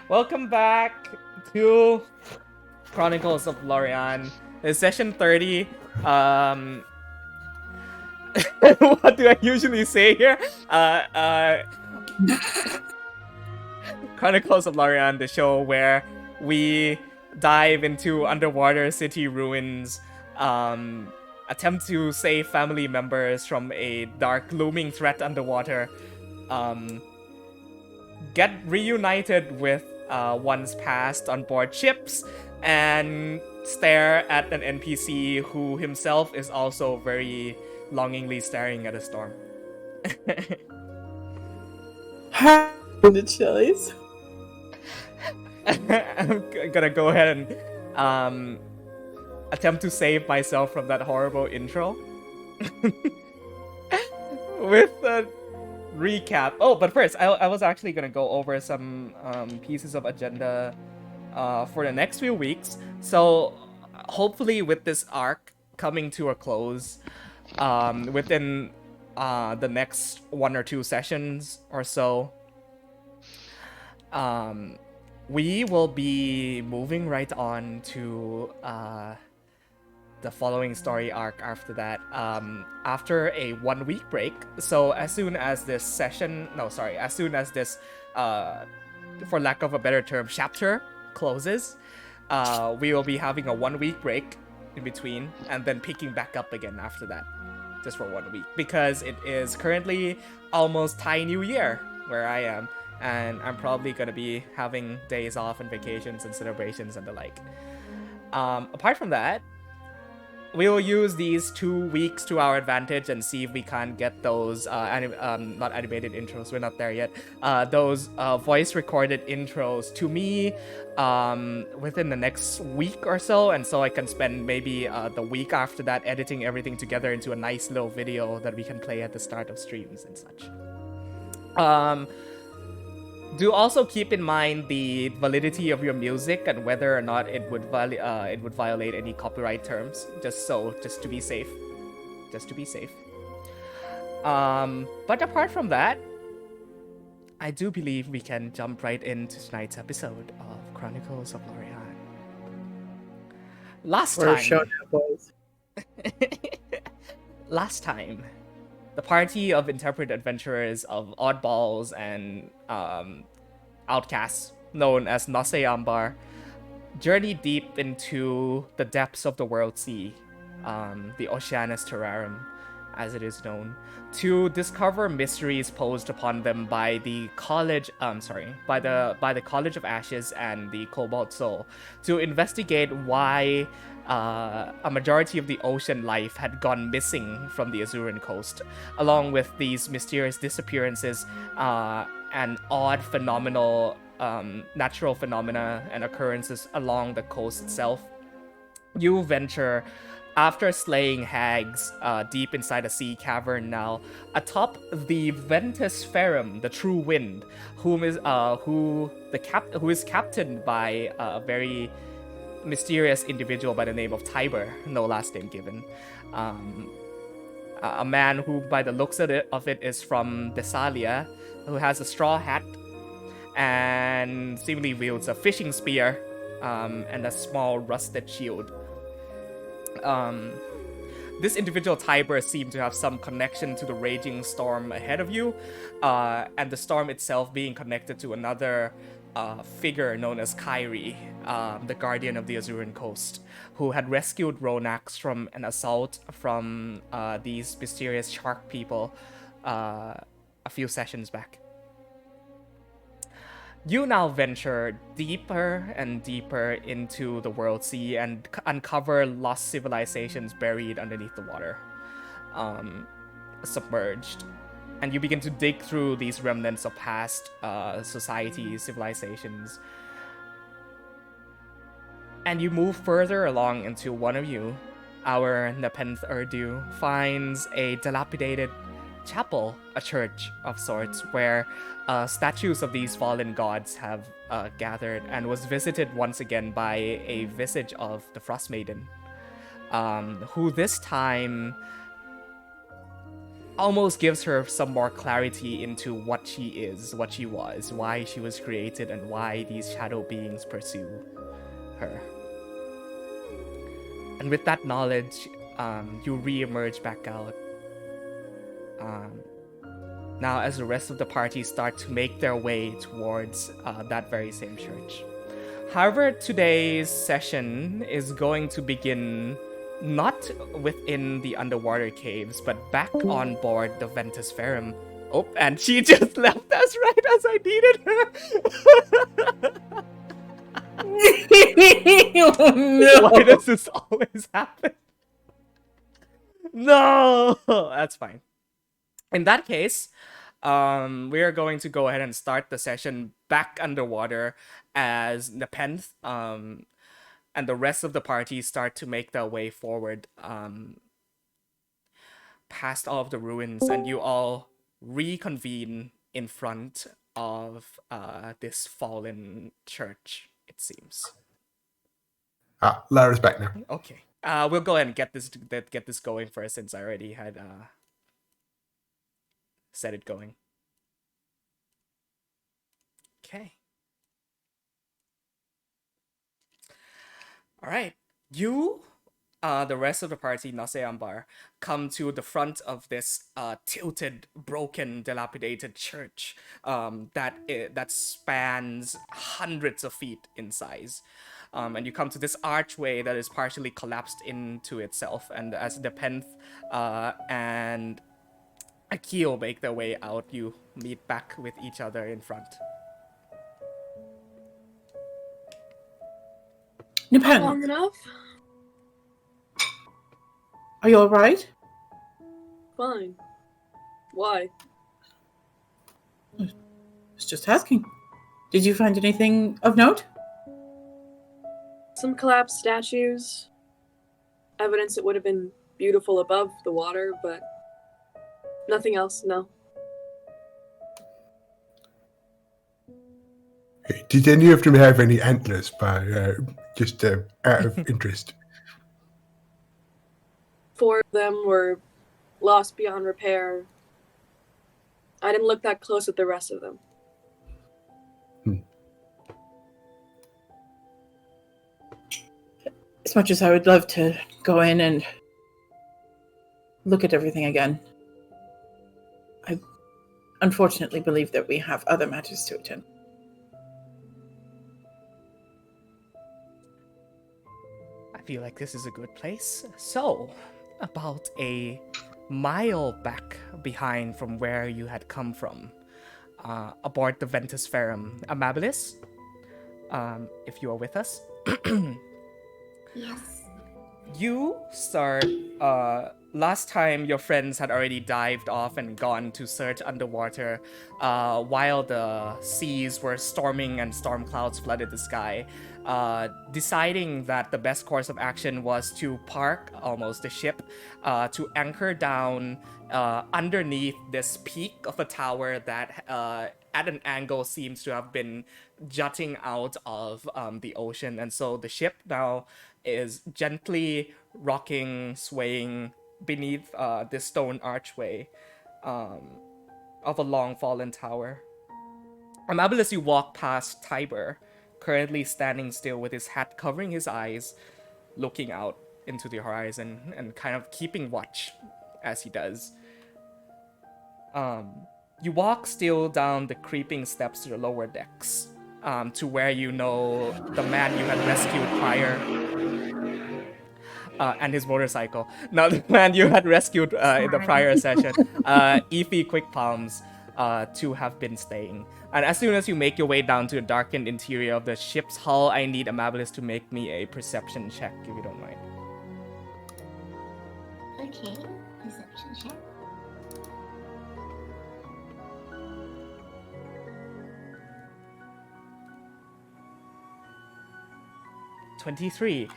Welcome back to Chronicles of Lorei'an. It's session 30. What do I usually say here? Chronicles of Lorei'an, the show where we dive into underwater city ruins, attempt to save family members from a dark, looming threat underwater, um, get reunited with one's past on board ships, and stare at an NPC who himself is also very longingly staring at a storm. The chilies. I'm gonna go ahead and attempt to save myself from that horrible intro with a recap. Oh, but first, I was actually gonna go over some pieces of agenda for the next few weeks. So hopefully, with this arc coming to a close, within the next 1 or 2 sessions or so, we will be moving right on to the following story arc after that, after a 1 week break. So as soon as this for lack of a better term, chapter closes, we will be having a 1 week break in between, and then picking back up again after that, just for 1 week, because it is currently almost Thai New Year where I am, and I'm probably gonna be having days off and vacations and celebrations and the like. Apart from that, we will use these 2 weeks to our advantage and see if we can get those not animated intros, we're not there yet, those voice recorded intros to me within the next week or so, and so I can spend maybe the week after that editing everything together into a nice little video that we can play at the start of streams and such. Do also keep in mind the validity of your music and whether or not it would violate any copyright terms. Just to be safe. But apart from that, I do believe we can jump right into tonight's episode of Chronicles of Lorei'an. Last time, the party of intrepid adventurers, of oddballs and outcasts known as Nase Ambar journey deep into the depths of the World Sea, the Oceanus Terrarum, as it is known, to discover mysteries posed upon them by the College of Ashes and the Cobalt Soul, to investigate why a majority of the ocean life had gone missing from the Azuran coast, along with these mysterious disappearances and odd natural phenomena and occurrences along the coast itself. You venture, after slaying hags deep inside a sea cavern now, atop the Ventus Ferrum, the True Wind, who is captained by a very mysterious individual by the name of Tiber, no last name given. A man who, by the looks of it is from Thessalia, who has a straw hat and seemingly wields a fishing spear and a small rusted shield. This individual, Tiber, seemed to have some connection to the raging storm ahead of you, and the storm itself being connected to another figure known as Kyrie, the guardian of the Azuran coast, who had rescued Ronax from an assault from these mysterious shark people a few sessions back. You now venture deeper and deeper into the World Sea and uncover lost civilizations buried underneath the water, submerged. And you begin to dig through these remnants of past societies, civilizations. And you move further along into one of you, our Nepenthe Urdu, finds a dilapidated chapel, a church of sorts, where statues of these fallen gods have gathered, and was visited once again by a visage of the Frost Maiden, who this time almost gives her some more clarity into what she is, what she was, why she was created, and why these shadow beings pursue her. And with that knowledge, you re-emerge back out. Now, as the rest of the party start to make their way towards that very same church. However, today's session is going to begin not within the underwater caves, but back on board the Ventus Ferrum. Oh, and she just left us right as I needed her. Oh, no. Why does this always happen? No, that's fine. In that case, we are going to go ahead and start the session back underwater as Nepenthe and the rest of the party start to make their way forward past all of the ruins, and you all reconvene in front of this fallen church, it seems. Lara's back now. Okay. We'll go ahead and get this going first, since I already had set it going. Okay. All right. You, the rest of the party, Nase Ambar, come to the front of this tilted, broken, dilapidated church that spans hundreds of feet in size. And you come to this archway that is partially collapsed into itself. And as Nepenthe and Akio make their way out, you meet back with each other in front. Nepenthe, Long enough? are you alright? Fine. Why? I was just asking. Did you find anything of note? Some collapsed statues. Evidence it would have been beautiful above the water, but nothing else, no. Did any of them have any antlers, by just out of interest? 4 of them were lost beyond repair. I didn't look that close at the rest of them. As much as I would love to go in and look at everything again, I unfortunately believe that we have other matters to attend. I feel like this is a good place. So, about a mile back behind from where you had come from, aboard the Ventus Ferrum, Amabilis, if you are with us. Yes. You start, last time your friends had already dived off and gone to search underwater, while the seas were storming and storm clouds flooded the sky, deciding that the best course of action was to park almost the ship, to anchor down underneath this peak of a tower that at an angle seems to have been jutting out of the ocean. And so the ship now is gently rocking, swaying beneath this stone archway of a long fallen tower. Amabilis, you walk past Tiber, currently standing still with his hat covering his eyes, looking out into the horizon and kind of keeping watch as he does. You walk still down the creeping steps to the lower decks, to where you know the man you had rescued prior, and his motorcycle. Now, the man you had rescued in the prior session, Ify Quick Palms, to have been staying. And as soon as you make your way down to the darkened interior of the ship's hull, I need Amabilis to make me a perception check, if you don't mind. Okay. Perception check. 23.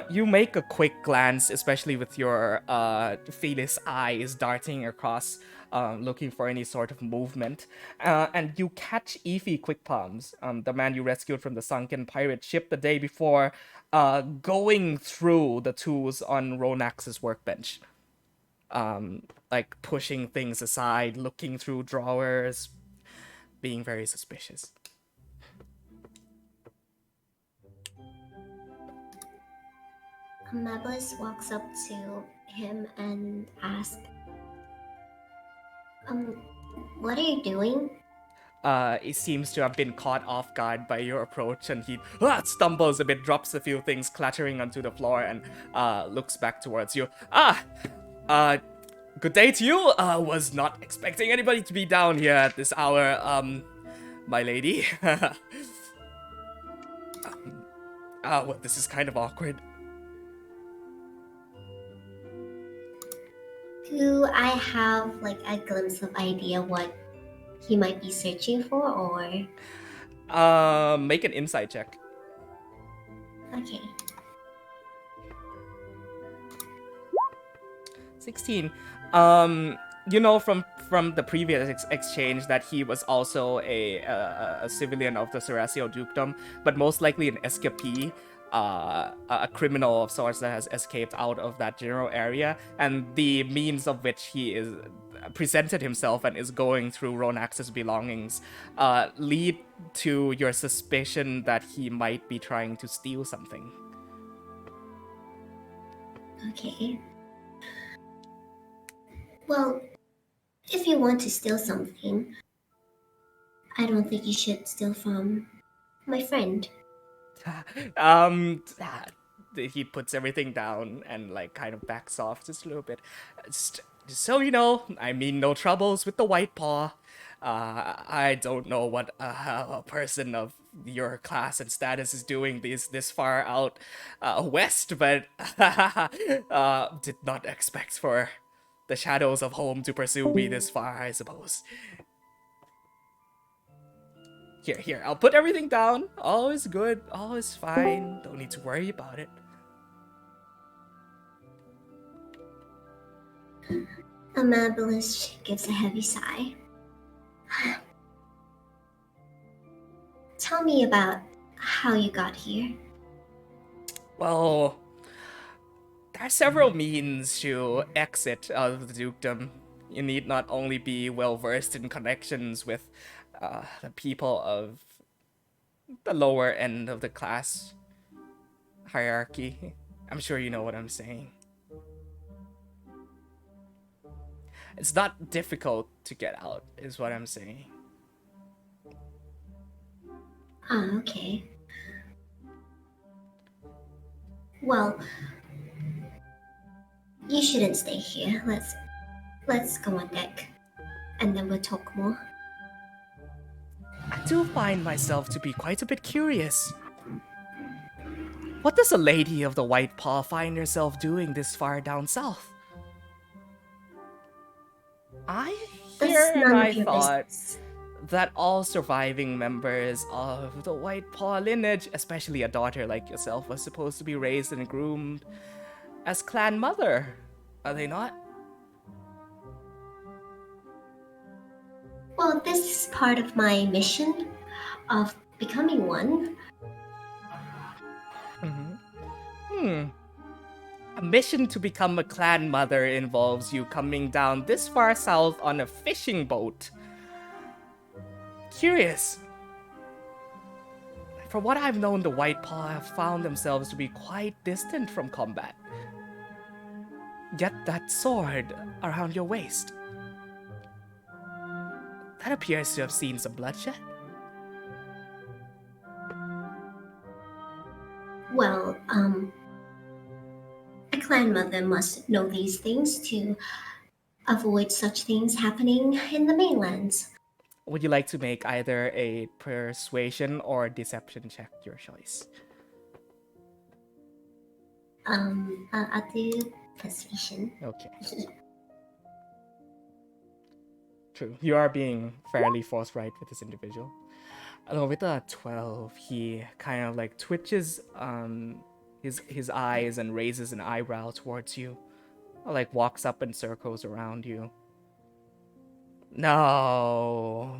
You make a quick glance, especially with your Felis eyes darting across, looking for any sort of movement. And you catch Ify Quick Palms, the man you rescued from the sunken pirate ship the day before, going through the tools on Ronax's workbench. like pushing things aside, looking through drawers, being very suspicious. Mablis walks up to him and asks, what are you doing? He seems to have been caught off guard by your approach, and he stumbles a bit, drops a few things clattering onto the floor, and looks back towards you. Good day to you. Was not expecting anybody to be down here at this hour, my lady. Well, this is kind of awkward. Do I have like a glimpse of idea what he might be searching for, or? Make an insight check. Okay. 16. You know from the previous exchange that he was also a civilian of the Serasio Dukedom, but most likely an escapee, a criminal of sorts that has escaped out of that general area, and the means of which he is presented himself and is going through Ronax's belongings lead to your suspicion that he might be trying to steal something. Okay. Well, if you want to steal something, I don't think you should steal from my friend. He puts everything down and like kind of backs off just a little bit. Just so you know, I mean no troubles with the White Paw. I don't know what a person of your class and status is doing this far out west, but did not expect for the shadows of home to pursue me this far, I suppose. Here, I'll put everything down. All is good, all is fine. Don't need to worry about it. Amabilis gives a heavy sigh. Tell me about how you got here. Well, there are several means to exit out of the dukedom. You need not only be well versed in connections with the people of the lower end of the class hierarchy. I'm sure you know what I'm saying. It's not difficult to get out, is what I'm saying. Ah, okay. Well, you shouldn't stay here. Let's go on deck, and then we'll talk more. I do find myself to be quite a bit curious. What does a lady of the White Paw find herself doing this far down south? I That's hear and none I of your thought business. that all surviving members of the White Paw lineage, especially a daughter like yourself, was supposed to be raised and groomed as clan mother. Are they not? Well, this is part of my mission of becoming one. A mission to become a clan mother involves you coming down this far south on a fishing boat. Curious. From what I've known, the White Paw have found themselves to be quite distant from combat. Yet that sword around your waist. That appears to have seen some bloodshed. Well, a clan mother must know these things to avoid such things happening in the mainlands. Would you like to make either a persuasion or deception check, your choice? I'll do persuasion. Okay. True. You are being fairly forthright with this individual. Although with a 12, he kind of like twitches his eyes and raises an eyebrow towards you. Or like walks up in circles around you. No.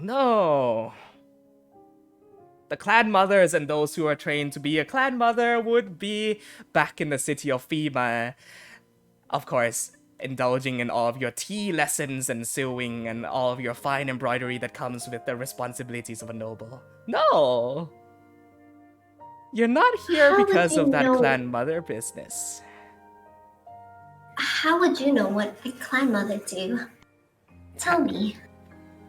The clan mothers and those who are trained to be a clan mother would be back in the city of Fema. Of course, indulging in all of your tea lessons and sewing and all of your fine embroidery that comes with the responsibilities of a noble. No! You're not here How would because you of that know- clan mother business. How would you know what a clan mother do? Tell me.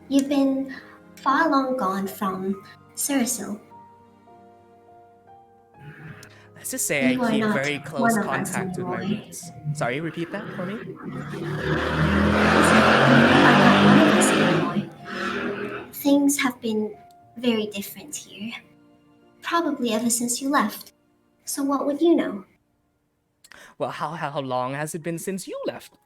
You've been far long gone from Cerisil. Let's just say You I are keep not very close one of us contact with my anymore. roots. Sorry, repeat that for me? Things have been very different here. Probably ever since you left. So what would you know? Well, how long has it been since you left?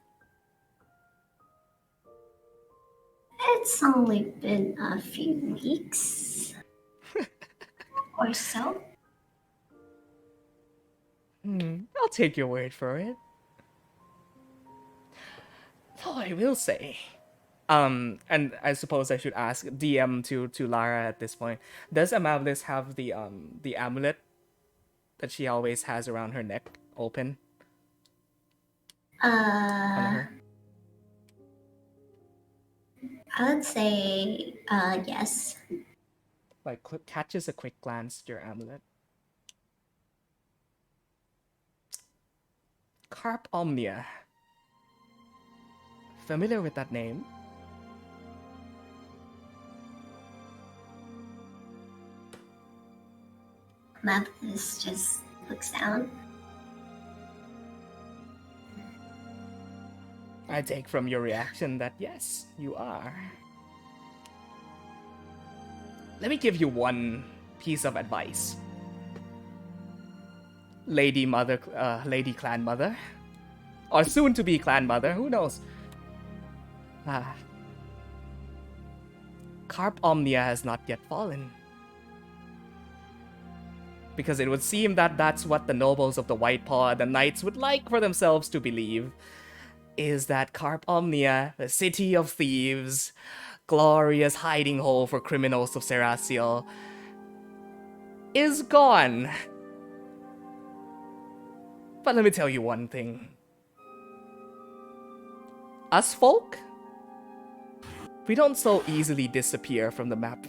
It's only been a few weeks or so. I'll take your word for it. Though I will say, and I suppose I should ask DM to Lara at this point. Does Amabilis have the amulet that she always has around her neck open on her? I would say yes. Like catches a quick glance at your amulet. Carp Omnia. Familiar with that name? Mathis just looks down. I take from your reaction that yes, you are. Let me give you one piece of advice. Lady clan mother. Or soon to be clan mother, who knows? Carp Omnia has not yet fallen. Because it would seem that that's what the nobles of the White Paw and the knights would like for themselves to believe. Is that Carp Omnia, the city of thieves, glorious hiding hole for criminals of Cerasil, is gone. But let me tell you one thing. Us folk, we don't so easily disappear from the map.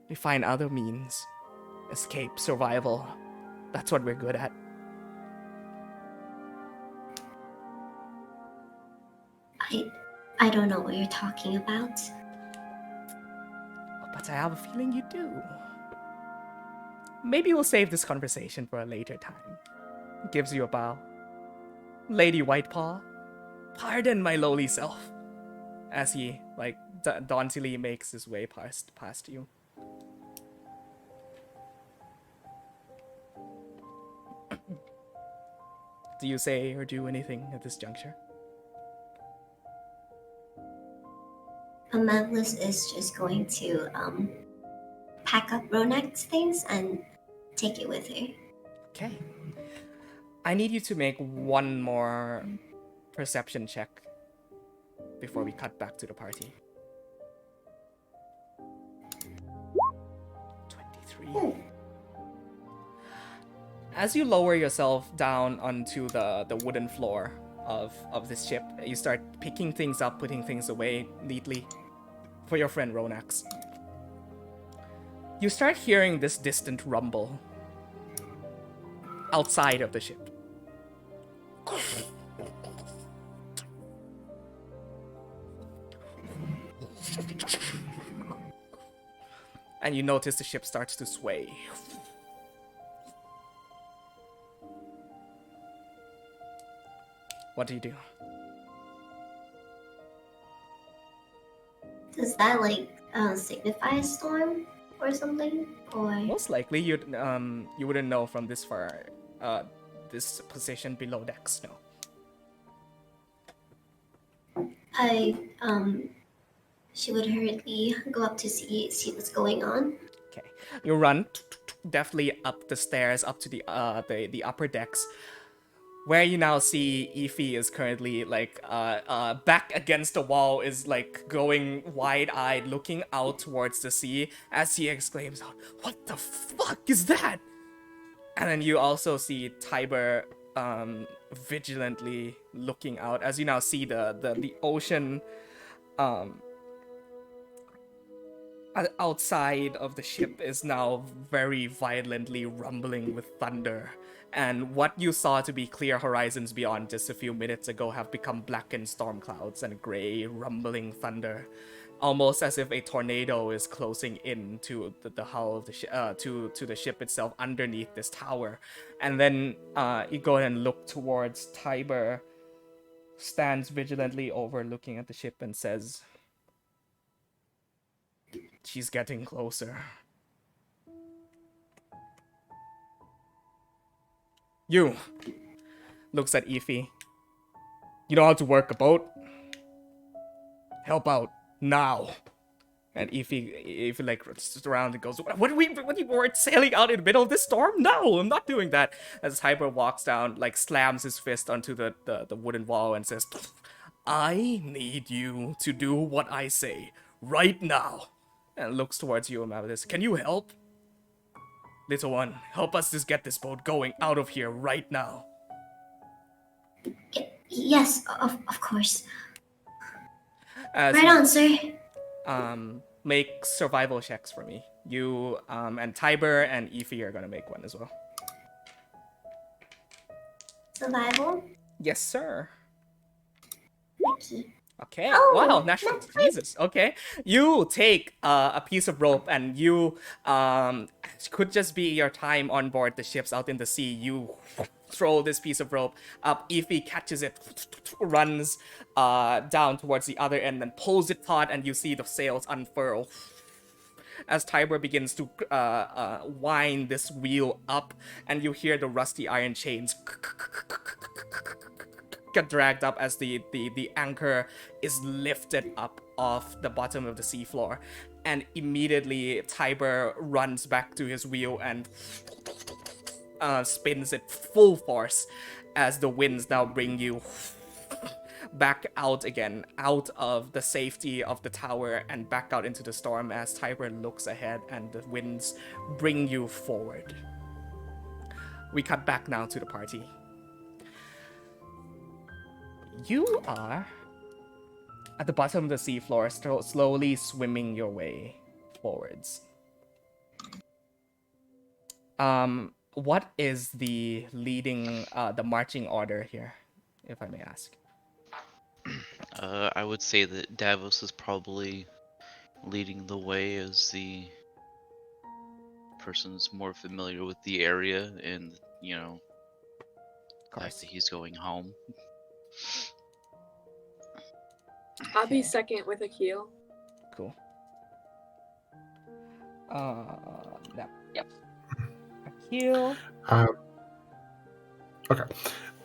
We find other means. Escape, survival. That's what we're good at. I don't know what you're talking about. But I have a feeling you do. Maybe we'll save this conversation for a later time. Gives you a bow. Lady Whitepaw, pardon my lowly self. As he, dauntily makes his way past you. Do you say or do anything at this juncture? Amandalis is just going to pack up Ronak's things and take it with her. Okay. I need you to make one more perception check before we cut back to the party. 23. As you lower yourself down onto the wooden floor of this ship, you start picking things up, putting things away neatly for your friend Ronax. You start hearing this distant rumble outside of the ship. And you notice the ship starts to sway. What do you do? Does that signify a storm or something? Or Most likely, you wouldn't know from this far, this position below decks. No. she would hurriedly go up to see what's going on. Okay, you run definitely up the stairs, up to the upper decks, where you now see Ify is currently back against the wall, is going wide-eyed, looking out towards the sea as he exclaims out, "What the fuck is that?" And then you also see Tiber vigilantly looking out as you now see the ocean outside of the ship is now very violently rumbling with thunder, and what you saw to be clear horizons beyond just a few minutes ago have become blackened storm clouds and gray rumbling thunder, almost as if a tornado is closing in to the hull of the to the ship itself underneath this tower. And then you go ahead and look towards Tiber, stands vigilantly over looking at the ship and says, "She's getting closer." You looks at Ify. "You know how to work a boat? Help out now." And Ify like runs around and goes, What are we were sailing out in the middle of this storm? No, I'm not doing that." As Hyper walks down, like slams his fist onto the wooden wall and says, "I need you to do what I say right now." And looks towards you, Amadeus. "Can you help? Little one, help us just get this boat going out of here right now." Yes, of course. As Right on, sir. make survival checks for me. You and Tiber and Ify are gonna make one as well. Survival. Yes, sir. Ricky. Okay. Oh, Wow. Natural. that's great. Jesus. Okay. You take a piece of rope and you could just be your time on board the ships out in the sea. You throw this piece of rope up. Ify catches it, runs down towards the other end, and pulls it taut, and you see the sails unfurl as Tiber begins to wind this wheel up, and you hear the rusty iron chains get dragged up as the anchor is lifted up off the bottom of the seafloor. And immediately Tiber runs back to his wheel and spins it full force as the winds now bring you back out again, out of the safety of the tower and back out into the storm as Tiber looks ahead and the winds bring you forward. We cut back now to the party. You are at the bottom of the seafloor, slowly swimming your way forwards. What is the leading, the marching order here, if I may ask? I would say that Davos is probably leading the way as the person's more familiar with the area and, you know, the fact that he's going home. I'll be second with Akil. Cool. Yep. Akil. Okay.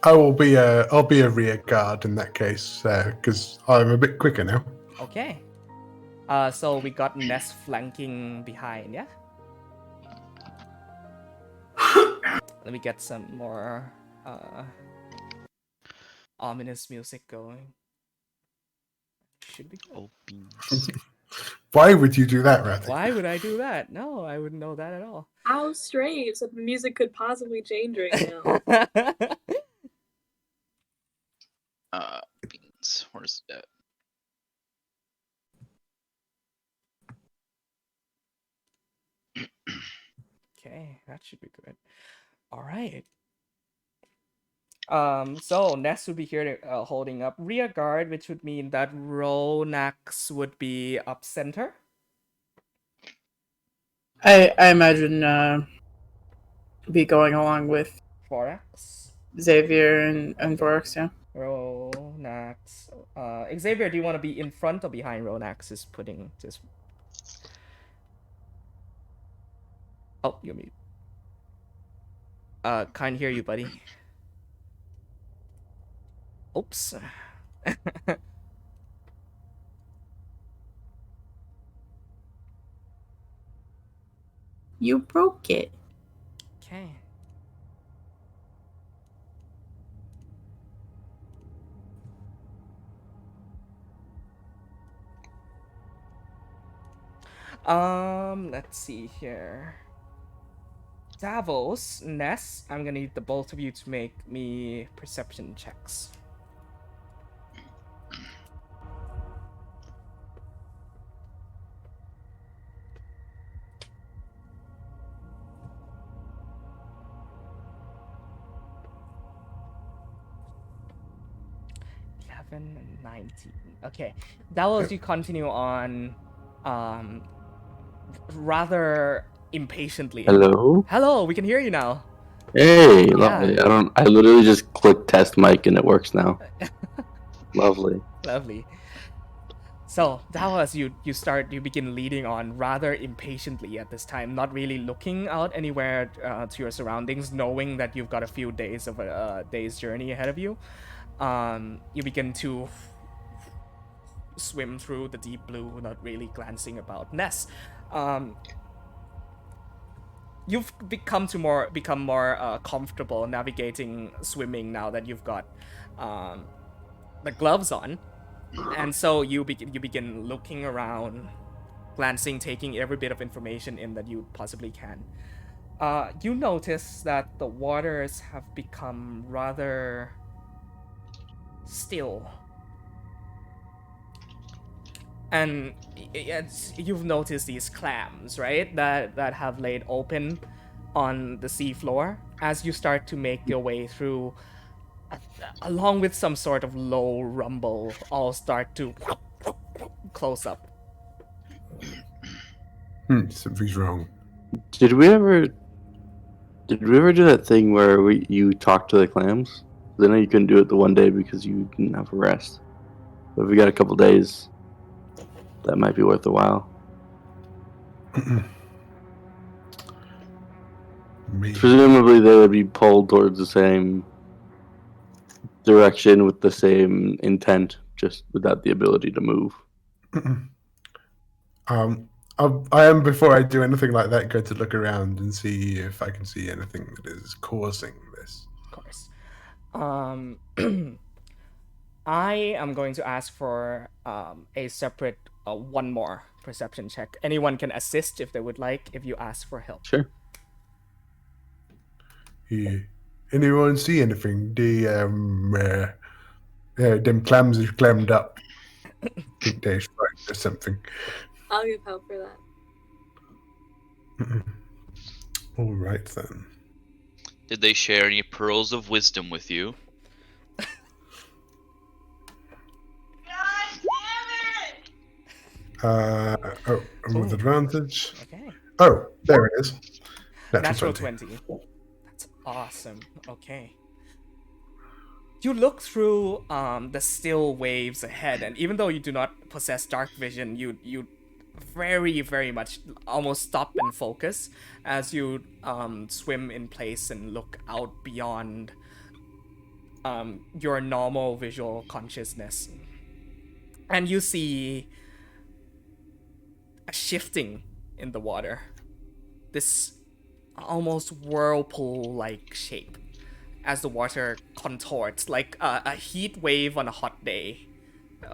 I'll be a rear guard in that case, because I'm a bit quicker now. Okay. So we got Ness flanking behind, yeah? Let me get some more ominous music going. Should be good. Oh, beans. Why would you do that, Rathy? Why would I do that? No, I wouldn't know that at all. How strange that the music could possibly change right now. Beans. Where's that? Okay, that should be good. All right. So Ness would be here holding up rear guard, which would mean that Ronax would be up center. I imagine be going along with Forax. Xavier and Vorax, yeah. Ronax. Xavier, do you want to be in front or behind Ronax? Is putting just. Oh, you're mute. Can't hear you, buddy. Oops. You broke it. Okay. Let's see here. Davos, Ness, I'm gonna need the both of you to make me perception checks. And 19. Okay. Davos, you continue on rather impatiently. Hello? Hello, we can hear you now. Hey, Yeah. lovely. I literally just clicked test mic and it works now. Lovely. Lovely. So, Davos, you begin leading on rather impatiently at this time, not really looking out anywhere to your surroundings, knowing that you've got a few days of a day's journey ahead of you. You begin to swim through the deep blue, not really glancing about. Ness, you've become more comfortable navigating swimming now that you've got the gloves on, and so you begin looking around, glancing, taking every bit of information in that you possibly can. You notice that the waters have become rather still, and you've noticed these clams, right, that have laid open on the seafloor. As you start to make your way through, along with some sort of low rumble, all start to close up. Something's wrong. Did we ever do that thing where you talked to the clams? I know you couldn't do it the one day because you didn't have a rest. But if we got a couple days, that might be worth a while. Presumably they would be pulled towards the same direction with the same intent, just without the ability to move. I am, before I do anything like that, going to look around and see if I can see anything that is causing this. Of course. I am going to ask for a separate one more perception check. Anyone can assist if they would like, if you ask for help. Sure. Yeah. Anyone see anything? Them clams are clammed up. I think they're frightened or something. I'll give help for that. All right then. Did they share any pearls of wisdom with you? With advantage. Okay. Oh, there it is. Natural 20. That's awesome. Okay. You look through the still waves ahead, and even though you do not possess dark vision, you very, very much almost stop and focus as you swim in place and look out beyond your normal visual consciousness. And you see a shifting in the water. This almost whirlpool-like shape as the water contorts, like a heat wave on a hot day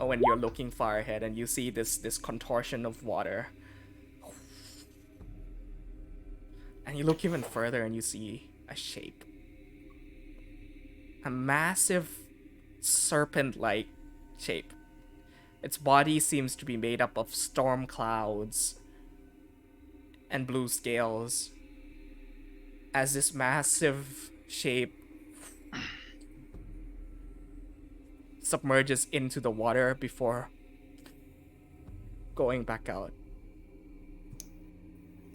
when you're looking far ahead, and you see this contortion of water. And you look even further and you see a shape. A massive serpent-like shape. Its body seems to be made up of storm clouds and blue scales, as this massive shape submerges into the water before going back out.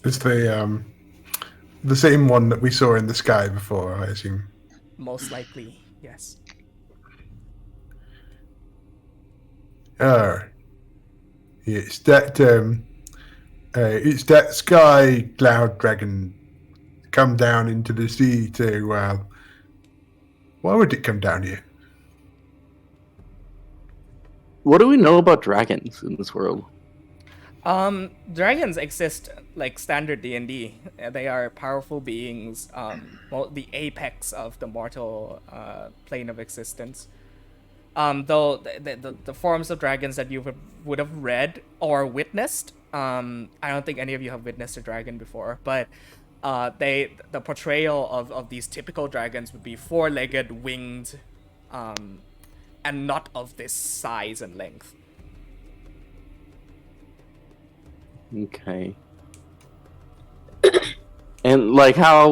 It's the same one that we saw in the sky before, I assume. Most likely, yes. It's that sky cloud dragon come down into the sea to why would it come down here? What do we know about dragons in this world? Dragons exist like standard D&D. They are powerful beings, the apex of the mortal plane of existence. Though the forms of dragons that you would have read or witnessed, I don't think any of you have witnessed a dragon before, but the portrayal of these typical dragons would be four-legged, winged, and not of this size and length. Okay. And like how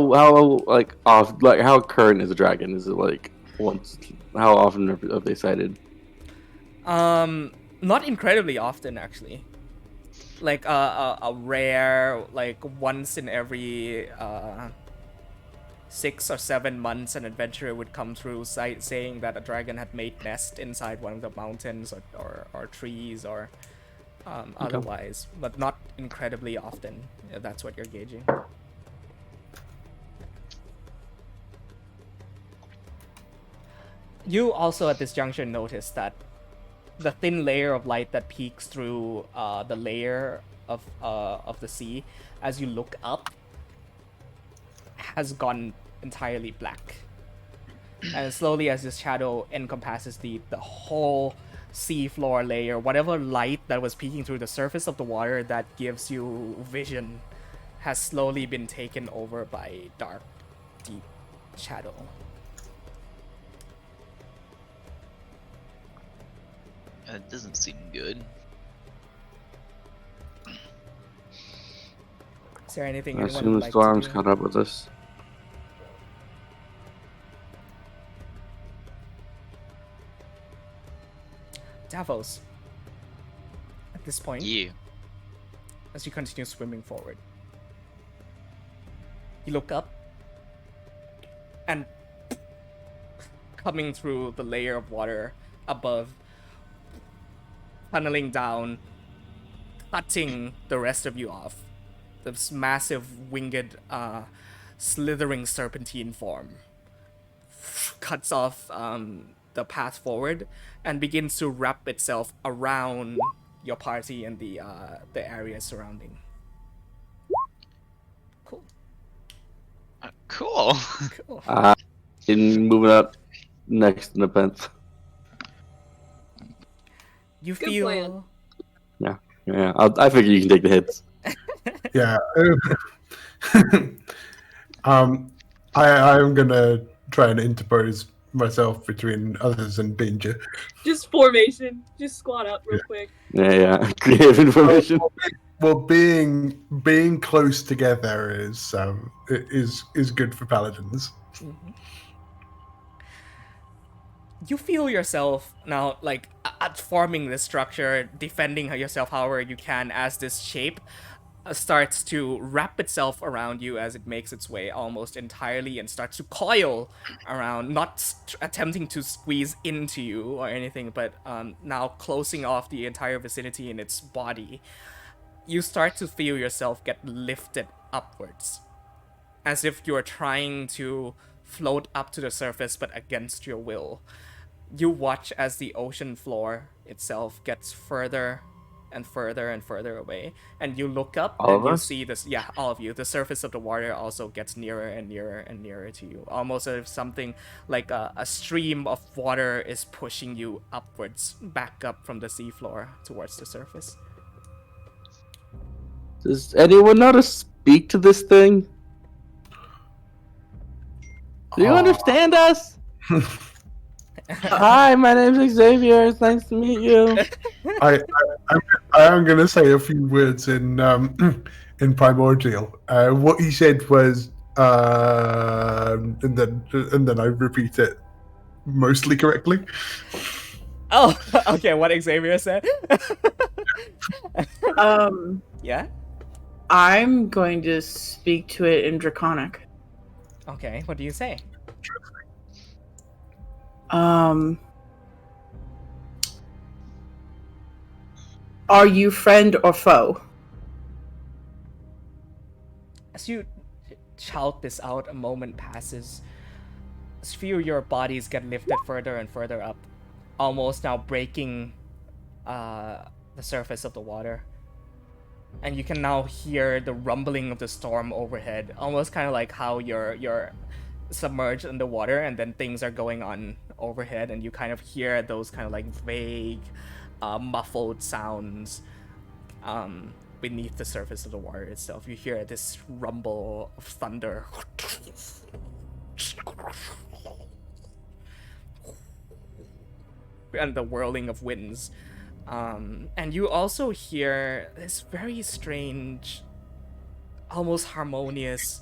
like off like how current is a dragon? Is it like once? How often are they sighted? Not incredibly often actually. Like a rare, like once in every 6 or 7 months, an adventurer would come through saying that a dragon had made nest inside one of the mountains or trees or otherwise, but not incredibly often. If that's what you're gauging. You also at this juncture notice that the thin layer of light that peeks through the layer of the sea as you look up has gone entirely black. And slowly as this shadow encompasses the whole sea floor layer, whatever light that was peeking through the surface of the water that gives you vision has slowly been taken over by dark, deep shadow. That doesn't seem good. Is there anything I anyone assume would the like storm's to do? caught up with us. Davos, at this point, Yeah. as you continue swimming forward, you look up, and coming through the layer of water above, tunneling down, cutting the rest of you off, this massive winged, slithering serpentine form cuts off the path forward and begins to wrap itself around your party and the area surrounding. Cool. Cool. Cool. In moving up next in the fence. You Good feel plan. Yeah, I figure you can take the hits. Yeah. I'm gonna try and interpose myself between others and danger. Just formation. Just squat up real quick. Yeah. Creative information. Well, being close together is good for paladins. you feel yourself now like at forming this structure, defending yourself however you can as this shape starts to wrap itself around you as it makes its way almost entirely and starts to coil around, not attempting to squeeze into you or anything, but now closing off the entire vicinity in its body. You start to feel yourself get lifted upwards, as if you're trying to float up to the surface but against your will. You watch as the ocean floor itself gets further and further and further away, and you look up All and of you us? see this. Yeah, all of you. The surface of the water also gets nearer and nearer and nearer to you, almost as if something like a stream of water is pushing you upwards, back up from the seafloor towards the surface. Does anyone know to speak to this thing? Do you understand us? Hi, my name's Xavier. It's nice to meet you. I am going to say a few words in in Primordial. What he said was, and then I repeat it mostly correctly. Oh, okay. What Xavier said. Yeah. I'm going to speak to it in Draconic. Okay. What do you say? Are you friend or foe? As you shout this out, a moment passes. As few of your bodies get lifted further and further up, almost now breaking the surface of the water. And you can now hear the rumbling of the storm overhead, almost kind of like how you're submerged in the water and then things are going on overhead, and you kind of hear those kind of like vague, muffled sounds. beneath the surface of the water itself. You hear this rumble of thunder. And the whirling of winds. And you also hear this very strange, almost harmonious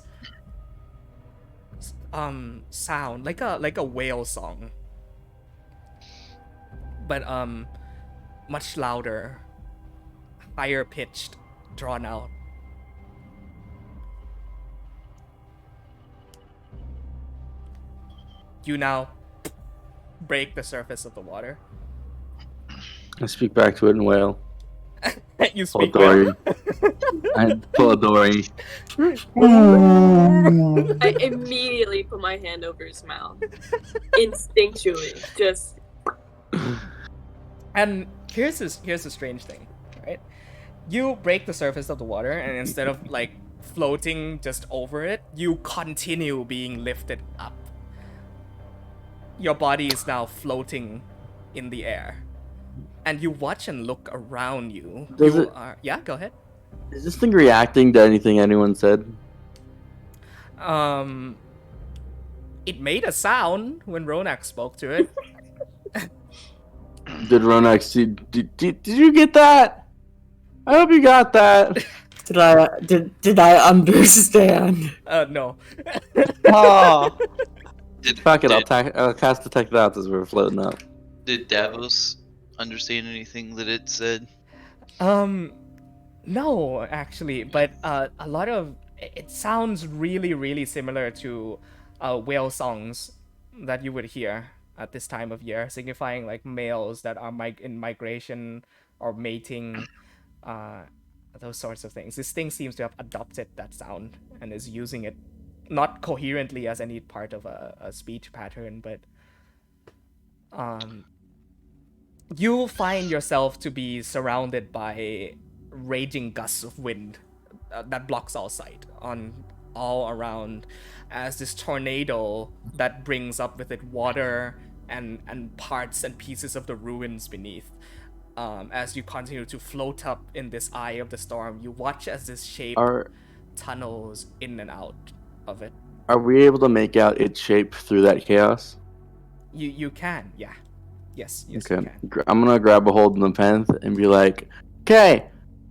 sound, like a whale song. But much louder, higher pitched, drawn out. You now break the surface of the water. I speak back to it in whale. You Pull speak Dory. well. I pull a Dory. I immediately put my hand over his mouth. Instinctually. Just. And here's the strange thing, right? You break the surface of the water, and instead of like floating just over it, you continue being lifted up. Your body is now floating in the air. And you watch and look around you. Yeah, go ahead. Is this thing reacting to anything anyone said? It made a sound when Ronak spoke to it. Did Ronak see? Did you get that? I hope you got that. Did I understand? No. Oh, Fuck it, I'll cast Detect Thoughts as we're floating up. Did Davos understand anything that it said? No, actually, but a lot of it sounds really, really similar to whale songs that you would hear at this time of year, signifying like males that are in migration or mating, those sorts of things. This thing seems to have adopted that sound and is using it not coherently as any part of a speech pattern, but you find yourself to be surrounded by raging gusts of wind that blocks all sight on all around, as this tornado that brings up with it water and parts and pieces of the ruins beneath. As you continue to float up in this eye of the storm, you watch as this shape tunnels in and out of it. Are we able to make out its shape through that chaos? You can, yeah. Yes, Okay. you can. I'm gonna grab a hold of the pen and be like, "Okay,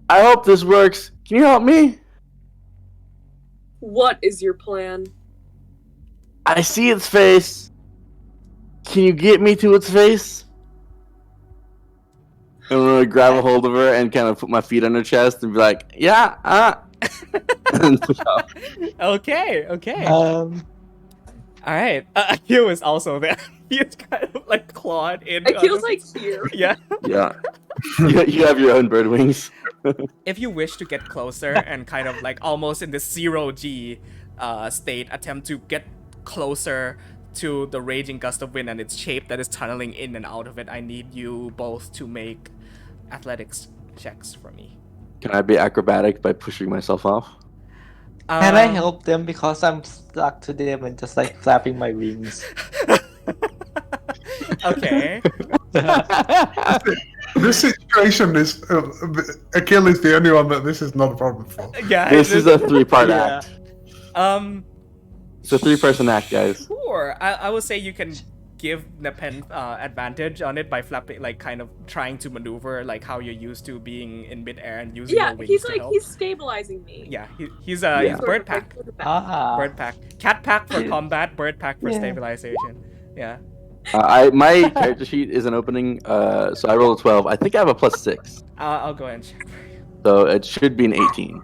I hope this works. Can you help me? What is your plan? I see its face. Can you get me to its face?" I'm gonna grab a hold of her and kind of put my feet on her chest and be like, "Yeah, and push off. Okay. um, Alright. Akio is also there. He's kind of like clawed in. It feels like here. Yeah. Yeah. You have your own bird wings. If you wish to get closer and kind of like almost in this 0G state, attempt to get closer to the raging gust of wind and its shape that is tunneling in and out of it, I need you both to make athletics checks for me. Can I be acrobatic by pushing myself off? can I help them because I'm stuck to them and just like flapping my wings? Okay. This situation is Akil is the only one that this is not a problem for. Yeah. This is a 3-part Yeah. act. It's It's a 3-person act, guys. Sure. I would say you can give Nepen advantage on it by flapping, like kind of trying to maneuver like how you're used to being in midair and using Yeah, your wings he's to like help. he's stabilizing me. Yeah, he's Yeah. bird pack. Ah. Bird pack. Cat pack for combat, bird pack for Yeah. stabilization. Yeah. My character sheet is an opening, so I roll a 12. I think I have a +6, I'll go ahead and check for you. so it should be an 18.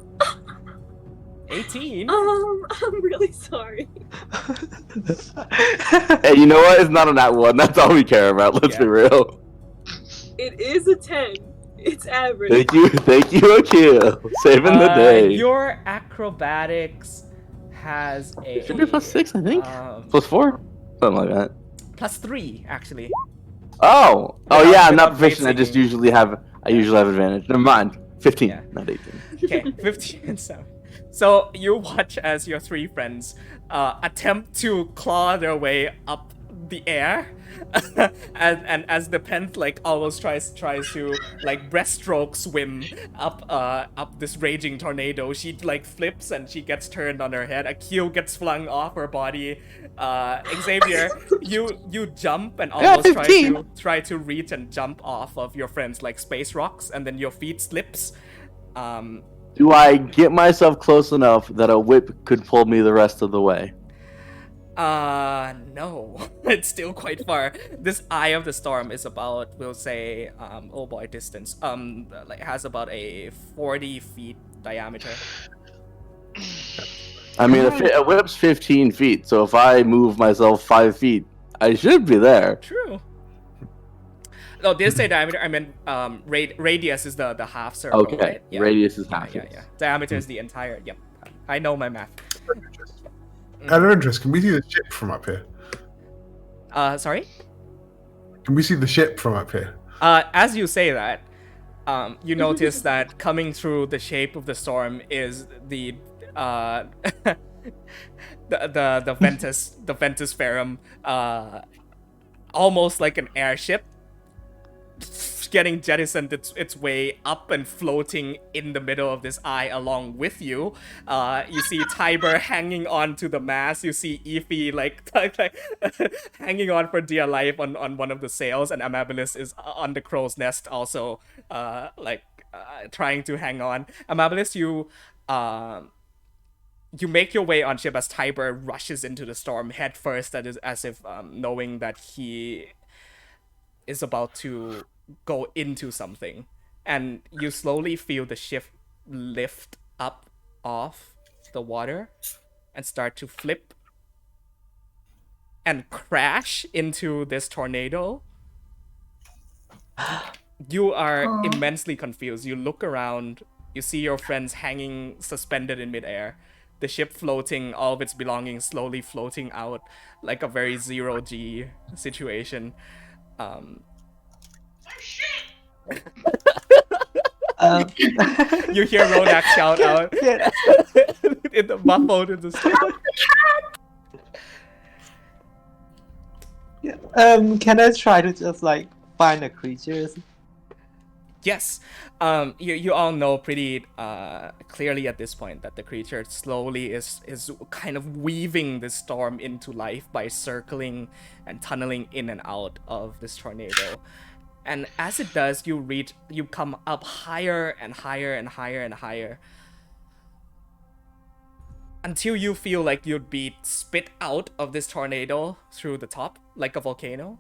18? I'm really sorry. Hey, you know what? It's not on that one. That's all we care about. Let's be Yeah. real. It is a 10. It's average. Thank you, Akil. Saving the day. Your acrobatics has a Should be +6, I think. +4, something like that. +3 actually. Oh, Without- yeah. I'm not without proficient. I rate just singing. usually have advantage. Never mind. 15, Yeah. not 18. Okay, 15 and 7. So you watch as your three friends attempt to claw their way up the air, and as the pen like almost tries to like breaststroke swim up this raging tornado. She like flips and she gets turned on her head. Akio gets flung off her body. Xavier, you jump and almost 15. try to reach and jump off of your friends like space rocks, and then your feet slips. Do I get myself close enough that a whip could pull me the rest of the way? No. It's still quite far. This eye of the storm is about, we'll say, oh boy, distance. Like has about a 40 feet diameter. I mean, a whip's 15 feet, so if I move myself 5 feet, I should be there. True. No, did say diameter? I meant radius is the half circle. Okay, right? Yeah. radius is half. Yeah. Diameter is the entire. Yep. I know my math. Out of interest, can we see the ship from up here? Sorry? Can we see the ship from up here? As you say that, you notice that coming through the shape of the storm is the Ventus Ferrum, almost like an airship, getting jettisoned its way up and floating in the middle of this eye along with you. You see Tiber hanging on to the mast. You see Efi like hanging on for dear life on one of the sails, and Amabilis is on the crow's nest also trying to hang on. Amabilis, you make your way on ship as Tiber rushes into the storm head first, that is as if knowing that he is about to go into something, and you slowly feel the ship lift up off the water and start to flip and crash into this tornado. You are immensely confused. You look around, you see your friends hanging suspended in midair, the ship floating, all of its belongings slowly floating out like a very zero-G situation. You hear Ronak shout out in the muffled in the storm. Can I try to just like find the creatures? Yes. You all know pretty clearly at this point that the creature slowly is kind of weaving the storm into life by circling and tunneling in and out of this tornado. And as it does, you come up higher and higher and higher and higher, until you feel like you'd be spit out of this tornado through the top, like a volcano.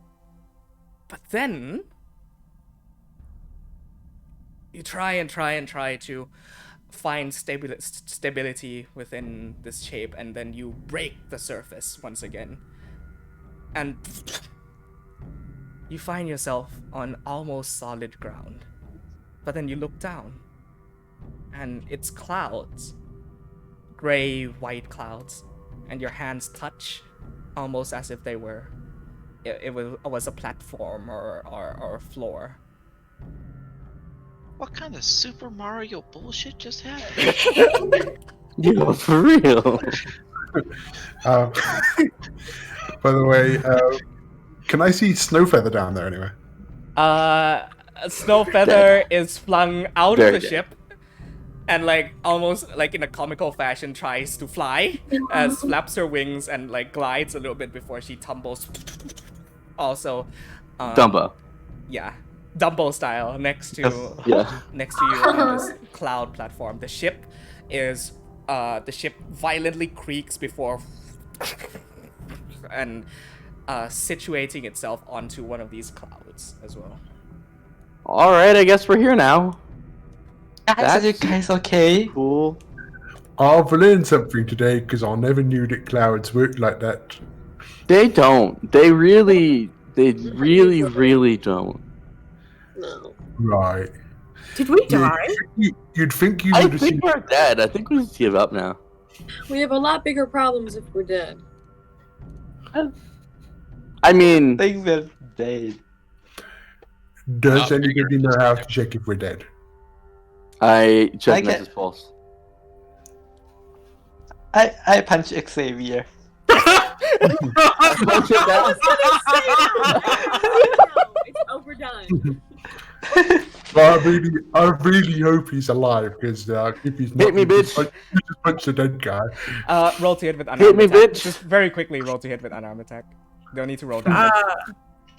But then you try to find stability within this shape, and then you break the surface once again. And you find yourself on almost solid ground. But then you look down, and it's clouds. Gray, white clouds. And your hands touch, almost as if it was a platform or a floor. What kind of Super Mario bullshit just happened? Yeah, for real. By the way, can I see Snowfeather down there anyway? Snowfeather is flung out of the Very ship, and like almost like in a comical fashion tries to fly, as flaps her wings and like glides a little bit before she tumbles. Also, Dumbo. Yeah, Dumbo style next to Yeah. next to you on this cloud platform. The ship violently creaks before and situating itself onto one of these clouds as well. All right, I guess we're here now. Are you guys okay? Cool. I've learned something today because I never knew that clouds worked like that. They don't. They really don't. No. Right. Did we die? You'd think you I would have think seen. we're dead. I think we just give up now. We have a lot bigger problems if we're dead. I mean, I think we're dead. Does anybody know how to check if we're dead? I checked I get- Nexus Pulse. I punch Xavier. Punch it down. It's overdone. Well, I really hope he's alive because if he's not, Hit me, bitch. You just punch the dead guy. Roll to hit with unarmed Hit me, attack. bitch. Just very quickly roll to hit with unarmed attack. Don't need to roll damage.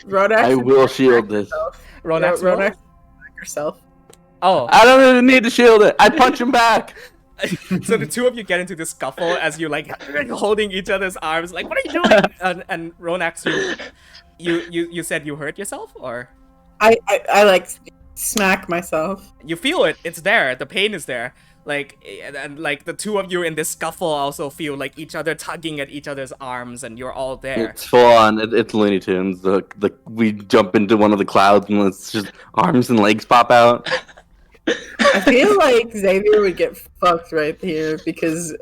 Rodax. I will shield this. Ronax, roll? Rodax, yourself. Oh, I don't even need to shield it. I punch him back. so the two of you get into this scuffle as you like holding each other's arms, like, what are you doing? And Ronax, you said you hurt yourself, or I like smack myself. you feel it? It's there. The pain is there. Like, and like the two of you in this scuffle also feel like each other tugging at each other's arms, and you're all there. It's full on. It's Looney Tunes. We jump into one of the clouds and it's just arms and legs pop out. I feel like Xavier would get fucked right here because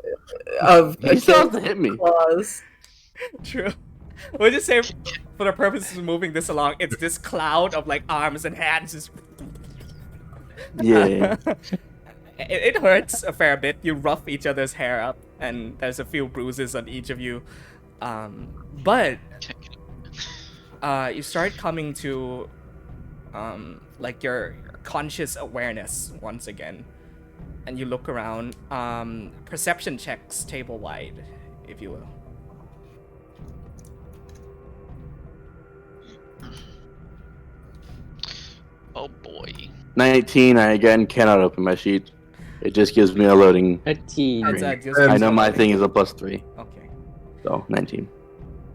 of He still has to hit me. claws. True. We'll just say, for the purposes of moving this along, it's this cloud of like arms and hands. Just... Yeah. It hurts a fair bit. You rough each other's hair up, and there's a few bruises on each of you. But you start coming to like your conscious awareness once again, and you look around. Perception checks table wide, if you will. Oh boy. 19. I again cannot open my sheet. It just gives me a loading. 13. I know my thing is a +3, Okay. so 19.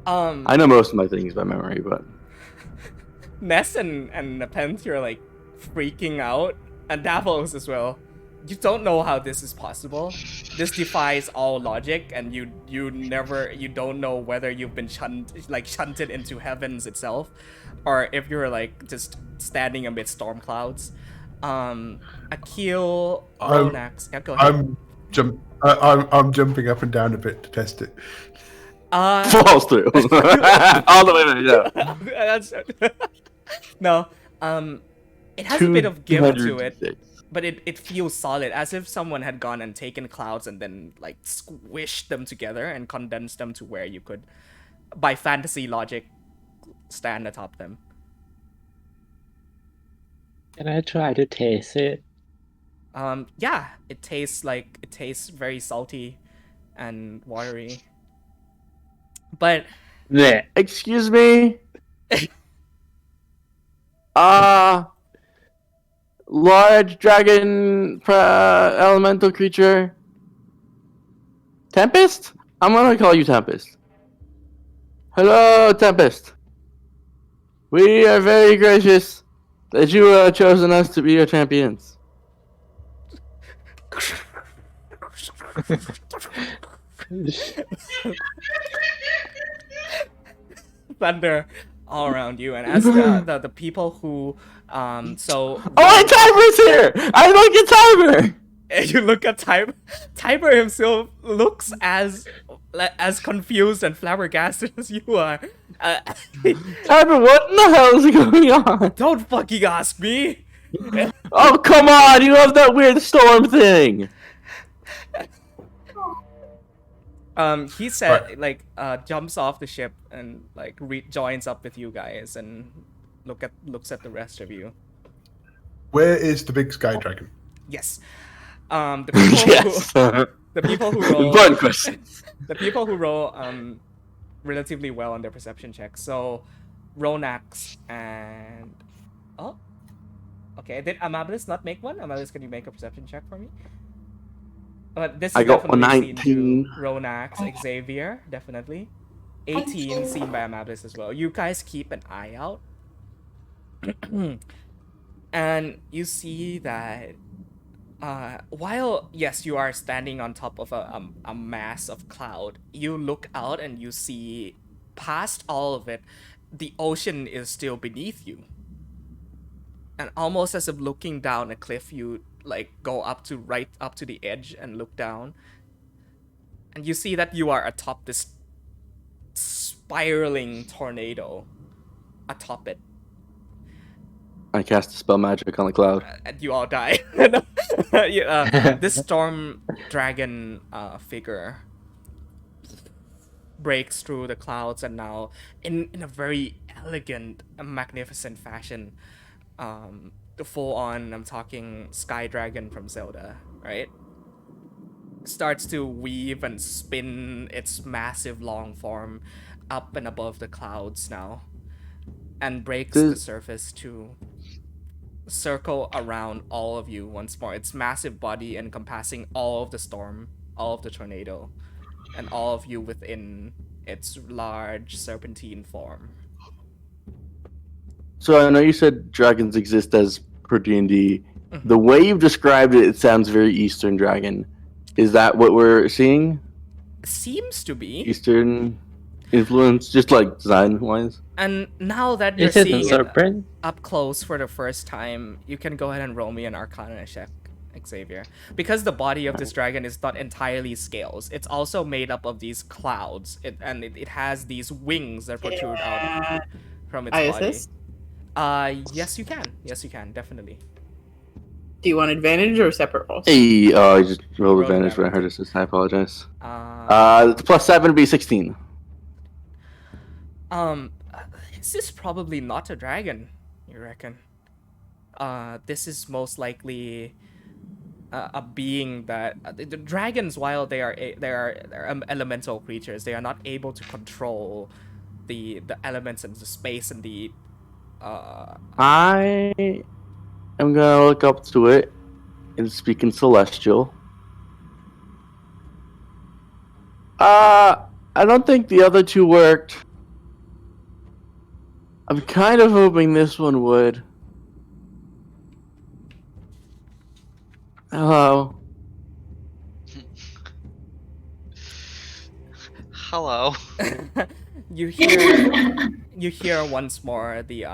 I know most of my things by memory, but Ness and Nepenthe, you're like freaking out, and Davos as well. You don't know how this is possible. This defies all logic, and you don't know whether you've been shunted into heavens itself, or if you're like just standing amid storm clouds. Akil, Ronax, yeah, go ahead. I'm jumping up and down a bit to test it. falls through all the way back down. No, it has a bit of give to it. 206. But it feels solid, as if someone had gone and taken clouds and then like squished them together and condensed them to where you could, by fantasy logic, stand atop them. Can I try to taste it? Yeah, it tastes very salty and watery. But Blech. Excuse me. Large dragon elemental creature. Tempest? I'm gonna call you Tempest. Hello, Tempest. We are very gracious that you have chosen us to be your champions. thunder all around you, and as the people who Oh, and Tiber's here! I look at Tiber! you look at Tiber himself looks as confused and flabbergasted as you are. Tiber, what in the hell is going on? Don't fucking ask me. Oh, come on! You have that weird storm thing! He said, jumps off the ship and joins up with you guys and looks at the rest of you. Where is the big sky dragon? Yes. The people Yes. the people who roll Fun question. the people who roll relatively well on their perception checks. So Ronax and okay. Did Amabilis not make one? Amabilis, can you make a perception check for me? But this I is got definitely seen 19. to Ronax, Xavier, definitely. 18 seen by Amabilis as well. You guys keep an eye out. And you see that while, yes, you are standing on top of a mass of cloud, you look out and you see past all of it, the ocean is still beneath you. And almost as if looking down a cliff, you go right up to the edge and look down. And you see that you are atop this spiraling tornado atop it. I cast a spell magic on the cloud. And you all die. This storm dragon figure breaks through the clouds, and now in a very elegant and magnificent fashion, the full on, I'm talking Sky Dragon from Zelda, right? Starts to weave and spin its massive long form up and above the clouds now, and breaks the surface to circle around all of you once more. Its massive body encompassing all of the storm, all of the tornado, and all of you within its large serpentine form. So I know you said dragons exist as per D&D. The way you've described it, it sounds very Eastern dragon. Is that what we're seeing? Seems to be. Eastern influence, just like design-wise? And now that you're Is it a seeing it serpent? up close for the first time, you can go ahead and roll me an Arcana check, Xavier. Because the body of this dragon is not entirely scales, it's also made up of these clouds. It has these wings that protrude out from its body. Assist? Yes you can. Yes you can, definitely. Do you want advantage or separate rolls? Hey, I just rolled Rolled advantage when I heard advantage. assist. I apologize. Uh, Plus 7 would be 16. This is probably not a dragon, you reckon? This is most likely a being that the dragons, while they are elemental creatures, they are not able to control the elements and the space and the. I am gonna look up to it and speak in Celestial. I don't think the other two worked. I'm kind of hoping this one would. Hello. Hello. you hear once more the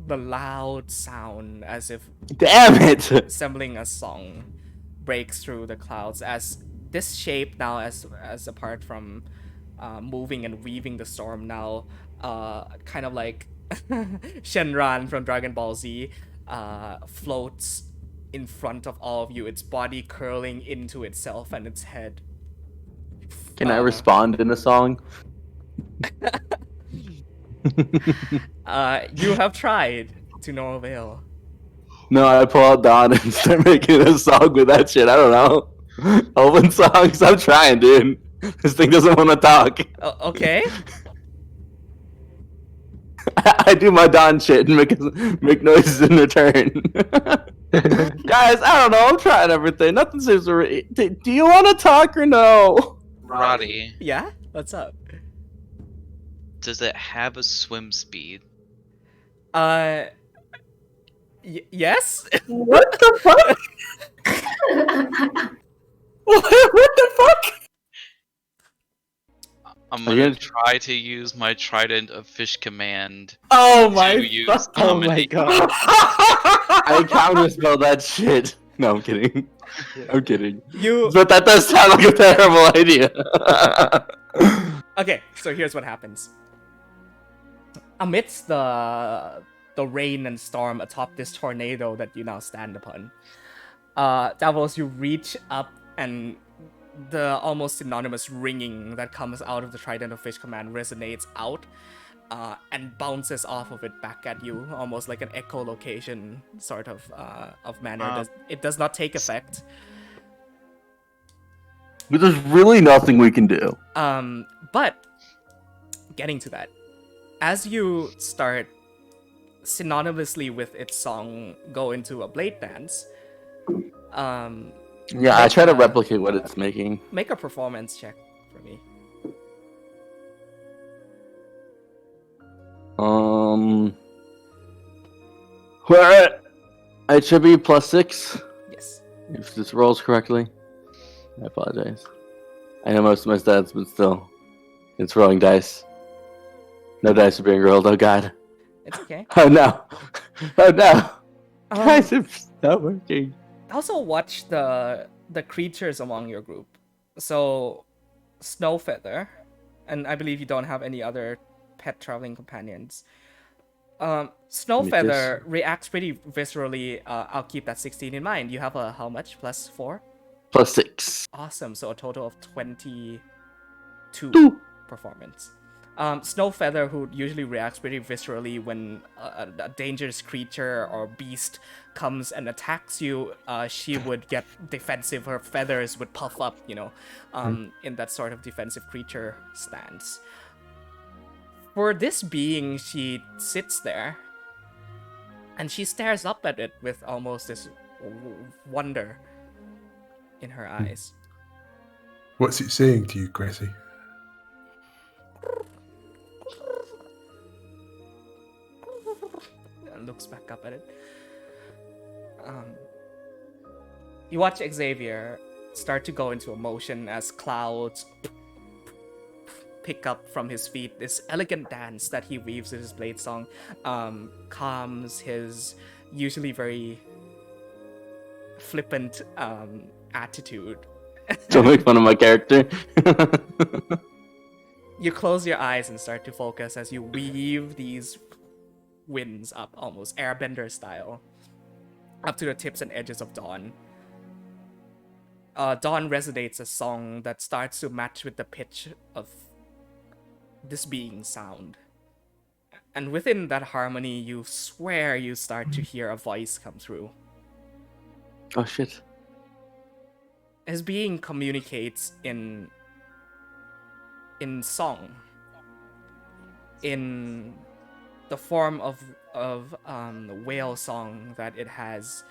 loud sound as if Damn it! resembling a song breaks through the clouds as this shape now, as apart from moving and weaving the storm now, kind of like Shenran from Dragon Ball Z, floats in front of all of you, its body curling into itself and its head. Can I respond in a song? You have tried to no avail. No, I pull out Don and start making a song with that shit. I don't know. Open songs. I'm trying, dude. This thing doesn't want to talk. Okay. I do my Don shit and make noises in return. Guys, I don't know. I'm trying everything. Nothing seems to. Do you want to talk or no? Roddy, Yeah? What's up? does it have a swim speed? Yes? What the fuck? what the fuck? I'm gonna try to use my Trident of Fish command Oh my to use fuck. Oh my summoning. god. I counterspell that shit. No, I'm kidding. I'm kidding. You But that does sound like a terrible idea. Okay, so here's what happens. Amidst the rain and storm atop this tornado that you now stand upon, Davos, you reach up and the almost synonymous ringing that comes out of the Trident of Fish command resonates out and bounces off of it back at you, almost like an echolocation sort of manner. It does not take effect. But there's really nothing we can do. But getting to that, as you start synonymously with its song go into a blade dance, Yeah, I try to replicate what it's making. make a performance check for me. Where it should be +6 Yes. if this rolls correctly. I apologize. I know most of my stats, but still, it's rolling dice. No dice are being rolled. Oh god. It's okay. Oh no. Oh no. Um, Guys, it's not working. Also watch the creatures among your group. So Snowfeather, and I believe you don't have any other pet traveling companions. Snowfeather reacts pretty viscerally. I'll keep that 16 in mind. You have how much? +4? +6. Awesome. So a total of 22 2 performance. Snowfeather, who usually reacts pretty viscerally when a dangerous creature or beast comes and attacks you, she would get defensive. Her feathers would puff up, in that sort of defensive creature stance. For this being, she sits there and she stares up at it with almost this wonder in her eyes. What's it saying to you, Gracie? And looks back up at it. You watch Xavier start to go into emotion as clouds pick up from his feet. This elegant dance that he weaves in his blade song calms his usually very flippant attitude. Don't make fun of my character. You close your eyes and start to focus as you weave these winds up, almost airbender style, up to the tips and edges of Dawn. Dawn resonates a song that starts to match with the pitch of this being's sound. And within that harmony, you swear you start to hear a voice come through. Oh shit. His being communicates in song, in the form of whale song that it has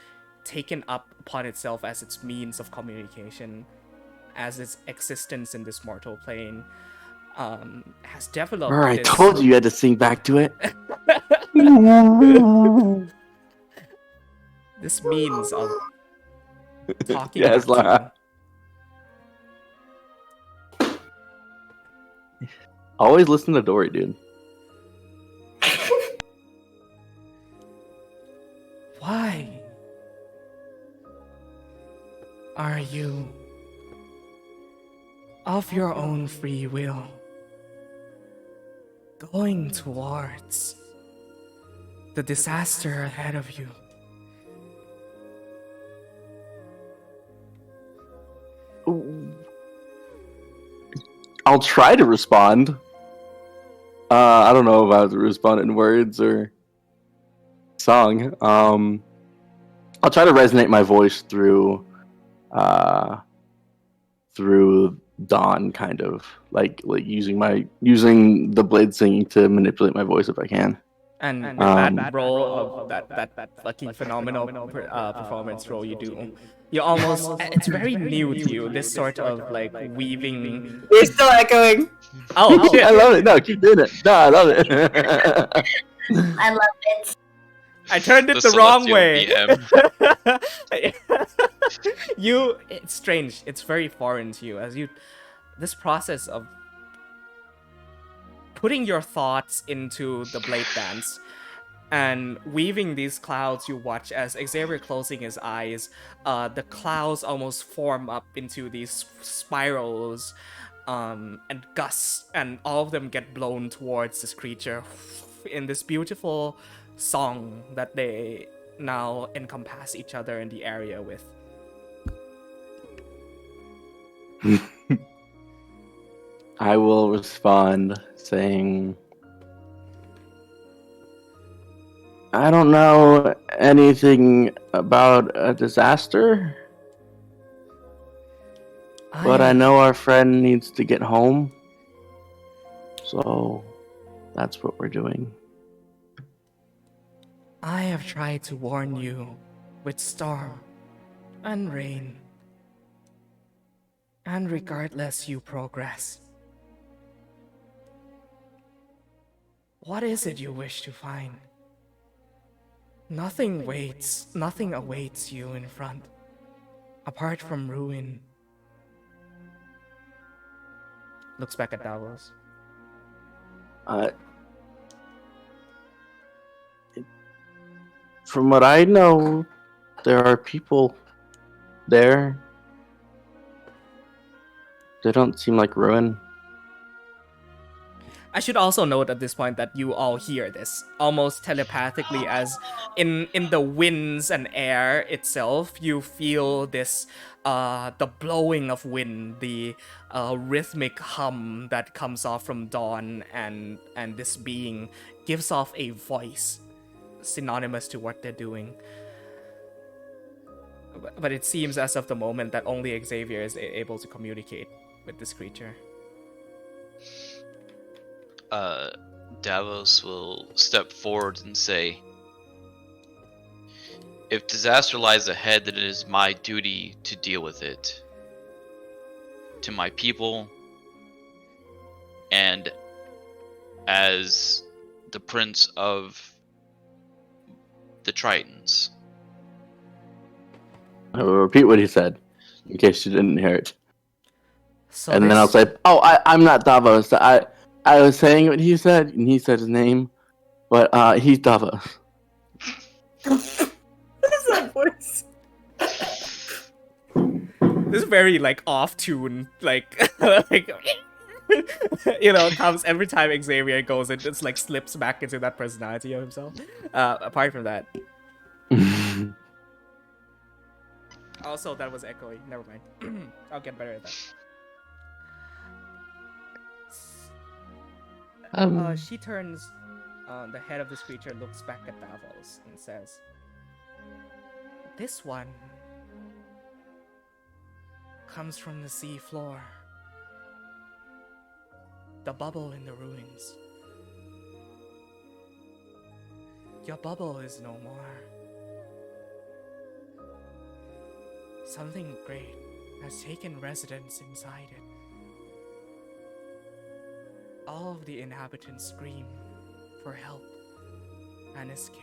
taken up upon itself as its means of communication, as its existence in this mortal plane, has developed. I told you had to sing back to it. This means of talking. Yes, back to Laura. Always listen to Dory, dude. Why are you, of your own free will, going towards the disaster ahead of you? I'll try to respond. I don't know if I have to respond in words or song. I'll try to resonate my voice through Dawn, kind of like using the blade singing to manipulate my voice if I can. And that role of that fucking phenomenal performance role you do, you almost, it's very new to you, this sort of like weaving. You're still echoing. Oh shit! I love it. No, keep doing it. No, I love it. I love it. I turned it The the wrong celestial way. It's strange. It's very foreign to you this process of putting your thoughts into the blade dance and weaving these clouds. You watch as Xavier closing his eyes, the clouds almost form up into these spirals and gusts, and all of them get blown towards this creature in this beautiful song that they now encompass each other in the area with. I will respond saying, I don't know anything about a disaster, but I know our friend needs to get home. So that's what we're doing. I have tried to warn you with storm and rain, and regardless you progress. What is it you wish to find? Nothing awaits you in front, apart from ruin. Looks back at Davos. From what I know, there are people there. They don't seem like ruin. I should also note at this point that you all hear this almost telepathically, as in the winds and air itself, you feel this the blowing of wind, the rhythmic hum that comes off from Dawn, and this being gives off a voice synonymous to what they're doing. But it seems as of the moment that only Xavier is able to communicate with this creature. Davos will step forward and say, "If disaster lies ahead, then it is my duty to deal with it. To my people, and as the Prince of the Tritons." I will repeat what he said, in case you didn't hear it. So And then I'll say, "Oh, I'm not Davos. I was saying what he said, and he said his name, but he's Davos." What is that voice? This is very like off tune, like like comes every time Xavier goes in, just like slips back into that personality of himself. Apart from that, also that was echoey. Never mind. I'll get better at that. She turns. The head of this creature looks back at Davos and says, "This one comes from the sea floor. The bubble in the ruins. Your bubble is no more. Something great has taken residence inside it. All of the inhabitants scream for help and escape.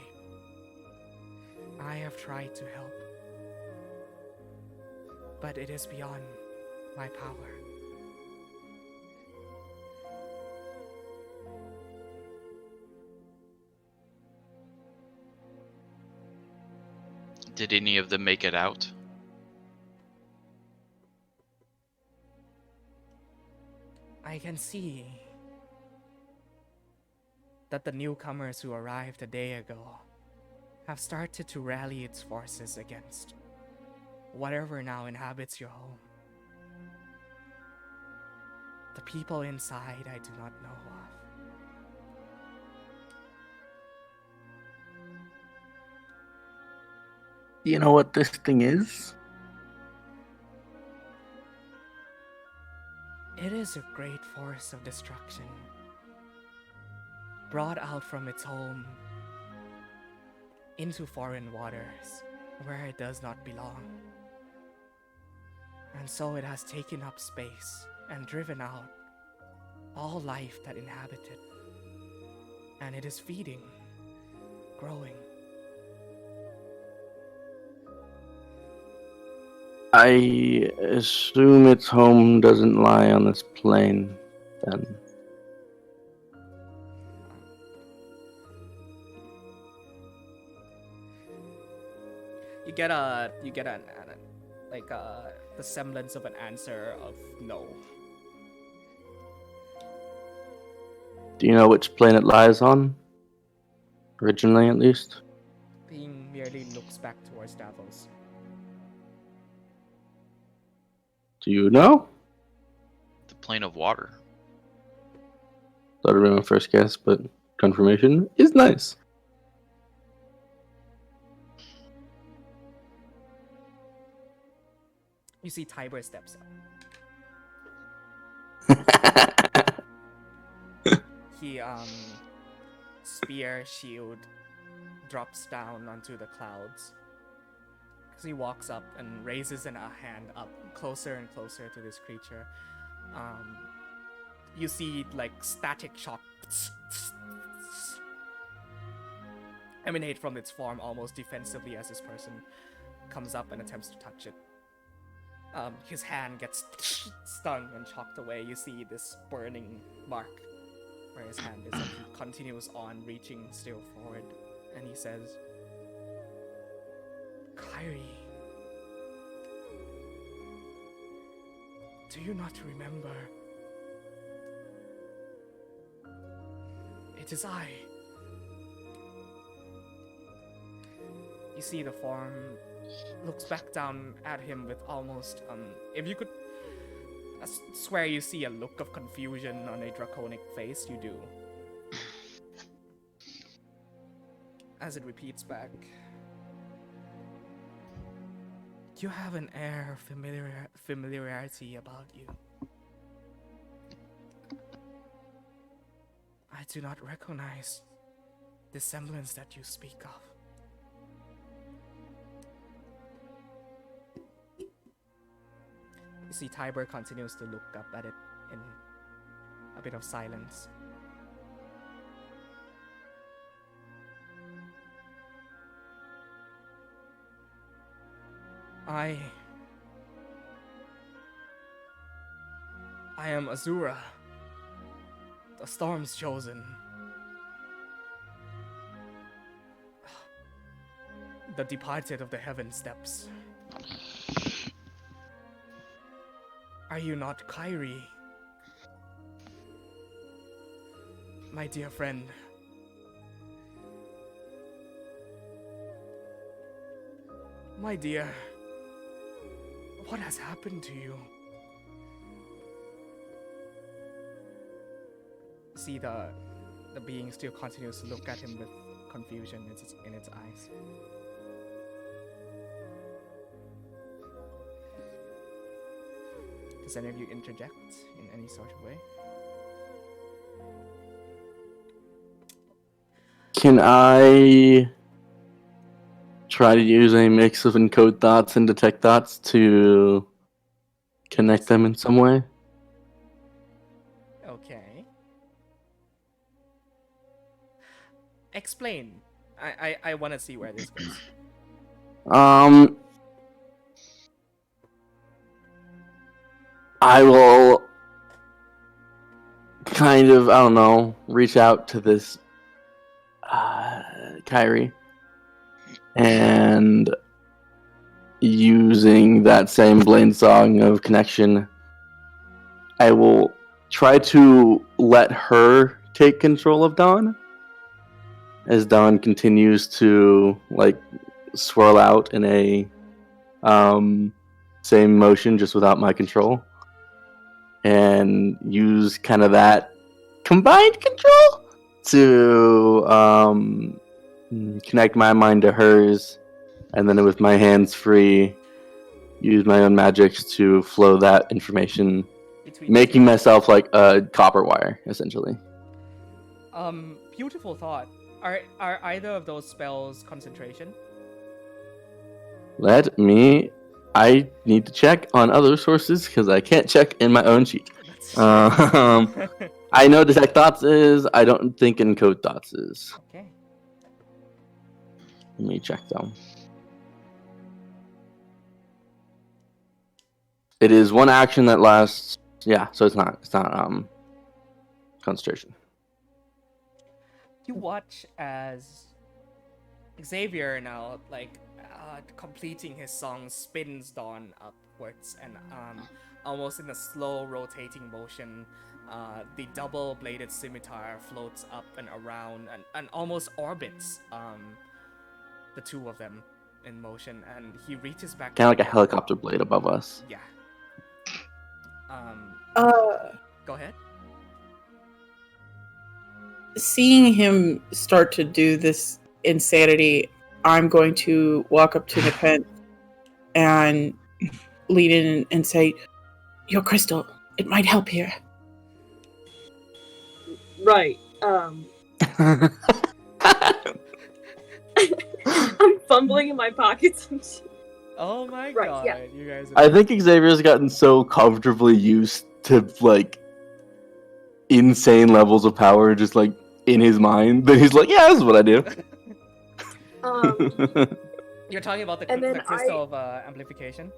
I have tried to help, but it is beyond my power. Did any of them make it out? I can see that the newcomers who arrived a day ago have started to rally its forces against whatever now inhabits your home. The people inside I do not know of. You know what this thing is? It is a great force of destruction, brought out from its home into foreign waters where it does not belong. And so it has taken up space and driven out all life that inhabited. And it is feeding, growing. I assume its home doesn't lie on this plane, then. You get the semblance of an answer of no. Do you know which plane it lies on? Originally, at least? Being merely looks back towards Davos. Do you know? The plane of water. That would have been my first guess, but confirmation is nice. You see Tiber steps up. He spear shield drops down onto the clouds. He walks up and raises a hand up closer and closer to this creature. You see like static shock emanate from its form almost defensively as this person comes up and attempts to touch it. His hand gets stung and shocked away. You see this burning mark where his hand is, and he continues on reaching still forward, and he says, "Kyrie, do you not remember It is I. You see the form looks back down at him with almost, if you could, I swear you see a look of confusion on a draconic face, you do. As it repeats back. You have an air of familiarity about you. I do not recognize the semblance that you speak of. You see Tiber continues to look up at it in a bit of silence. I am Azura, the Storm's chosen. The departed of the heaven steps. Are you not Kyrie? My dear friend. My dear, what has happened to you? See, the being still continues to look at him with confusion in its eyes. Does any of you interject in any sort of way? Can I try to use a mix of encode thoughts and detect thoughts to connect them in some way? Okay. Explain. I want to see where this goes. I will kind of, I don't know, reach out to this Kyrie and using that same Blaine song of connection, I will try to let her take control of Dawn as Dawn continues to like swirl out in a same motion just without my control, and use kind of that combined control to connect my mind to hers, and then with my hands free, use my own magics to flow that information, making myself like a copper wire, essentially. Beautiful thought. Are either of those spells concentration? I need to check on other sources because I can't check in my own sheet. I know detect thoughts is. I don't think encode thoughts is. Okay. Let me check though. It is one action that lasts. Yeah, so it's not concentration. You watch as Xavier now, completing his song, spins Dawn upwards and almost in a slow rotating motion, the double-bladed scimitar floats up and around and almost orbits the two of them in motion, and he reaches back. Kind of like a helicopter blade above us. Yeah. Go ahead. Seeing him start to do this insanity, I'm going to walk up to the pen and lean in and say, "Your crystal, it might help here." Right. I'm fumbling in my pockets. Oh my Right, god, yeah. you guys are... I think Xavier's gotten so comfortably used to like insane levels of power just like in his mind that he's like, yeah, this is what I do. You're talking about the And then crystal of amplification?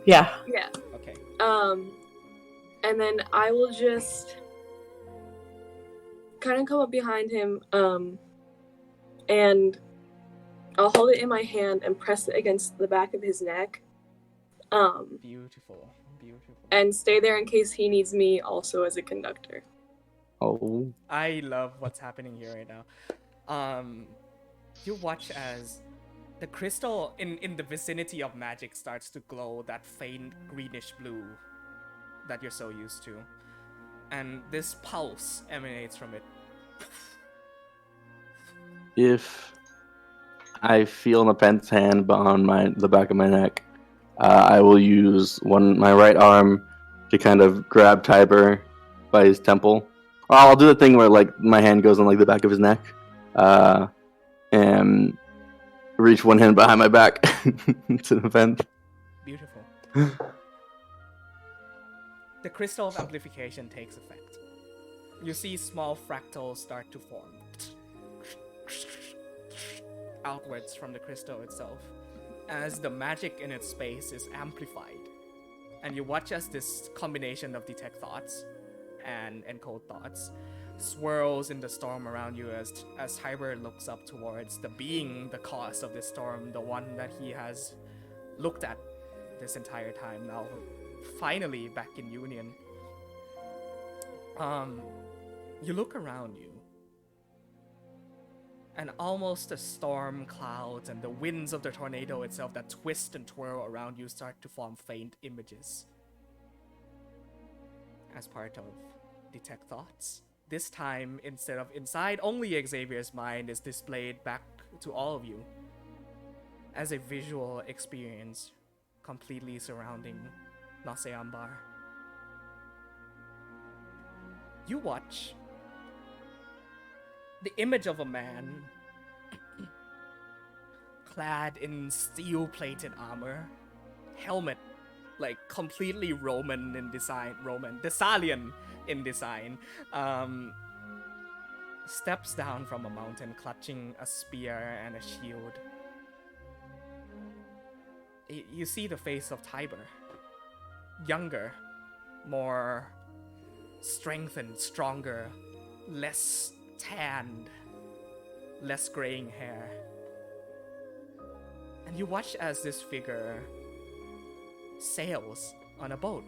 Yeah. Yeah. Okay. And then I will just kind of come up behind him, and I'll hold it in my hand and press it against the back of his neck. Beautiful. And stay there in case he needs me also as a conductor. Oh. I love what's happening here right now. You watch as the crystal in the vicinity of magic starts to glow that faint greenish blue that you're so used to. And this pulse emanates from it. If I feel Nepenthe's hand behind the back of my neck, I will use my right arm to kind of grab Tiber by his temple. Or I'll do the thing where like my hand goes on like the back of his neck, and reach one hand behind my back to Nepenthe. Beautiful. The crystal of amplification takes effect. You see small fractals start to form outwards from the crystal itself as the magic in its space is amplified. And you watch as this combination of detect thoughts and encode thoughts swirls in the storm around you as Tiber looks up towards the being, the cause of this storm, the one that he has looked at this entire time, now finally back in union. You look around you, and almost the storm clouds and the winds of the tornado itself that twist and twirl around you start to form faint images as part of detect thoughts. This time, instead of inside only Xavier's mind, is displayed back to all of you as a visual experience completely surrounding Lorei'an Bar. You watch the image of a man clad in steel-plated armor, helmet, like completely Roman in design, Thessalian in design, steps down from a mountain clutching a spear and a shield. You see the face of Tiber, younger, more strengthened, stronger, less tanned, less graying hair. And you watch as this figure sails on a boat.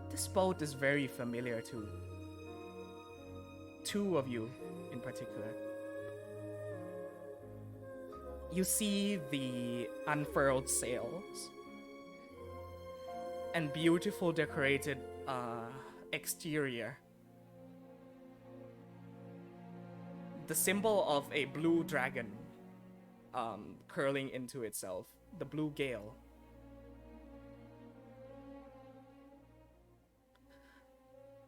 This boat is very familiar to two of you in particular. You see the unfurled sails and beautiful decorated exterior. The symbol of a blue dragon curling into itself, the blue gale.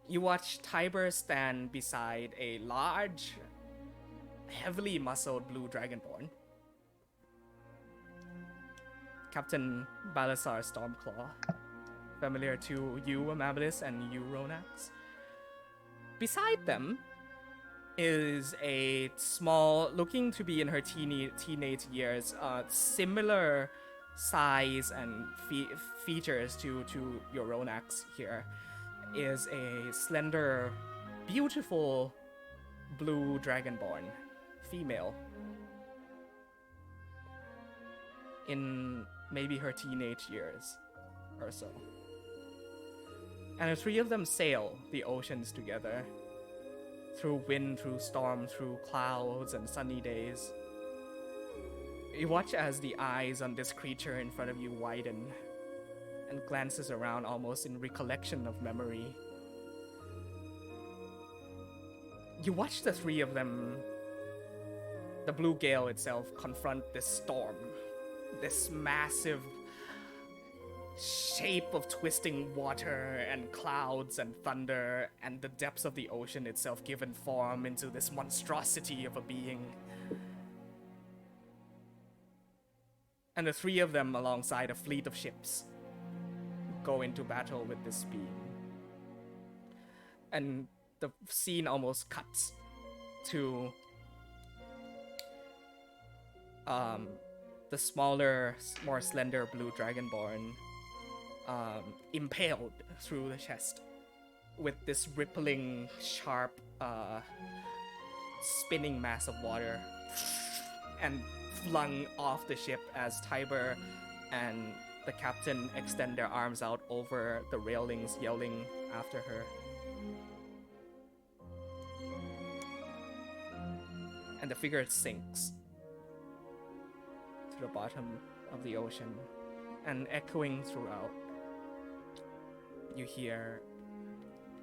You watch Tiber stand beside a large, heavily muscled blue dragonborn, Captain Balasar Stormclaw, familiar to you, Amabilis, and you, Ronax. Beside them is a small, looking to be in her teenage years, similar size and features to your Ronax here, is a slender, beautiful blue dragonborn female in maybe her teenage years or so. And the three of them sail the oceans together, through wind, through storm, through clouds and sunny days. You watch as the eyes on this creature in front of you widen and glances around almost in recollection of memory. You watch the three of them, the blue gale itself, confront this storm, this massive shape of twisting water and clouds and thunder, and the depths of the ocean itself given form into this monstrosity of a being. And the three of them, alongside a fleet of ships, go into battle with this being. And the scene almost cuts to the smaller, more slender blue dragonborn impaled through the chest with this rippling, sharp, spinning mass of water and flung off the ship as Tiber and the captain extend their arms out over the railings, yelling after her. And the figure sinks to the bottom of the ocean, and echoing throughout, you hear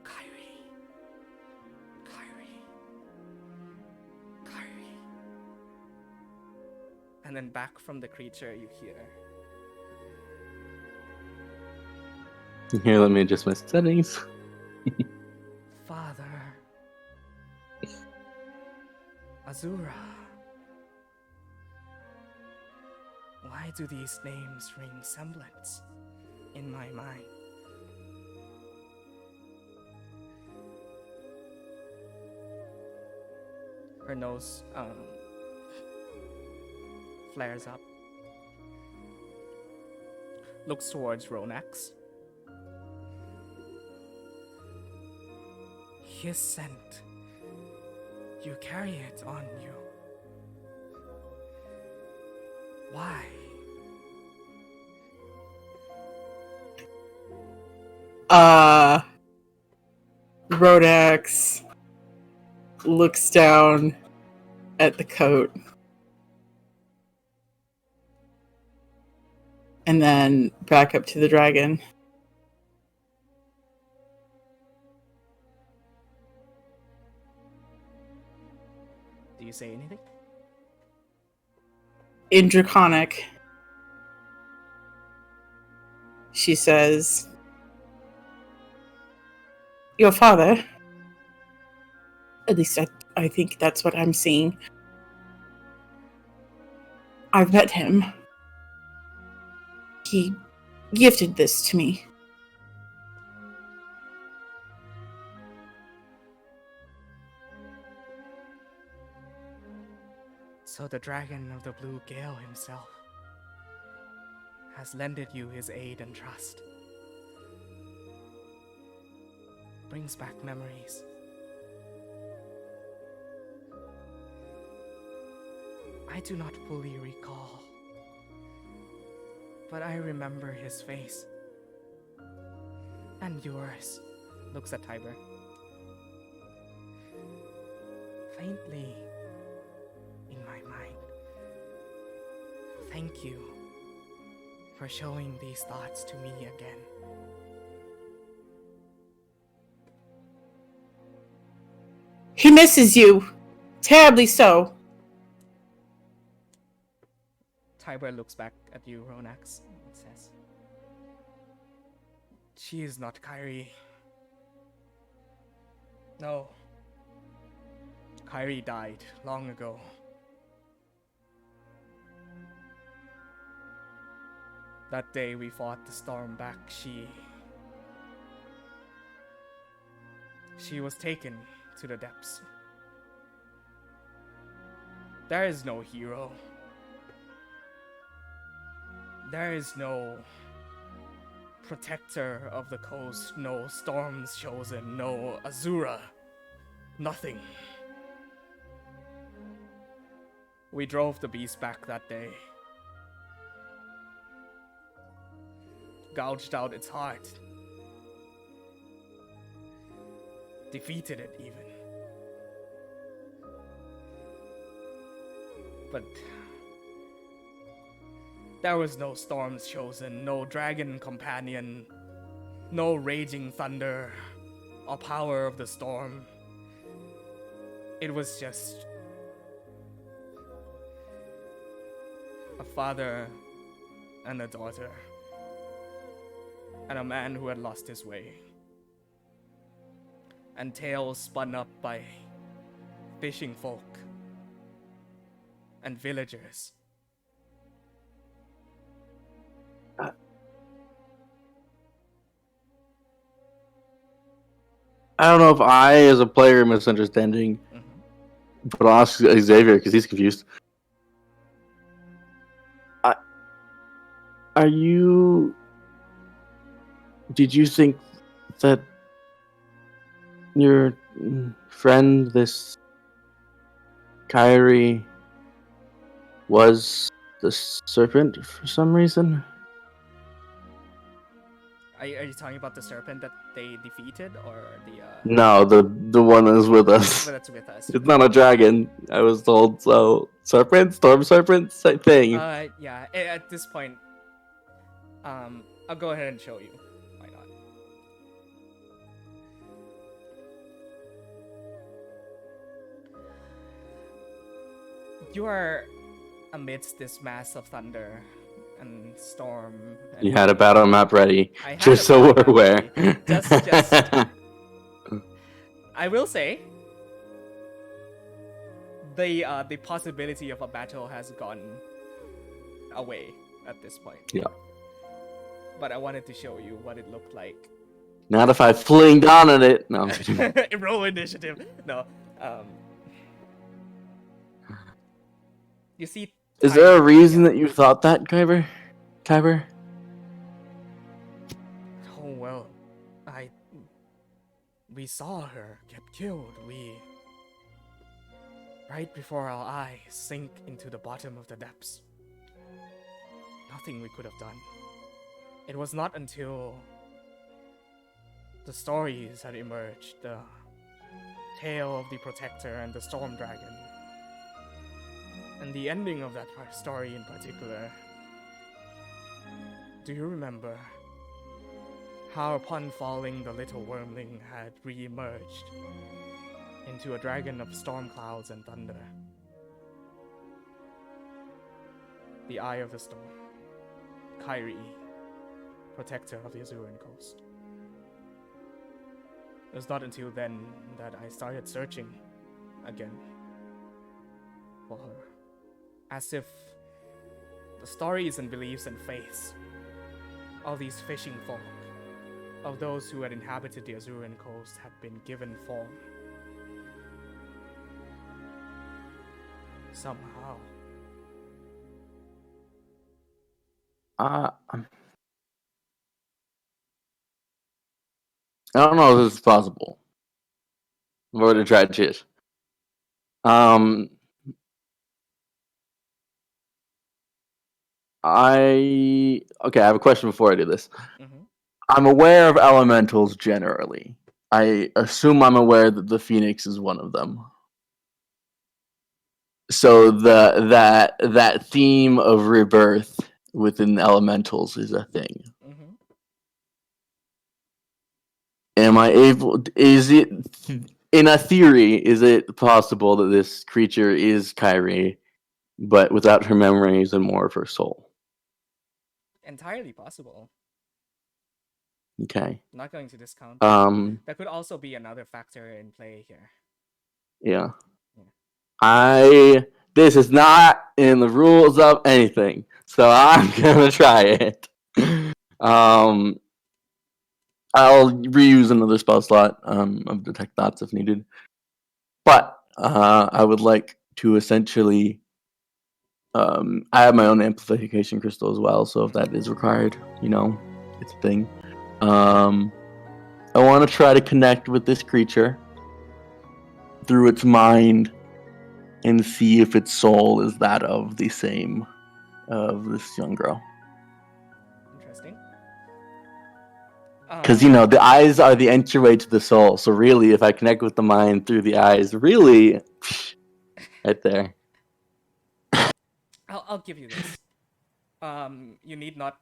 Kyrie, Kyrie, Kyrie. And then back from the creature, you hear Here, let me adjust my settings. Father Azura. Why do these names ring semblance in my mind? Her nose flares up, looks towards Ronax. His scent. You carry it on you. Why? Rodax looks down at the coat and then back up to the dragon. Do you say anything? In Draconic, she says, "Your father, at least I think that's what I'm seeing. I've met him. He gifted this to me. So the dragon of the blue gale himself has lended you his aid and trust. Brings back memories. I do not fully recall, but I remember his face. And yours," looks at Tiber. "Faintly in my mind. Thank you for showing these thoughts to me again." He misses you, terribly so." Tiber looks back at you, Ronax, and says, "She is not Kyrie. No. Kyrie died long ago. That day we fought the storm back, she was taken to the depths. There is no hero. There is no protector of the coast, no storms chosen, no Azura. Nothing. We drove the beast back that day. Gouged out its heart. Defeated it even. But there was no storms chosen, no dragon companion, no raging thunder or power of the storm. It was just a father and a daughter, and a man who had lost his way, and tales spun up by fishing folk and villagers. I don't know if I, as a player, am misunderstanding, but I'll ask Xavier because he's confused. Did you think that your friend, this Kyrie, was the serpent for some reason? Are you talking about the serpent that they defeated, or the No, the one that is with us. that's with us? It's not a dragon. I was told so. Serpent, storm serpent, same thing. Yeah. At this point, I'll go ahead and show you. Why not? You are amidst this mass of thunder and storm. And You had a battle map ready, I had just a so battle we're map aware. ready. Just. I will say, the possibility of a battle has gone away at this point. Yeah. But I wanted to show you what it looked like. Not if I fling down on it. No. I'm kidding. Roll initiative. No. You see. Is there a reason that you thought that, Kyber? Oh well, we saw her get killed. Right before our eyes sink into the bottom of the depths. Nothing we could have done. It was not until the stories had emerged, the tale of the Protector and the Storm Dragon, and the ending of that story in particular. Do you remember how upon falling the little wormling had re-emerged into a dragon of storm clouds and thunder? The Eye of the Storm. Kyrie, Protector of the Azuran Coast. It was not until then that I started searching again for her. As if the stories and beliefs and faiths of these fishing folk, of those who had inhabited the Azuran Coast, had been given form. Somehow. I don't know if this is possible. I've already tried shit. I have a question before I do this. Mm-hmm. I'm aware of elementals generally. I assume I'm aware that the Phoenix is one of them. So that theme of rebirth within the elementals is a thing. Mm-hmm. Am I able? Is it in a theory? Is it possible that this creature is Kyrie, but without her memories and more of her soul? Entirely possible. Okay. Not going to discount. That could also be another factor in play here. Yeah. This is not in the rules of anything, so I'm gonna try it. I'll reuse another spell slot of Detect Thoughts if needed. But I would like to essentially I have my own amplification crystal as well, so if that is required, it's a thing. I want to try to connect with this creature through its mind and see if its soul is that of the same of this young girl. Interesting. Because the eyes are the entryway to the soul. So really, if I connect with the mind through the eyes, really, right there. I'll give you this. You need not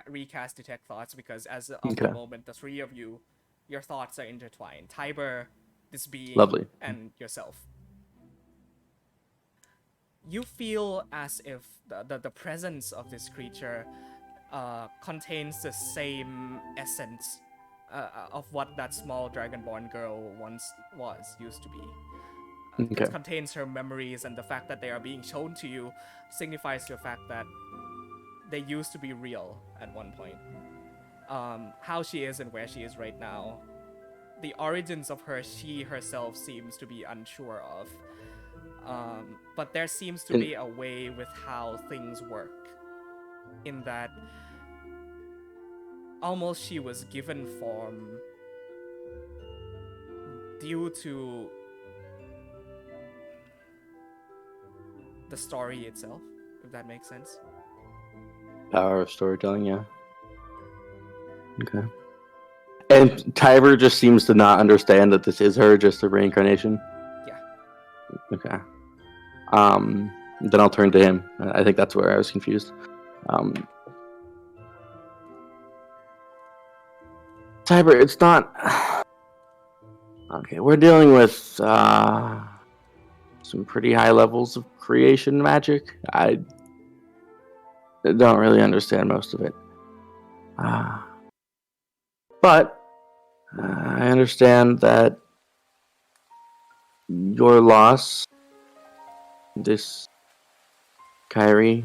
recast Detect Thoughts because as of the moment, the three of you, your thoughts are intertwined. Tiber, this being, lovely, and yourself. You feel as if the presence of this creature contains the same essence of what that small dragonborn girl used to be. It contains her memories, and the fact that they are being shown to you signifies the fact that they used to be real at one point. How she is and where she is right now, the origins of her, she herself seems to be unsure of. But there seems to be a way with how things work, in that almost she was given form due to the story itself, if that makes sense. Power of storytelling, yeah. Okay. And Tiber just seems to not understand that this is her, just a reincarnation. Yeah. Okay. Then I'll turn to him. I think that's where I was confused. Tiber, it's not. Okay, we're dealing with some pretty high levels of creation magic. I don't really understand most of it. But I understand that your loss, this Kyrie,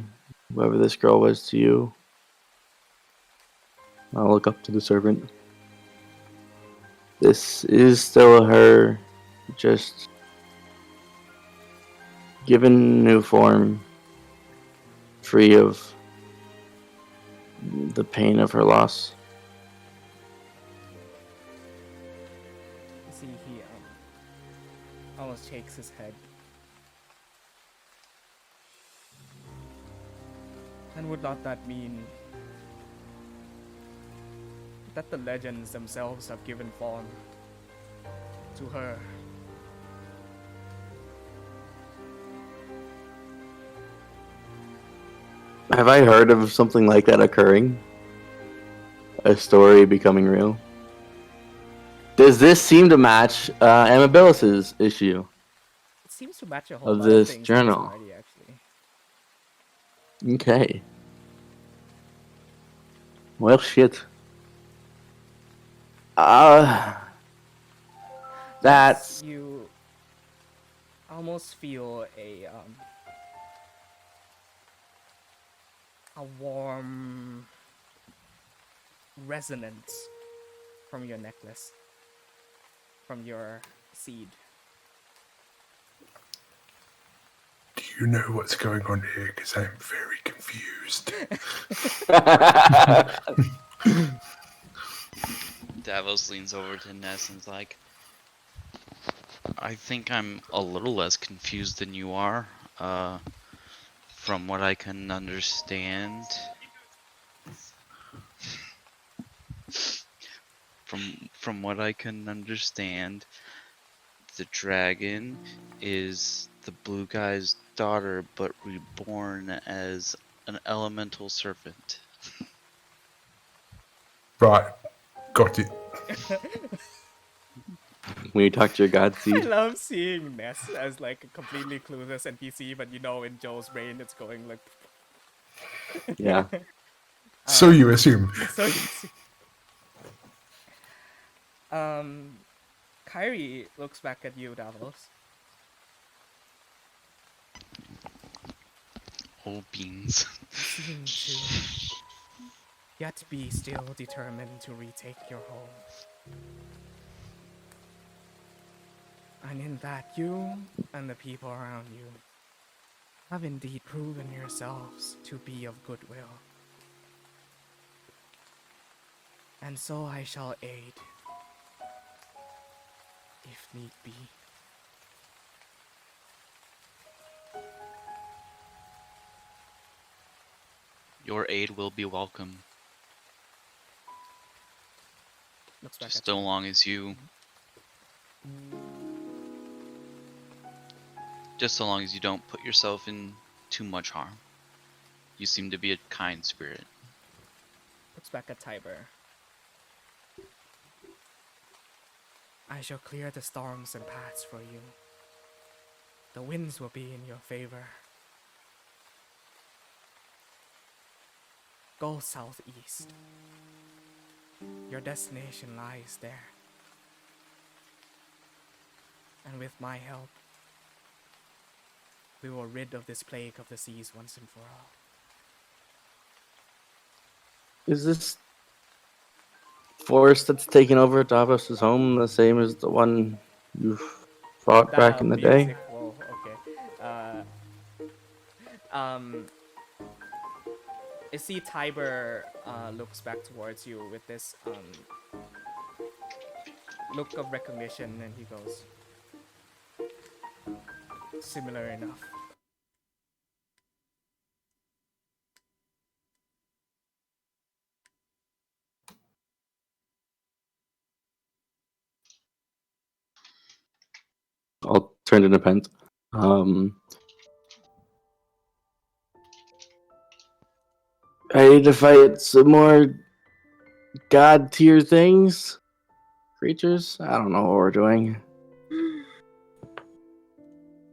whoever this girl was to you, I'll look up to the servant. This is still her, just given new form, free of the pain of her loss. You see, he almost shakes his head. And would not that mean that the legends themselves have given form to her? Have I heard of something like that occurring? A story becoming real? Does this seem to match Amabilis's issue It seems to match a whole of lot of this things in this journal? party, actually. Okay. Well, shit. That's... You almost feel a warm resonance from your necklace, from your seed. Do you know what's going on here? Because I'm very confused. Davos leans over to Ness and's like, I think I'm a little less confused than you are. From what I can understand. From what I can understand, the dragon is the blue guy's daughter, but reborn as an elemental serpent. Right, got it. When you talk to your god I seed. love seeing Ness as like a completely clueless NPC, but you know, in Joe's brain, it's going like. Yeah. So you assume. So you see. Kyrie looks back at you, Davos. Oh, beans. You seem to yet be still determined to retake your home. And in that, you and the people around you have indeed proven yourselves to be of goodwill. And so I shall aid, if need be. Your aid will be welcome. Looks back Just at so long as you... Just so long as you don't put yourself in too much harm. You seem to be a kind spirit. Looks back at Tiber. I shall clear the storms and paths for you. The winds will be in your favor. Go southeast. Your destination lies there. And with my help, we will rid of this plague of the seas once and for all. Is this forest that's taken over Davos' home the same as the one you fought back in the day? Music, whoa, okay. You see Tiber looks back towards you with this look of recognition, and he goes, similar enough. turned into Pent. Ready to fight some more god tier things? Creatures? I don't know what we're doing.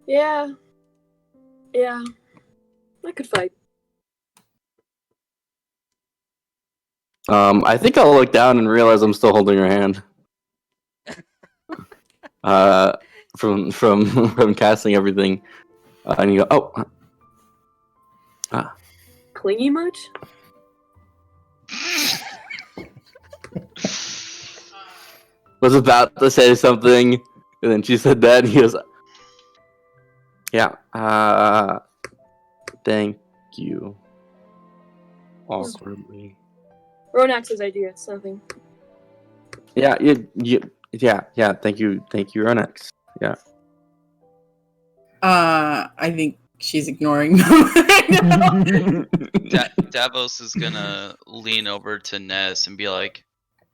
Yeah. Yeah. I could fight. I think I'll look down and realize I'm still holding her hand. From from casting everything, and you go, Clingy much? was about to say something, and then she said that, and he goes, yeah, thank you. Awkwardly. Ronax's idea, it's nothing. Yeah, yeah. Thank you, Ronex. Yeah. I think she's ignoring them right now. Davos is gonna lean over to Ness and be like,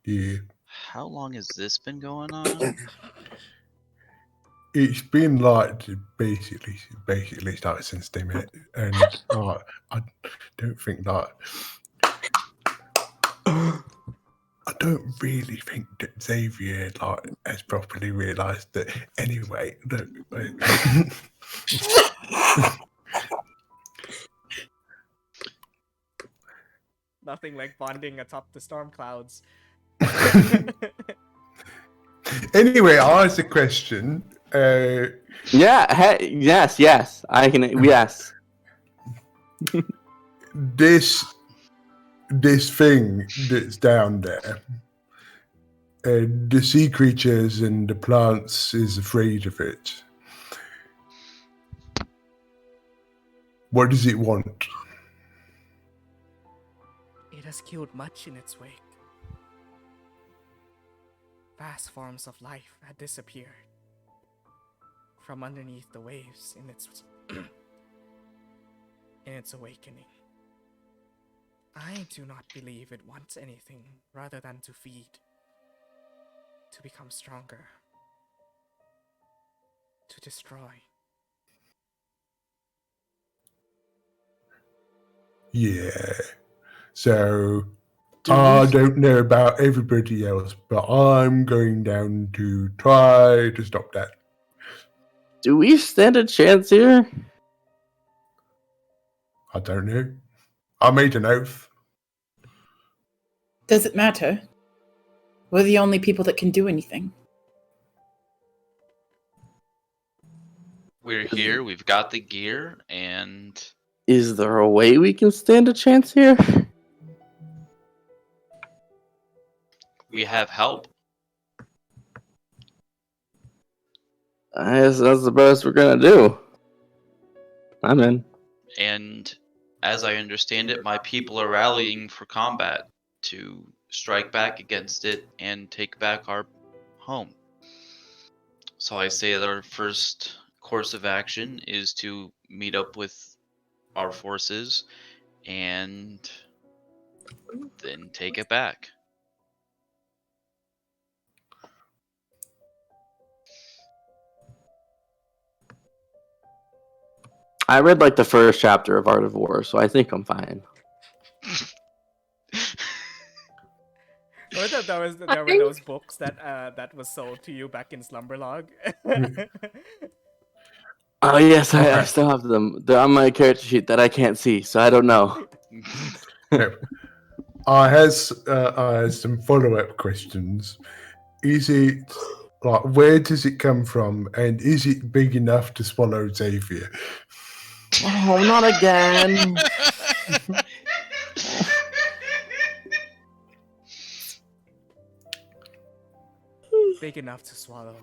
Yeah. how long has this been going on? It's been like basically started since they met, and I don't think that. I don't really think that Xavier has properly realised that. Anyway, look. Nothing like bonding atop the storm clouds. Anyway, I'll ask a question. Yeah. Yes. I can. Yes. This thing that's down there, the sea creatures and the plants is afraid of it. What does it want? It has killed much in its wake. Vast forms of life had disappeared from underneath the waves in its in its awakening. I do not believe it wants anything rather than to feed, to become stronger, to destroy. Yeah. So I don't know about everybody else, but I'm going down to try to stop that. Do we stand a chance here? I don't know. I made an oath. Does it matter? We're the only people that can do anything. We're here, we've got the gear, and Is there a way we can stand a chance here? we have help. I guess that's the best we're gonna do. I'm in. And as I understand it, my people are rallying for combat to strike back against it and take back our home. So I say that our first course of action is to meet up with our forces and then take it back. I read like the first chapter of Art of War, so I think I'm fine. Or that there were those books that was sold to you back in Slumberlog. Oh yes, I still have them. They're on my character sheet that I can't see, so I don't know. I has some follow-up questions. Is it like, where does it come from, and is it big enough to swallow Xavier? Oh, not again. Big enough to swallow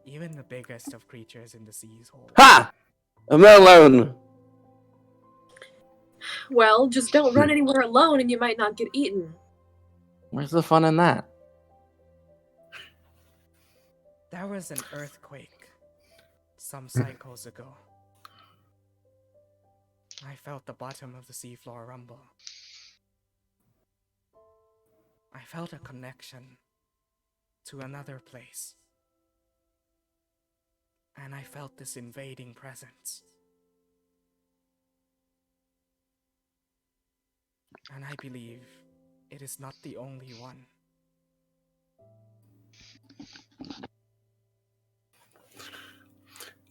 even the biggest of creatures in the seas whole. Ha! I'm not alone. Well, just don't run anywhere alone and you might not get eaten. Where's the fun in that? There was an earthquake some cycles ago. I felt the bottom of the seafloor rumble. I felt a connection to another place. and I felt this invading presence. And I believe it is not the only one.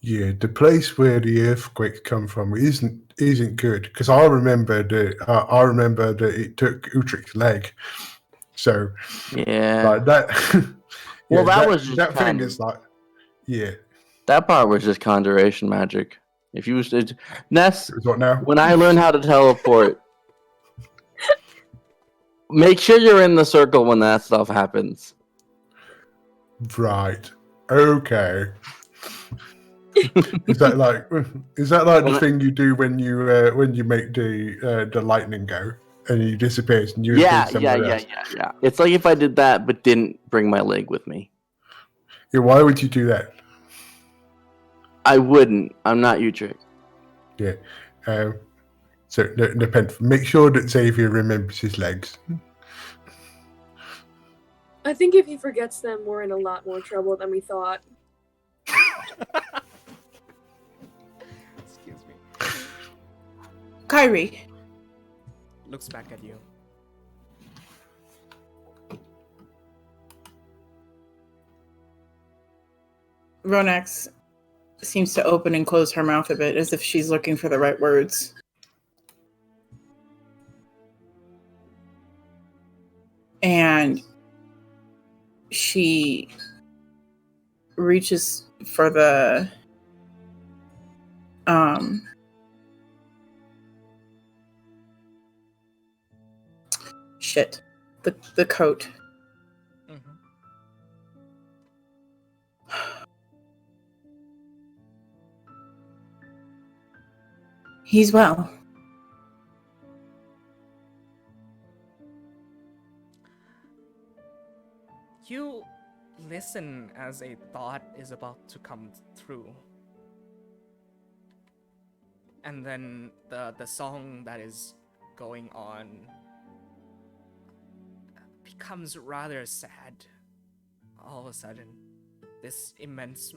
Yeah, the place where the earthquake come from isn't good, because I remember that it took Utrick's leg. So Yeah. like that. Well, yeah, that was just that kind thing of- is like, yeah. That part was just conjuration magic. If you was Ness, It's what now? when I learn how to teleport, make sure you're in the circle when that stuff happens. Right. Okay. Is that like the thing you do when you make the lightning go and you disappear and you Yeah. appear somewhere else? It's like if I did that but didn't bring my leg with me. Yeah, why would you do that? I wouldn't. I'm not Utrick. Yeah. So depends. Make sure that Xavier remembers his legs. I think if he forgets them, we're in a lot more trouble than we thought. Excuse me. Kyrie, Looks back at you. Ronax seems to open and close her mouth a bit as if she's looking for the right words. And she reaches for the the coat. Mm-hmm. He's well. You listen as a thought is about to come through. And then the song that is going on becomes rather sad. All of a sudden, this immense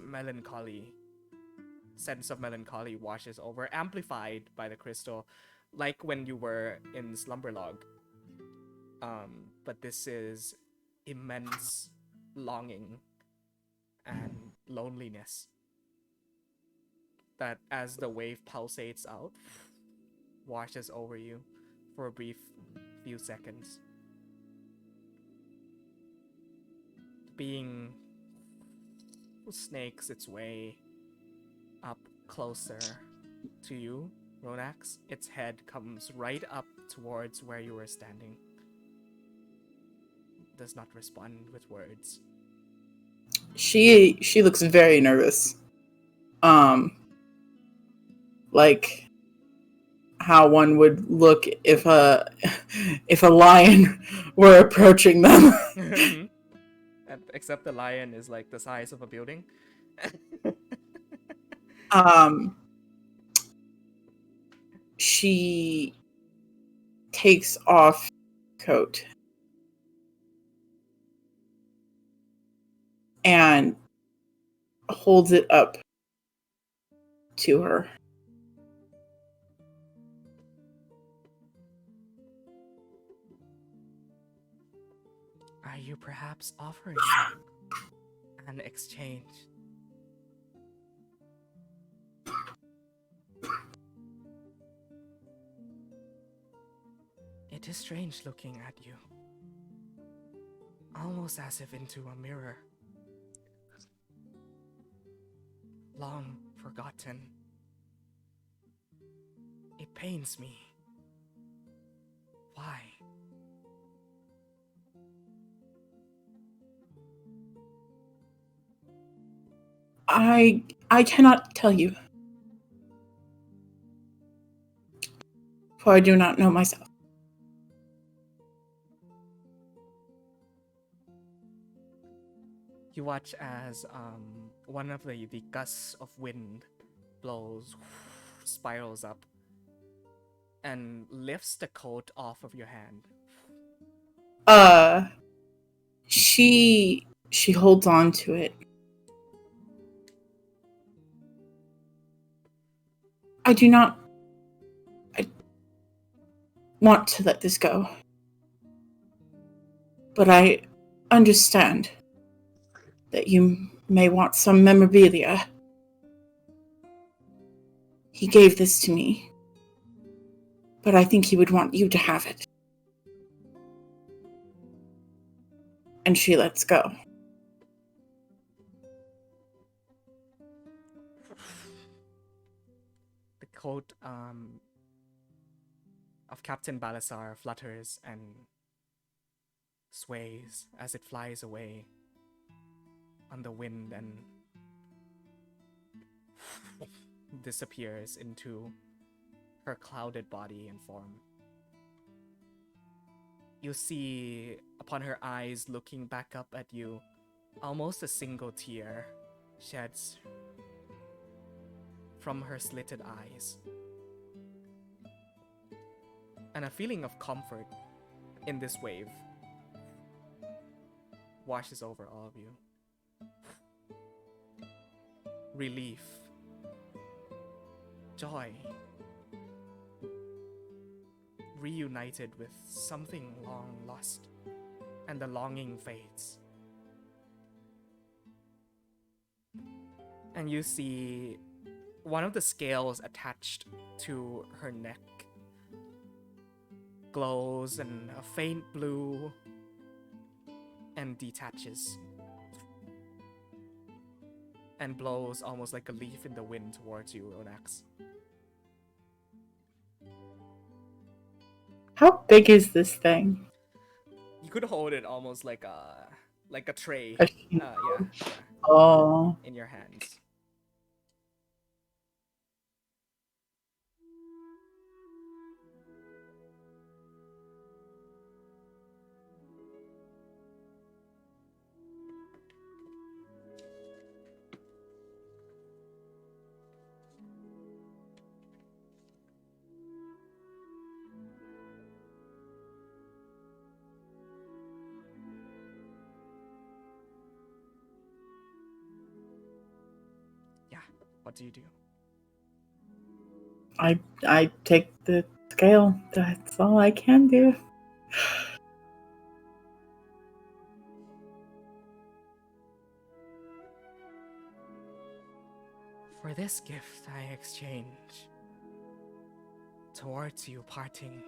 sense of melancholy washes over, amplified by the crystal, like when you were in Slumberlog. But this is immense longing and loneliness that, as the wave pulsates out, washes over you for a brief few seconds. Being snakes its way up closer to you, Ronax, its head comes right up towards where you were standing. Does not respond with words. She looks very nervous. Like how one would look if a lion were approaching them. Except the lion is like the size of a building. She takes off coat and holds it up to her. Are you perhaps offering an exchange? It is strange looking at you. Almost as if into a mirror. Long forgotten. It pains me. Why? I cannot tell you, for I do not know myself. You watch as one of the gusts of wind blows, spirals up, and lifts the coat off of your hand. She holds on to it I do not... I want to let this go. But I understand that you may want some memorabilia. He gave this to me, but I think he would want you to have it. And she lets go. The coat of Captain Balasar flutters and sways as it flies away on the wind and disappears into her clouded body and form. You see, upon her eyes looking back up at you, almost a single tear sheds from her slitted eyes. And a feeling of comfort in this wave washes over all of you. Relief, joy, reunited with something long lost, and the longing fades. And you see one of the scales attached to her neck glows in a faint blue and detaches and blows almost like a leaf in the wind towards you, Ronax. How big is this thing? You could hold it almost like a tray. A- Yeah, Oh. in your hands. Yeah, what do you do? I take the scale. That's all I can do. For this gift I exchange towards you parting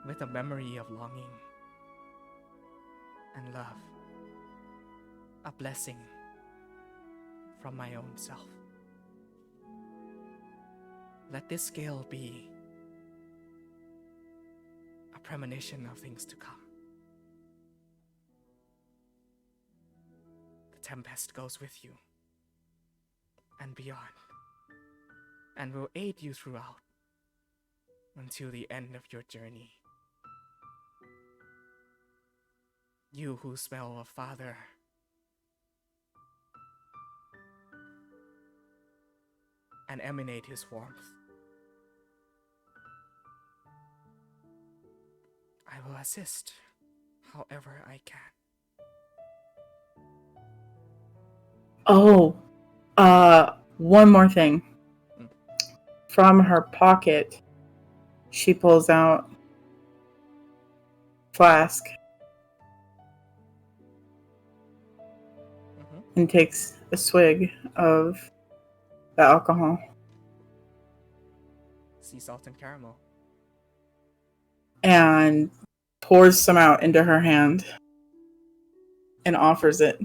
with a memory of longing and love, a blessing from my own self. Let this scale be a premonition of things to come. The tempest goes with you and beyond, and will aid you throughout until the end of your journey. You who smell of Father and emanate his warmth. I will assist however I can. Oh, one more thing. Mm. From her pocket, she pulls out flask and takes a swig of the alcohol Sea salt and caramel. and pours some out into her hand and offers it.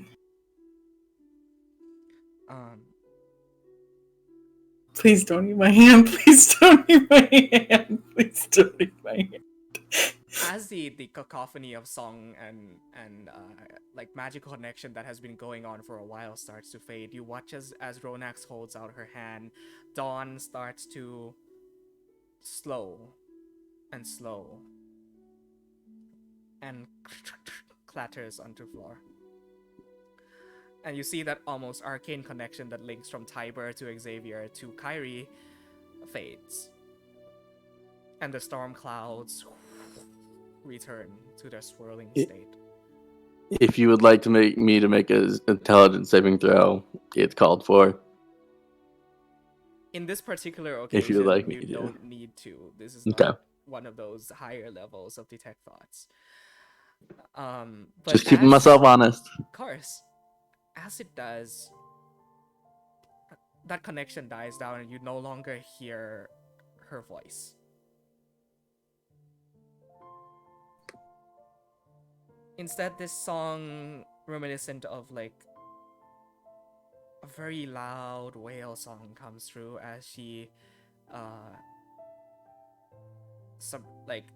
Please don't eat my hand. Please don't eat my hand. Please don't eat my hand. As the cacophony of song and like magical connection that has been going on for a while starts to fade, you watch as Ronax holds out her hand. Dawn starts to slow and clatters onto floor. And you see that almost arcane connection that links from Tiber to Xavier to Kyrie fades. And the storm clouds return to their swirling state. If you would like to make me to make an intelligence saving throw, it's called for. In this particular If you occasion, like me you to. don't need to. This is Okay. not one of those higher levels of detect thoughts. But Just keeping as- myself honest. Of course, as it does, that connection dies down and you no longer hear her voice. Instead, this song reminiscent of like a very loud whale song comes through as she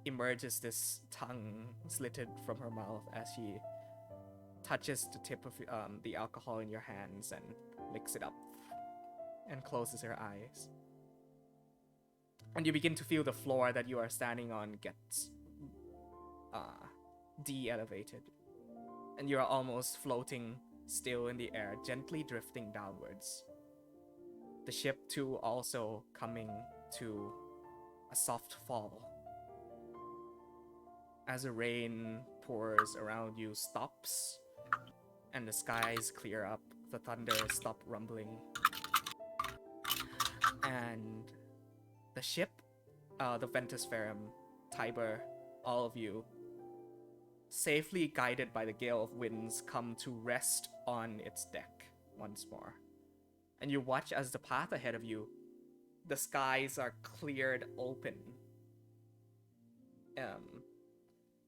emerges this tongue slitted from her mouth as she touches the tip of the alcohol in your hands and licks it up and closes her eyes. And you begin to feel the floor that you are standing on gets de-elevated. And you are almost floating still in the air, gently drifting downwards. The ship too also coming to a soft fall. As the rain pours around you stops, and the skies clear up, the thunder stop rumbling. And the ship, the Ventus Ferrum, Tiber, all of you, safely guided by the gale of winds, come to rest on its deck once more. And you watch as the path ahead of you, the skies are cleared open.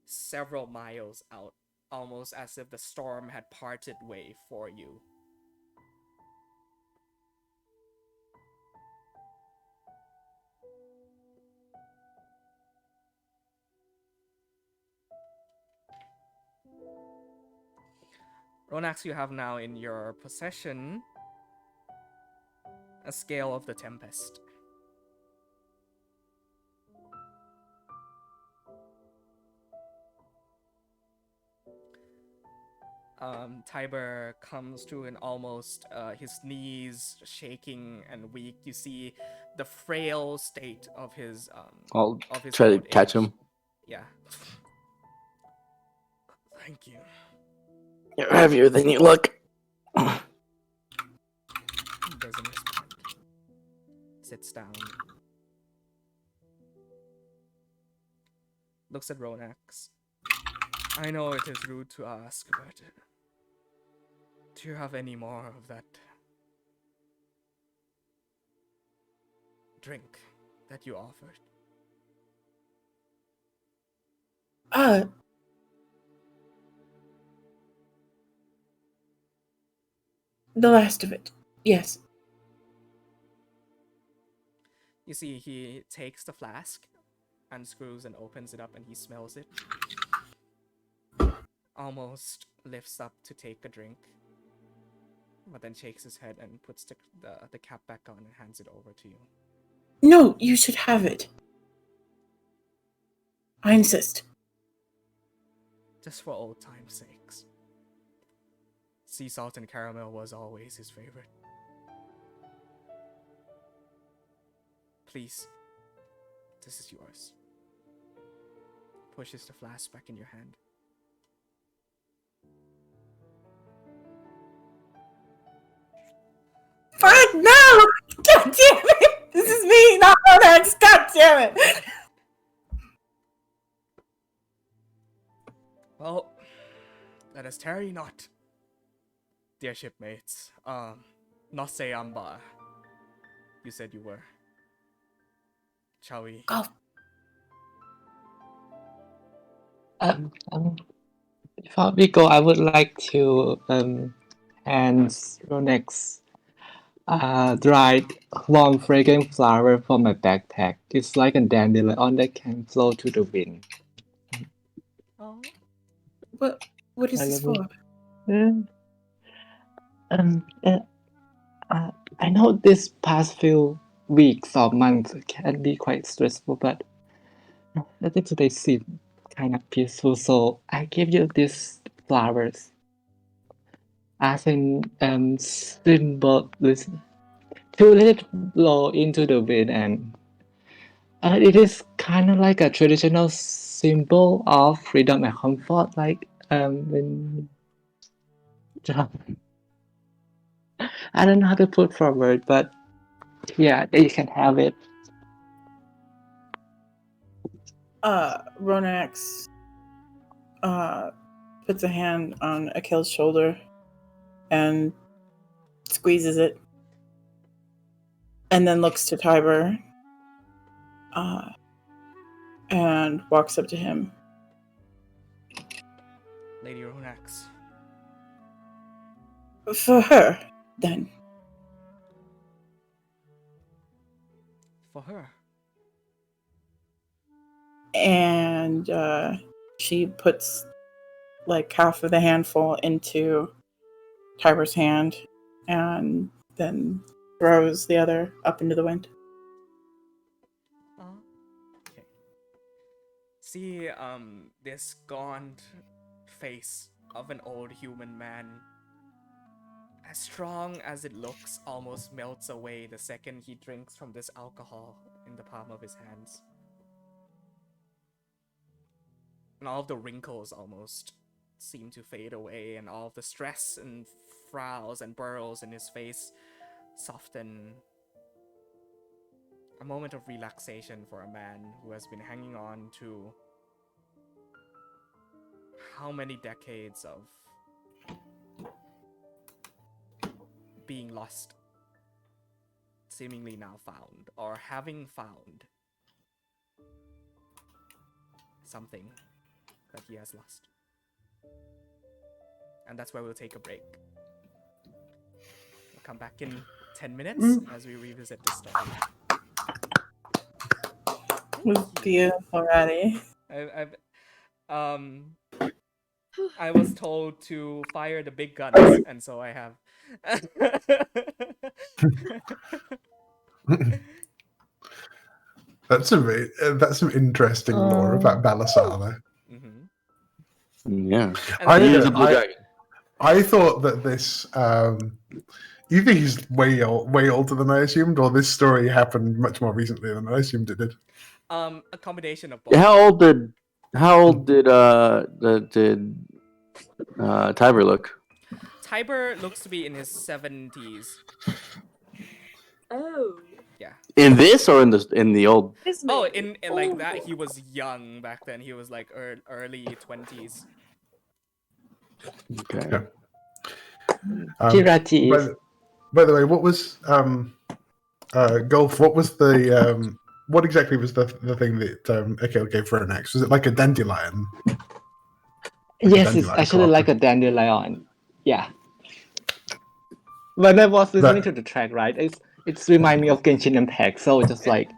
Several miles out, almost as if the storm had parted way for you. Ronax, you have now in your possession a scale of the Tempest. Tiber comes to an almost his knees shaking and weak. You see the frail state of his I'll of his try to old catch age. him. Yeah. Thank you. You're heavier than you look. He doesn't respond. Sits down. Looks at Ronax. I know it is rude to ask, but do you have any more of that drink that you offered? The last of it. Yes. You see, he takes the flask, unscrews and opens it up, and he smells it. Almost lifts up to take a drink, but then shakes his head and puts the cap back on and hands it over to you. No, you should have it. I insist. Just for old time's sakes. Sea salt and caramel was always his favorite. Please, this is yours. Pushes the flask back in your hand. Fuck no! God damn it! This is me, not Ronax. God damn it! Well, let us tarry not, dear shipmates. Nose Amba. You said you were. Shall we? Go. Before we go, I would like to hand Ronex dried warm fragrant flower from my backpack. It's like a dandelion that can flow to the wind. Oh. What is this for? I know this past few weeks or months can be quite stressful, but I think today seemed kind of peaceful, so I give you these flowers as in symbol to let it blow into the wind, and it is kind of like a traditional symbol of freedom and comfort, like when I don't know how to put forward, but Yeah, you can have it. Ronax puts a hand on Akil's shoulder and squeezes it, and then looks to Tiber and walks up to him. Lady Ronax. For her, then. For her. And she puts like half of the handful into Tiber's hand and then throws the other up into the wind. Okay. See, this gaunt face of an old human man, as strong as it looks, almost melts away the second he drinks from this alcohol in the palm of his hands. And all of the wrinkles almost seem to fade away, and all of the stress and frowns and burrows in his face soften. A moment of relaxation for a man who has been hanging on to how many decades of being lost, seemingly now found, or having found something that he has lost. And that's where we'll take a break. We'll come back in 10 minutes as we revisit this story. It was beautiful already. I was told to fire the big guns, and so I have. That's some interesting lore about Balasana. Mm-hmm. Yeah. And He is a blue dragon. I thought that this either he's way older than I assumed, or this story happened much more recently than I assumed it did. a combination of both. How old did Tiber look? Tiber looks to be in his 70s. Oh. Yeah. In this or in the old? This Oh, man in like that, he was young back then. He was like early 20s. Okay. Yeah. Kirati is By the way, what was Golf? What was the what exactly was the thing that Akil gave for an axe? Was it like a dandelion? yes, it's dandelion actually carved. like a dandelion. Yeah. When I was listening That- to the track, right, it's remind me of Genshin Impact. So just like,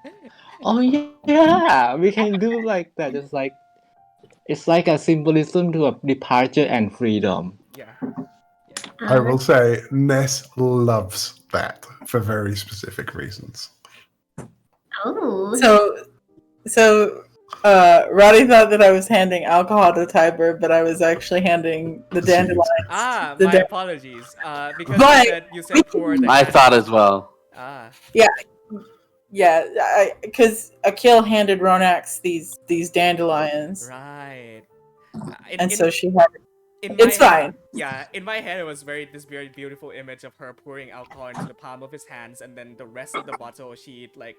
oh yeah, we can do like that. Just like it's like a symbolism to a departure and freedom. Yeah. I will say Ness loves that for very specific reasons. Oh. So Roddy thought that I was handing alcohol to Tiber, but I was actually handing the dandelions. Ah, The my da- apologies. Because But you said pour the I hand- thought as well. Ah. Yeah, because Akil handed Ronax these dandelions, Right. and so she had. In It's fine. Yeah, in my head it was this very beautiful image of her pouring alcohol into the palm of his hands, and then the rest of the bottle she like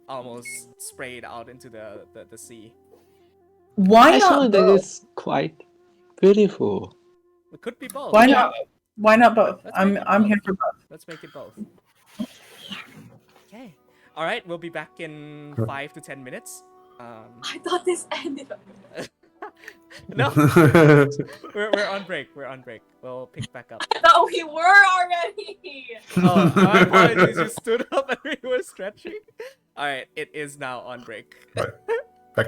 almost sprayed out into the sea. Why Actually, not that both? is quite beautiful. It could be both. Why not? Why not both? Let's make it I'm both. here for both. Let's make it both. Okay. All right, we'll be back in 5 to 10 minutes. I thought this ended. No, we're on break. We're on break. We'll pick back up. I thought we were already. Oh, my apologies. You stood up and we were stretching. All right, it is now on break. Right. Back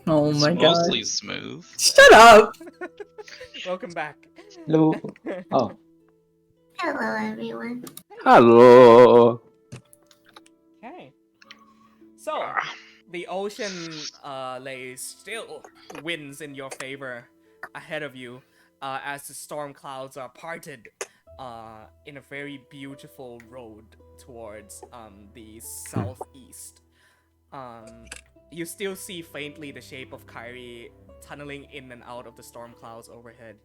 Oh It's my god. mostly smooth. Shut up! Welcome back. Lu- Oh, Hello, everyone. Hello. Okay. So, the ocean lays still winds in your favor ahead of you as the storm clouds are parted in a very beautiful road towards the southeast. You still see faintly the shape of Kyrie tunneling in and out of the storm clouds overhead,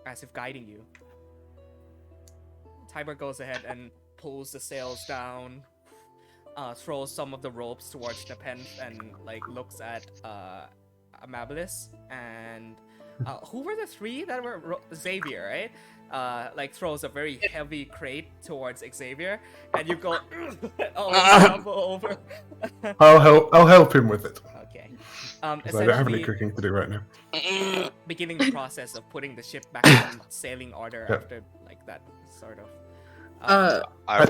as if guiding you. Tiber goes ahead and pulls the sails down, throws some of the ropes towards Nepenthe, and like looks at Amabilis and who were the three that were Xavier, right? Like throws a very heavy crate towards Xavier, and you go stumble over. I'll help him with it. Okay. 'Cause I don't have any Essentially, cooking to do right now. beginning the process of putting the ship back in sailing order Yeah. after like that sort of. I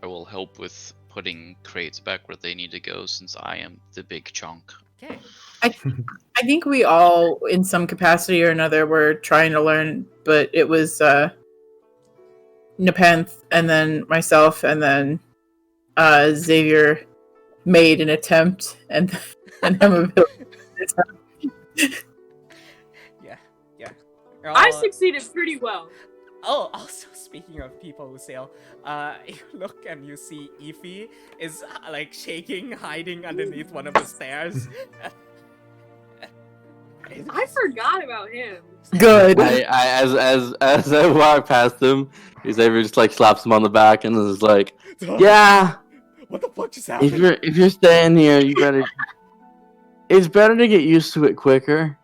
will help with putting crates back where they need to go since I am the big chunk. Okay. I think we all, in some capacity or another, were trying to learn, but it was Nepenthe and then myself and then Xavier made an attempt and Hemaville. Yeah. I succeeded pretty well. Oh, also speaking of people who sail, you look and you see Ify is like shaking, hiding underneath one of the stairs. I forgot about him. Good. As I walk past him, Xavier just like slaps him on the back and is like, "Yeah, What the fuck just happened? if you're staying here, you better. It's better to get used to it quicker."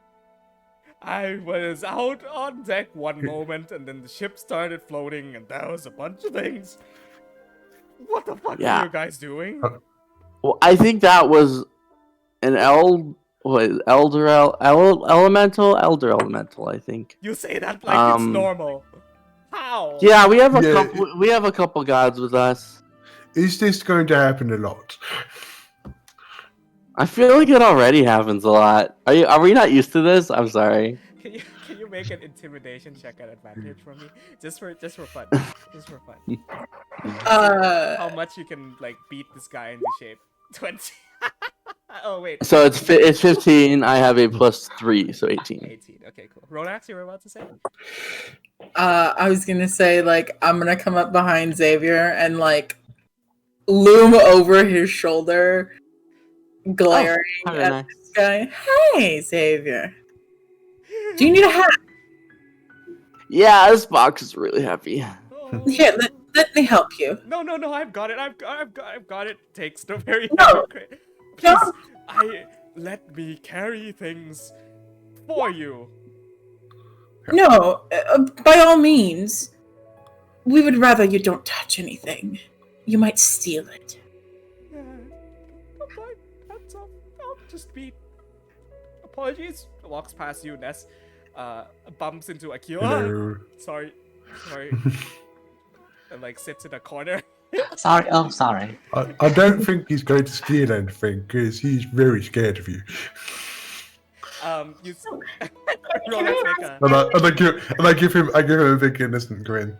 I was out on deck one moment, and then the ship started floating, and there was a bunch of things. What the fuck Yeah. are you guys doing? Well, I think that was an elder elemental. I think. You say that like it's Um, normal. How? Yeah, we have a Yeah. couple. We have a couple gods with us. Is this going to happen a lot? I feel like it already happens a lot. Are we not used to this? I'm sorry. Can you make an intimidation check at advantage for me? Just for fun. Just for fun. How much you can like beat this guy into shape? 20. Oh wait. So it's 15. I have a +3, so 18. 18. Okay, cool. Ronax, you were about to say? I was gonna say, like, I'm gonna come up behind Xavier and like loom over his shoulder, glaring very at nice. this guy. Hey, Xavier. Do you need a hat? Yeah, this box is really heavy. Oh. Here, let me help you. No, I've got it. I've got it. Takes the very No. heavy crate. No. Please, let me carry things for you. No, by all means. We would rather you don't touch anything. You might steal it. Fine. That's all. I'll just be. Apologies. Walks past you, Ness. Bumps into Akio. Hello. Sorry. And like sits in a corner. sorry. Oh, sorry. I don't think he's going to steal anything because he's very scared of you. You. Rolex make a. And I give him a big innocent grin.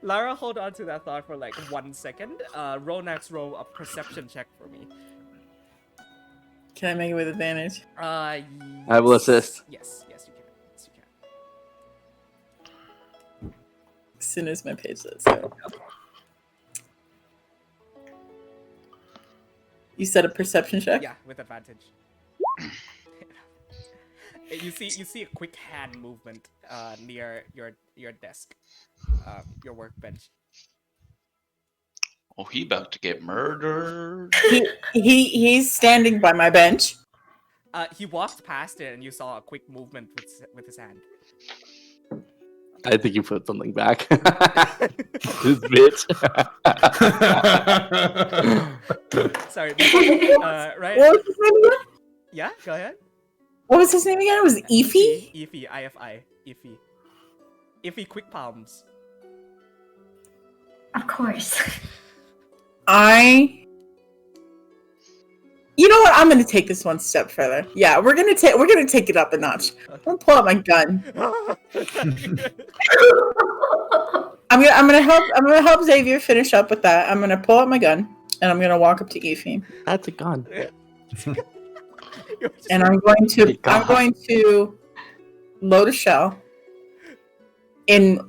Lara, hold on to that thought for like 1 second. Ronax, roll a perception check for me. Can I make it with advantage? I will assist. Yes, you can. Yes, you can. As soon as my page says so. You said a perception check? Yeah, with advantage. You see a quick hand movement near your desk, your workbench. Oh, he about to get murdered. He's standing by my bench. He walked past it, and you saw a quick movement with his hand. I think you put something back. This bitch. Sorry, right? What was his name again? Yeah, go ahead. What was his name again? It was Ify? Ify, IFI, Ify. Ify Quick Palms. Of course. You know what? I'm gonna take this one step further. Yeah, we're gonna take it up a notch. I'm gonna pull out my gun. I'm gonna help Xavier finish up with that. I'm gonna pull out my gun and I'm gonna walk up to Ephraim. That's a gun. And I'm going to load a shell in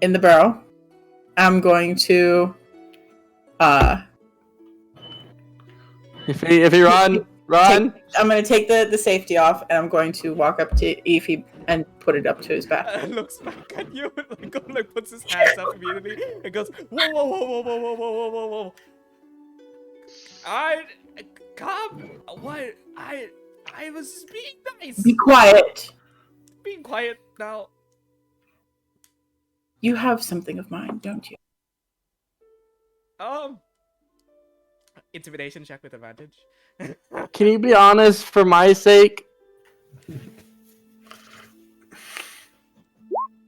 the barrel. I'm going to If he run. I'm going to take the safety off, and I'm going to walk up to Ephraim and put it up to his back. Looks back at you and like puts his hands up immediately and goes, whoa, whoa, whoa, whoa, whoa, whoa, whoa, whoa, whoa. I was just being nice. Be quiet. Being quiet now. You have something of mine, don't you? Intimidation check with advantage. Can you be honest for my sake?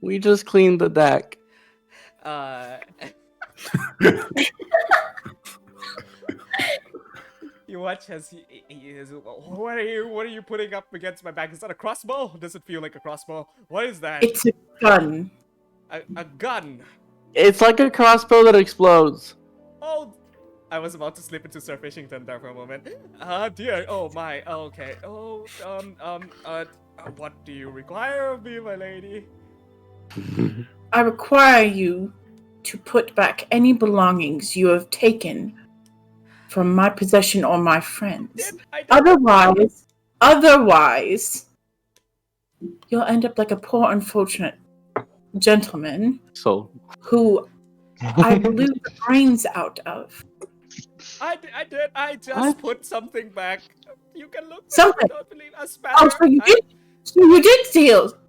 We just cleaned the deck. You watch as he is. What are you putting up against my back? Is that a crossbow? Does it feel like a crossbow? What is that? It's a gun. A gun. It's like a crossbow that explodes. Oh, I was about to slip into Sir Fishington there for a moment. Dear. Oh my. Okay. Oh, what do you require of me, my lady? I require you to put back any belongings you have taken from my possession or my friends. Otherwise, you'll end up like a poor, unfortunate gentleman who I blew the brains out of. I did. I just put something back. You can look. Something. I don't believe a spanner. Oh, so you did. So you did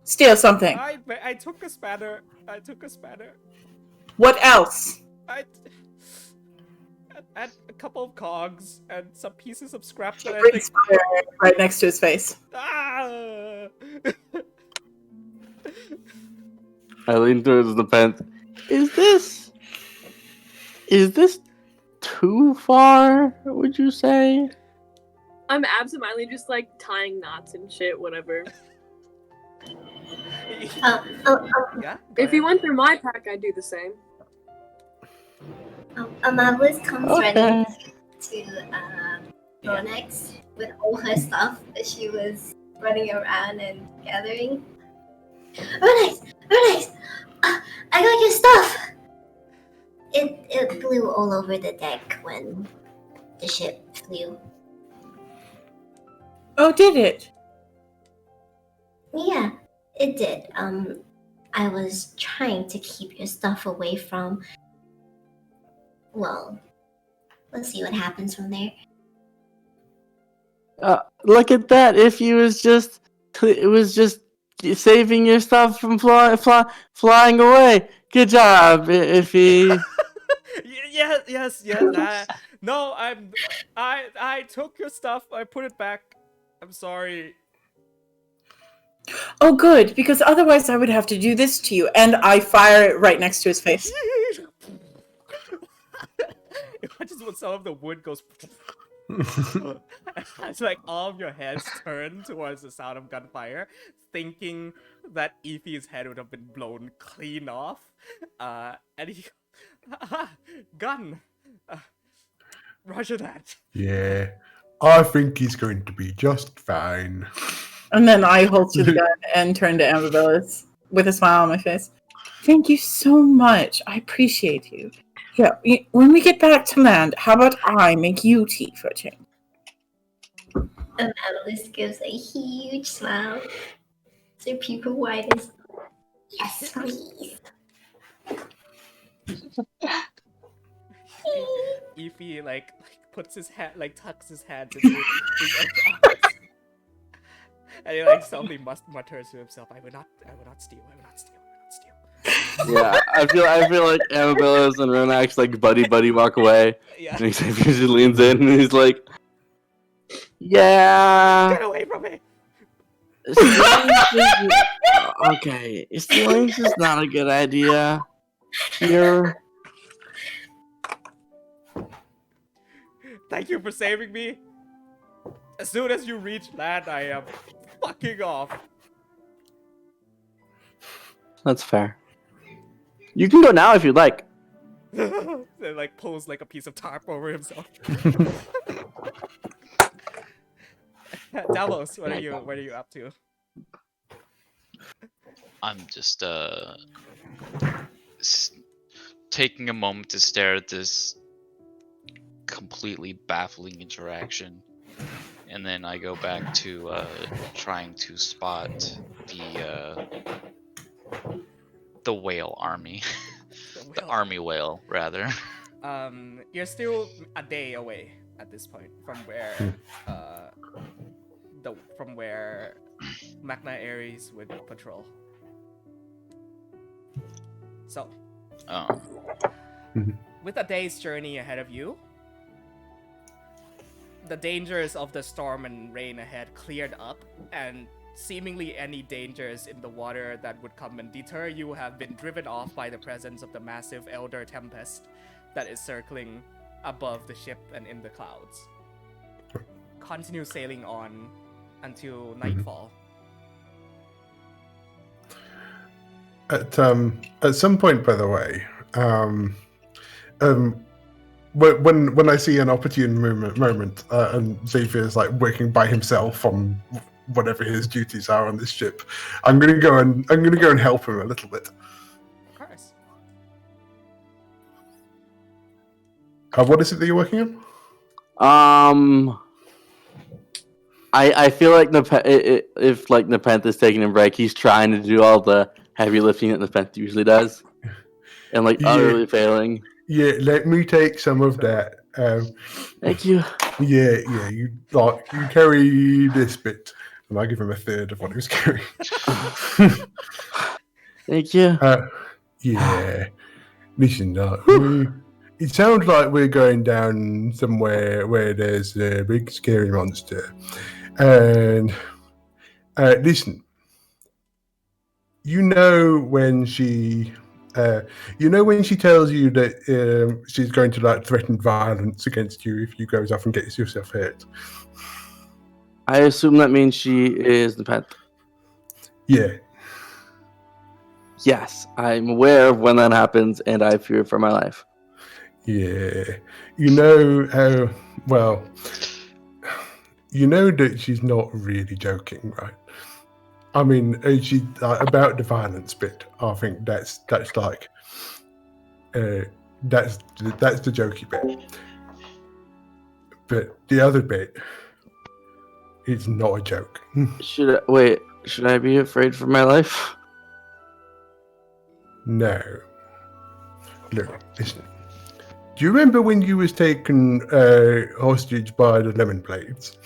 steal something. I took a spanner. What else? I a couple of cogs and some pieces of scrap that I Brings think. fire right next to his face. Ah! I lean towards the fence. Is this too far, would you say? I'm absentmindly just like tying knots and shit, whatever. Yeah. If you went through my pack, I'd do the same. Amalis comes running to Chronicles with all her stuff that she was running around and gathering. Chronicles! I got your stuff! It blew all over the deck when the ship flew. Oh, did it? Yeah, it did. I was trying to keep your stuff away from... Well, let's see what happens from there. Look at that! If he was just... It was just saving your stuff from flying away. Good job, if he... Yes. No, I took your stuff. I put it back. I'm sorry. Oh, good, because otherwise I would have to do this to you, and I fire it right next to his face. Imagine when some of the wood goes. It's like all of your heads turn towards the sound of gunfire, thinking that Efi's head would have been blown clean off. And he, gun. Roger that. Yeah, I think he's going to be just fine. And then I holster the gun and turn to Amabilis with a smile on my face. Thank you so much. I appreciate you. Yeah, when we get back to land, how about I make you tea for a change? Amalis gives a huge smile. So people widens. Yes, please. Efi like puts his hand, like tucks his hands into his own arms. And he like softly mutters to himself, I will not steal. Yeah, I feel like Amabilis and Ronax like buddy walk away. Yeah. And Xavier just leans in and he's like, yeah. Get away from me! Okay, stealing's just not a good idea. Here. Thank you for saving me. As soon as you reach land, I am fucking off. That's fair. You can go now if you'd like. Then like pulls like a piece of tarp over himself. Davos, what are you up to? I'm just taking a moment to stare at this completely baffling interaction, and then I go back to trying to spot the whale army, the army whale rather. You're still a day away at this point from where Magna Ares would patrol. So, with a day's journey ahead of you, the dangers of the storm and rain ahead cleared up, and seemingly any dangers in the water that would come and deter you have been driven off by the presence of the massive Elder Tempest that is circling above the ship and in the clouds. Continue sailing on until nightfall. At some point, by the way, when I see an opportune moment, and Xavier is like working by himself on whatever his duties are on this ship, I'm gonna go and help him a little bit. Of course. What is it that you're working on? I feel like if like Nepenthe is taking a break, he's trying to do all the heavy lifting that Nepenthe usually does, and like utterly failing. Yeah, let me take some of that. Thank you. Yeah, you carry this bit, and I give him a third of what he was carrying. Thank you. Yeah. Listen, it sounds like we're going down somewhere where there's a big scary monster. And listen, you know when she tells you that she's going to like threaten violence against you if you goes off and gets yourself hurt. I assume that means she is Nepenthe. Yeah. Yes, I'm aware of when that happens, and I fear for my life. Yeah. You know how well. You know that she's not really joking, right? I mean, she about the violence bit. I think that's like, that's the jokey bit. But the other bit is not a joke. Should I be afraid for my life? No. Look, listen. Do you remember when you was taken hostage by the Lemon Blades?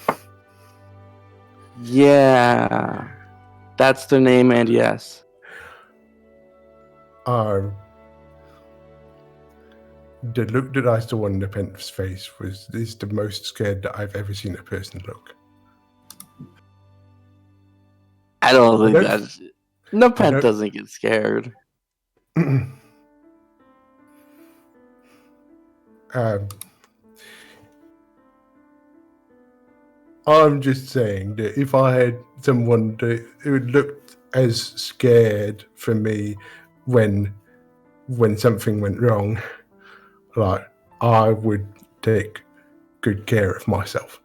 Yeah. That's their name, and yes. The look that I saw on Nepenthe's face is the most scared that I've ever seen a person look. I don't think that's... Nepenthe doesn't get scared. I'm just saying that if I had someone that looked as scared for me when something went wrong, like I would take good care of myself.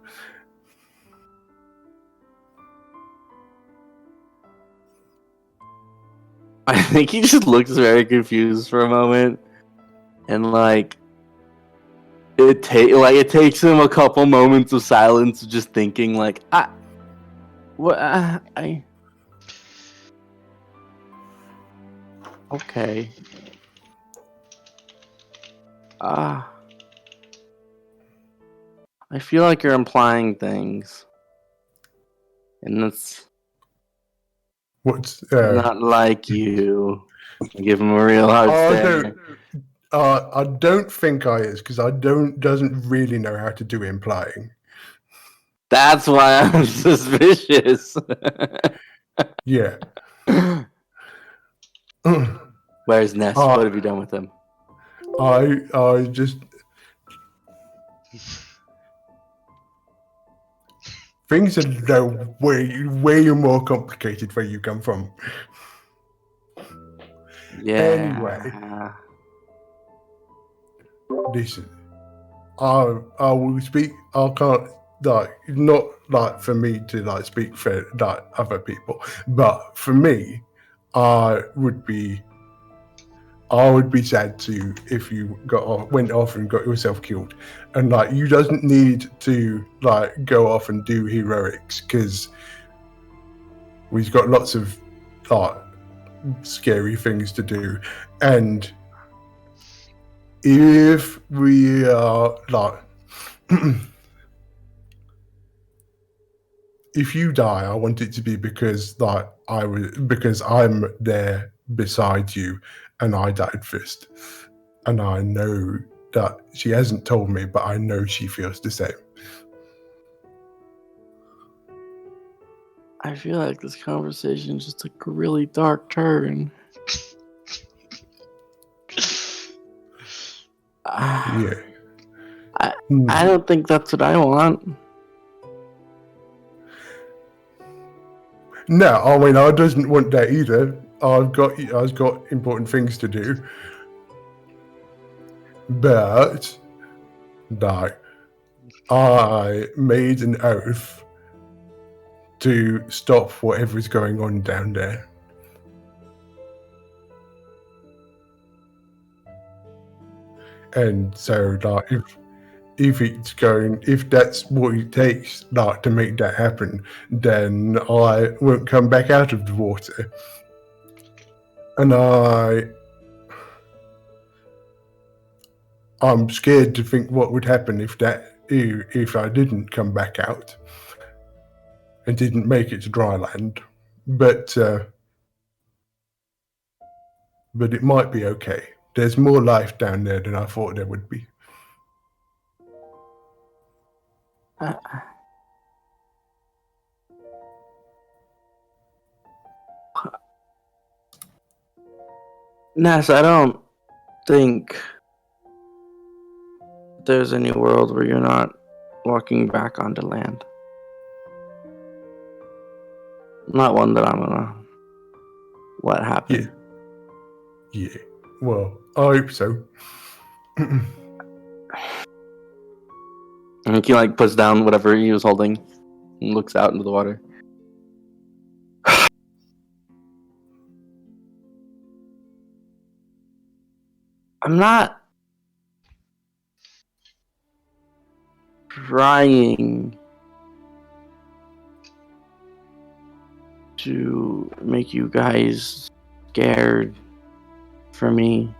I think he just looks very confused for a moment, and like it takes him a couple moments of silence, of just thinking, like, okay, I feel like you're implying things, and that's. What's not like you. Give him a real hard stare. I don't think I is, because I doesn't really know how to do implying. That's why I'm suspicious. Yeah. Where's Ness? What have you done with him? I just things are way more complicated where you come from. Yeah. Anyway. Listen, I will speak. I can't not for me to speak for other people, but for me, I would be sad too if you went off and got yourself killed, and you doesn't need to go off and do heroics because we've got lots of scary things to do, and if we are if you die, I want it to be because I'm there beside you, and I died first, and I know that she hasn't told me, but I know she feels the same. I feel like this conversation just took a really dark turn. Yeah. I don't think that's what I want. No, I mean I doesn't want that either. I've got important things to do, but I made an oath to stop whatever's going on down there. And so if that's what it takes to make that happen, then I won't come back out of the water. And I'm scared to think what would happen if I didn't come back out and didn't make it to dry land. But it might be okay. There's more life down there than I thought there would be. Ness, I don't think there's any world where you're not walking back onto land. Not one that I'm gonna let happen. Yeah. Well, I hope so. And he puts down whatever he was holding and looks out into the water. I'm not trying to make you guys scared for me.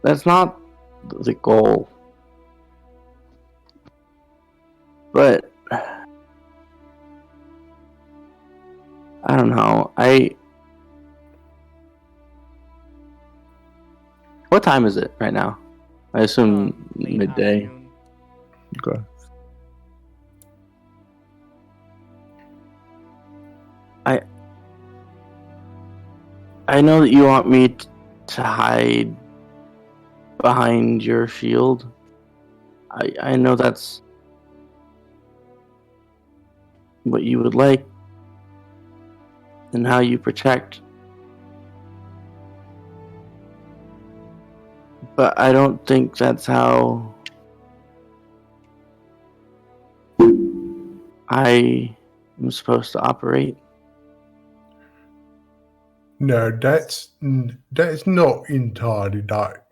That's not the goal. But I don't know. What time is it right now? I assume Late midday. afternoon. Okay. I know that you want me to hide behind your shield. I know that's what you would like and how you protect. But I don't think that's how I am supposed to operate. No, that's not entirely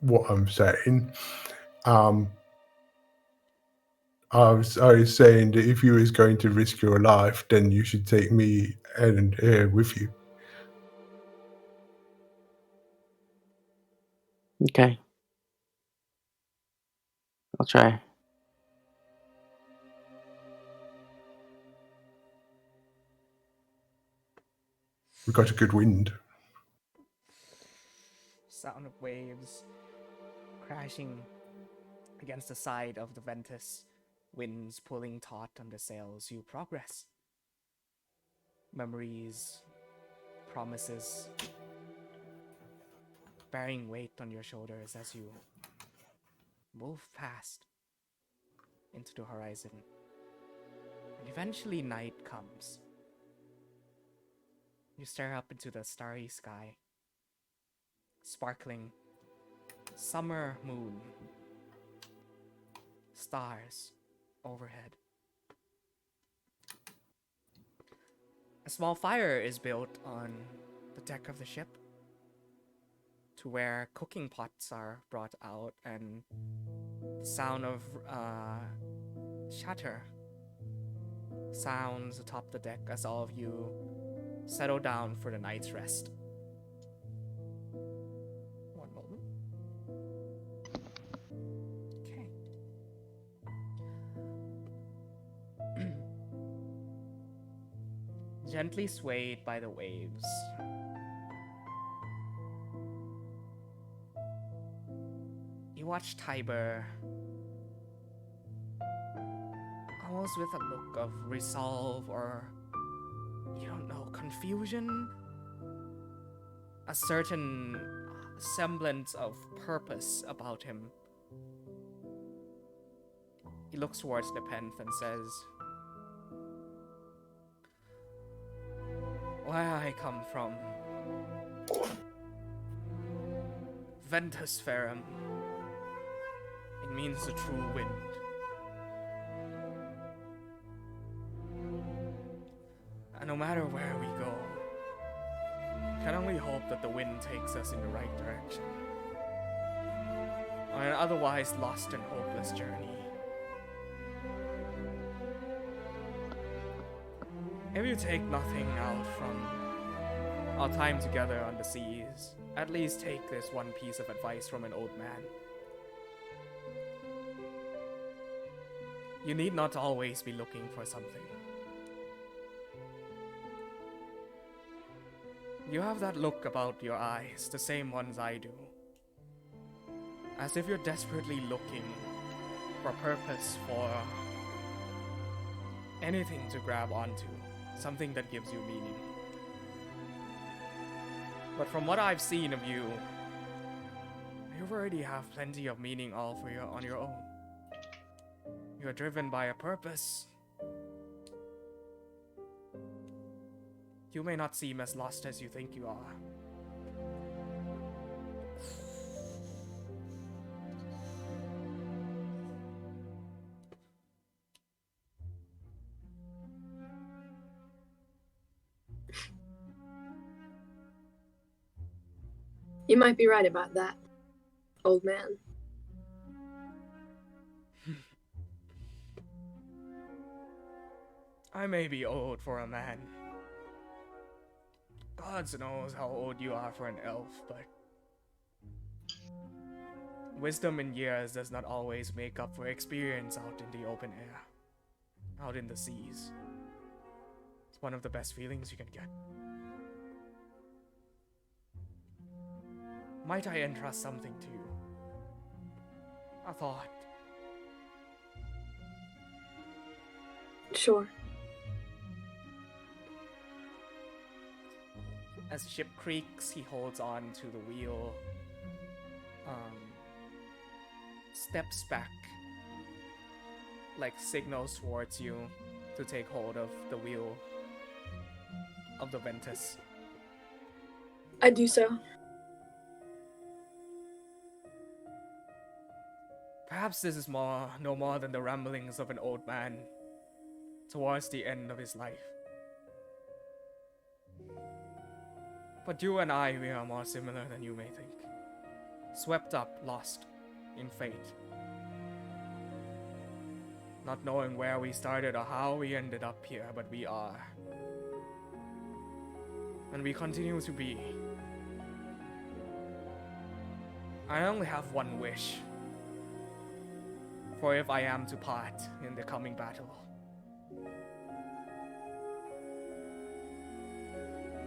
what I'm saying. I was saying that if you was going to risk your life, then you should take me and with you. Okay. I'll try. We got a good wind. Sound of waves crashing against the side of the Ventus, winds pulling taut on the sails. You progress. Memories, promises, bearing weight on your shoulders as you move past into the horizon. Eventually, night comes. You stare up into the starry sky. Sparkling summer moon. Stars overhead. A small fire is built on the deck of the ship, to where cooking pots are brought out and the sound of chatter sounds atop the deck as all of you settle down for the night's rest. One moment. Okay. Gently swayed by the waves, you watch Tiber, almost with a look of resolve or, you don't know, confusion, a certain semblance of purpose about him. He looks towards Nepenthe and says, "Where I come from, Ventus Ferrum, it means the true wind. And no matter where we go, can only hope that the wind takes us in the right direction. On an otherwise lost and hopeless journey. If you take nothing out from our time together on the seas, at least take this one piece of advice from an old man. You need not always be looking for something. You have that look about your eyes, the same ones I do. As if you're desperately looking for purpose, for anything to grab onto, something that gives you meaning. But from what I've seen of you, you already have plenty of meaning all on your own. You're driven by a purpose. You may not seem as lost as you think you are. You might be right about that, old man. I may be old for a man. God knows how old you are for an elf, but wisdom in years does not always make up for experience out in the open air, out in the seas. It's one of the best feelings you can get. Might I entrust something to you? A thought. Sure. As the ship creaks, he holds on to the wheel, steps back, like signals towards you to take hold of the wheel of the Ventus. I do so. Perhaps this is no more than the ramblings of an old man towards the end of his life. But you and I, we are more similar than you may think. Swept up, lost in fate. Not knowing where we started or how we ended up here, but we are. And we continue to be. I only have one wish. For if I am to part in the coming battle,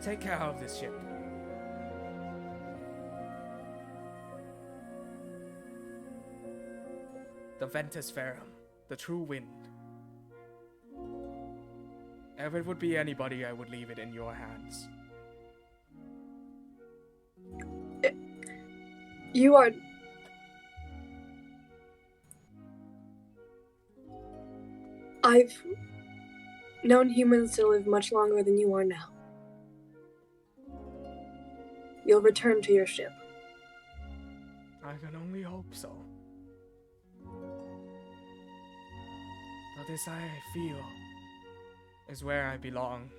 take care of this ship. The Ventus Ferrum, the true wind. If it would be anybody, I would leave it in your hands. You are... known humans to live much longer than you are now. You'll return to your ship. I can only hope so. But this I feel is where I belong.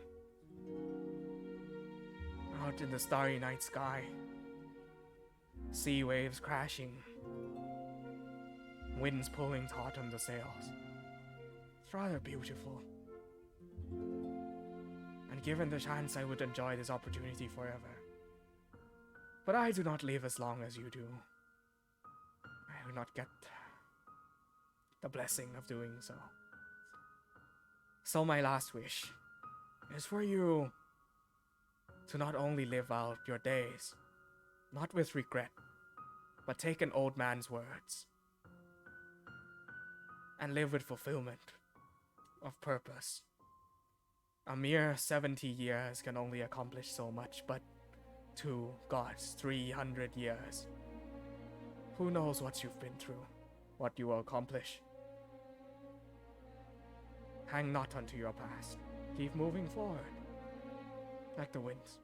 Out in the starry night sky. Sea waves crashing. Winds pulling taut on the sails. It's rather beautiful. And given the chance, I would enjoy this opportunity forever. But I do not live as long as you do. I do not get the blessing of doing so. So my last wish is for you to not only live out your days, not with regret, but take an old man's words and live with fulfillment of purpose. A mere 70 years can only accomplish so much, but to God's 300 years, who knows what you've been through, what you will accomplish. Hang not onto your past. Keep moving forward, like the winds.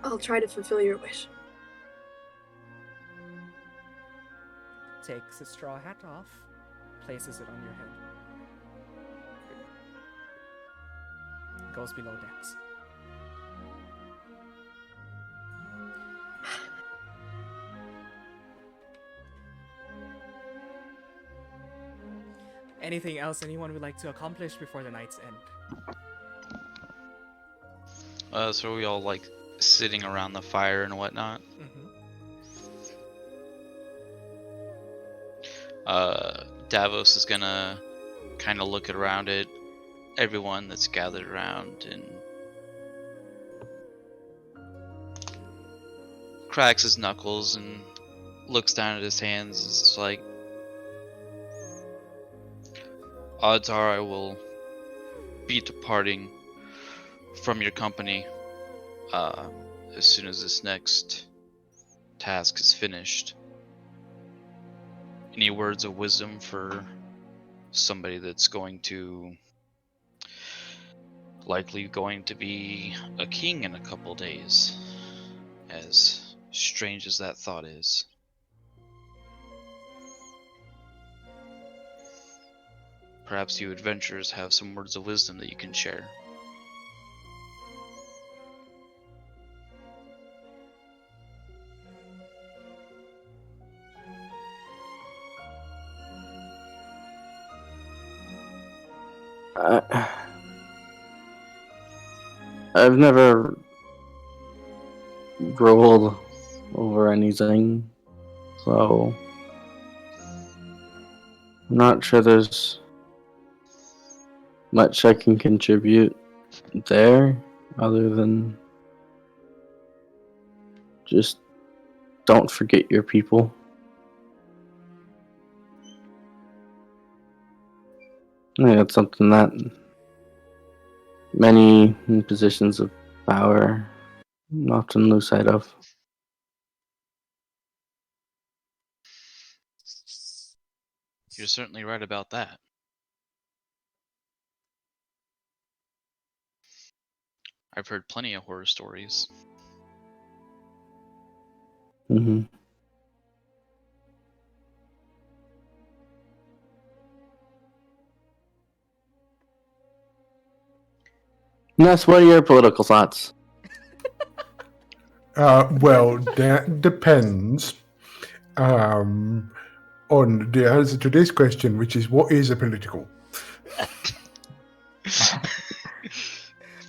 I'll try to fulfill your wish. Takes his straw hat off, places it on your head. Goes below decks. Anything else anyone would like to accomplish before the night's end? So are we all like sitting around the fire and whatnot? Davos is gonna kind of look around at everyone that's gathered around and cracks his knuckles and looks down at his hands. It's like, odds are I will be departing from your company as soon as this next task is finished. Any words of wisdom for somebody that's likely going to be a king in a couple days, as strange as that thought is? Perhaps you adventurers have some words of wisdom that you can share. I've never rolled over anything, so I'm not sure there's much I can contribute there, other than just don't forget your people. I think that's something that many in positions of power often lose sight of. You're certainly right about that. I've heard plenty of horror stories. Mm-hmm. Ness, what are your political thoughts? Well, that depends on the answer to this question, which is, what is a political? I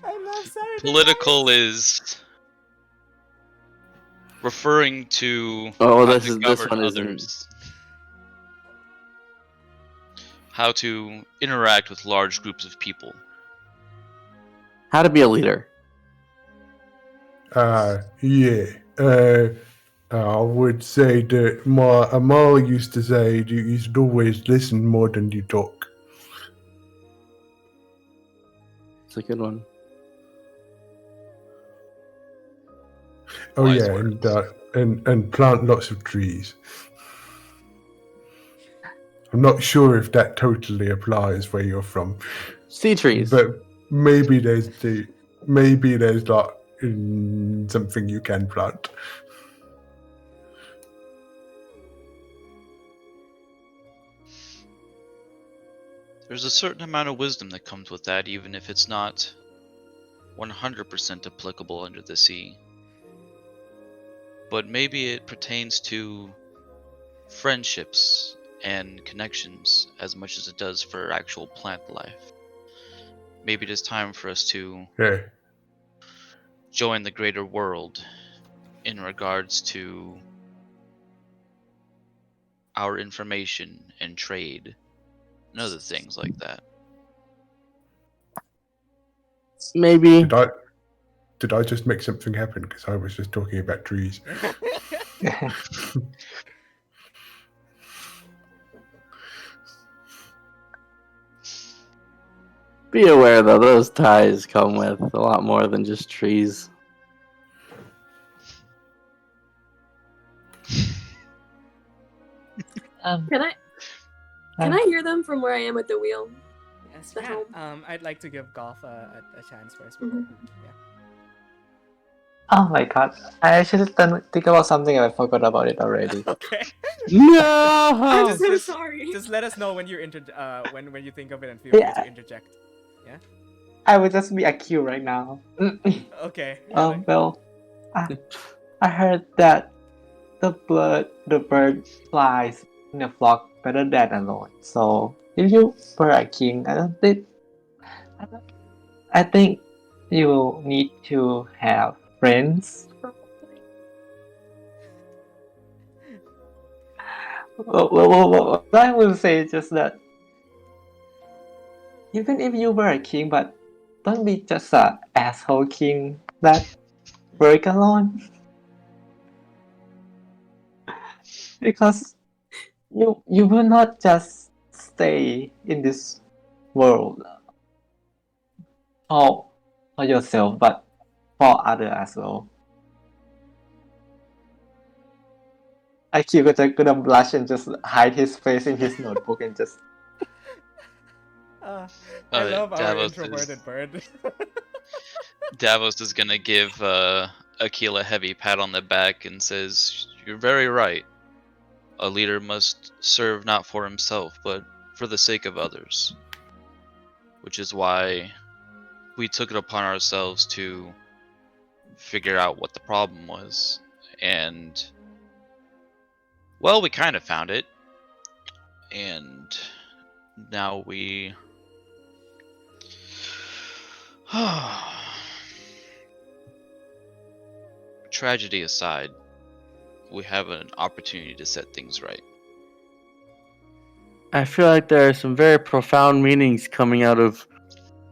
love Saturday Political nights. is referring to Oh, how this to is this govern one isn't. others. How to interact with large groups of people. How to be a leader. Yeah. I would say that Amal used to say that you should always listen more than you talk. It's a good one. Oh Wise yeah, words. and plant lots of trees. I'm not sure if that totally applies where you're from, Sea trees. but maybe there's not something you can plant. There's a certain amount of wisdom that comes with that, even if it's not 100% applicable under the sea. But maybe it pertains to friendships and connections as much as it does for actual plant life. Maybe it is time for us to Yeah. join the greater world in regards to our information and trade and other things like that. Maybe. Did I just make something happen? Because I was just talking about trees. Be aware though, those ties come with a lot more than just trees. Can I hear them from where I am at the wheel? Yes, The yeah. helm. I'd like to give Golf a chance first. Mhm. Yeah. Oh my god. I actually think about something and I forgot about it already. Okay. No! I'm so Just- sorry. Just let us know when you're when you think of it and feel free Yeah. to interject. I would just be a cue right now. Okay. Yeah, Well, I heard that the bird flies in a flock better than alone. So if you were a king, I think you will need to have friends. What I will say is just that even if you were a king, but don't be just a asshole king that work alone. Because you will not just stay in this world for yourself, but for others as well. IQ gonna blush and just hide his face in his notebook and just. I love our Davos introverted bird. Davos is gonna give Akil a heavy pat on the back and says, "You're very right. A leader must serve not for himself, but for the sake of others." Which is why we took it upon ourselves to figure out what the problem was. And, well, we kind of found it. And now we... Tragedy aside, we have an opportunity to set things right. I feel like there are some very profound meanings coming out of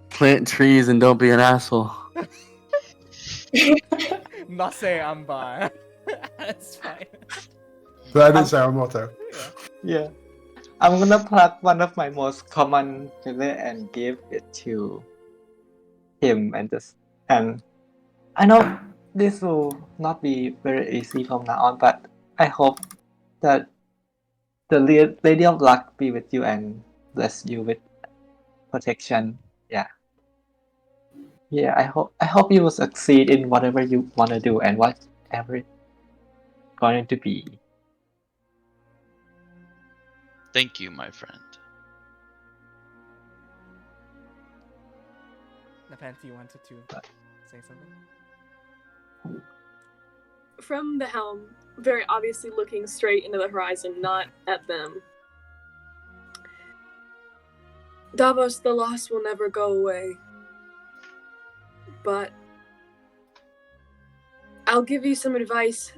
plant trees and don't be an asshole. Nase amba. That's fine. That is our motto. Yeah. I'm gonna pluck one of my most common filler and give it to him and I know this will not be very easy from now on, but I hope that the Lady of Luck be with you and bless you with protection. Yeah. Yeah, I hope you will succeed in whatever you wanna do and whatever it's going to be. Thank you, my friend. Nepenthe, you wanted to say something? From the helm, very obviously looking straight into the horizon, not at them. Davos, the loss will never go away. But I'll give you some advice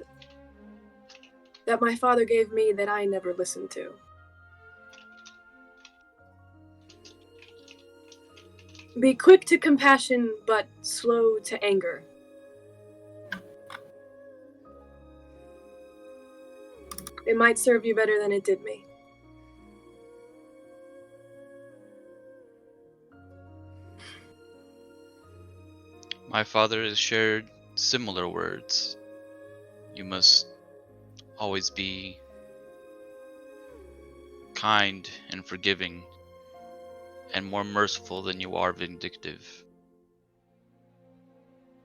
that my father gave me that I never listened to. Be quick to compassion, but slow to anger. It might serve you better than it did me. My father has shared similar words. You must always be kind and forgiving, and more merciful than you are vindictive.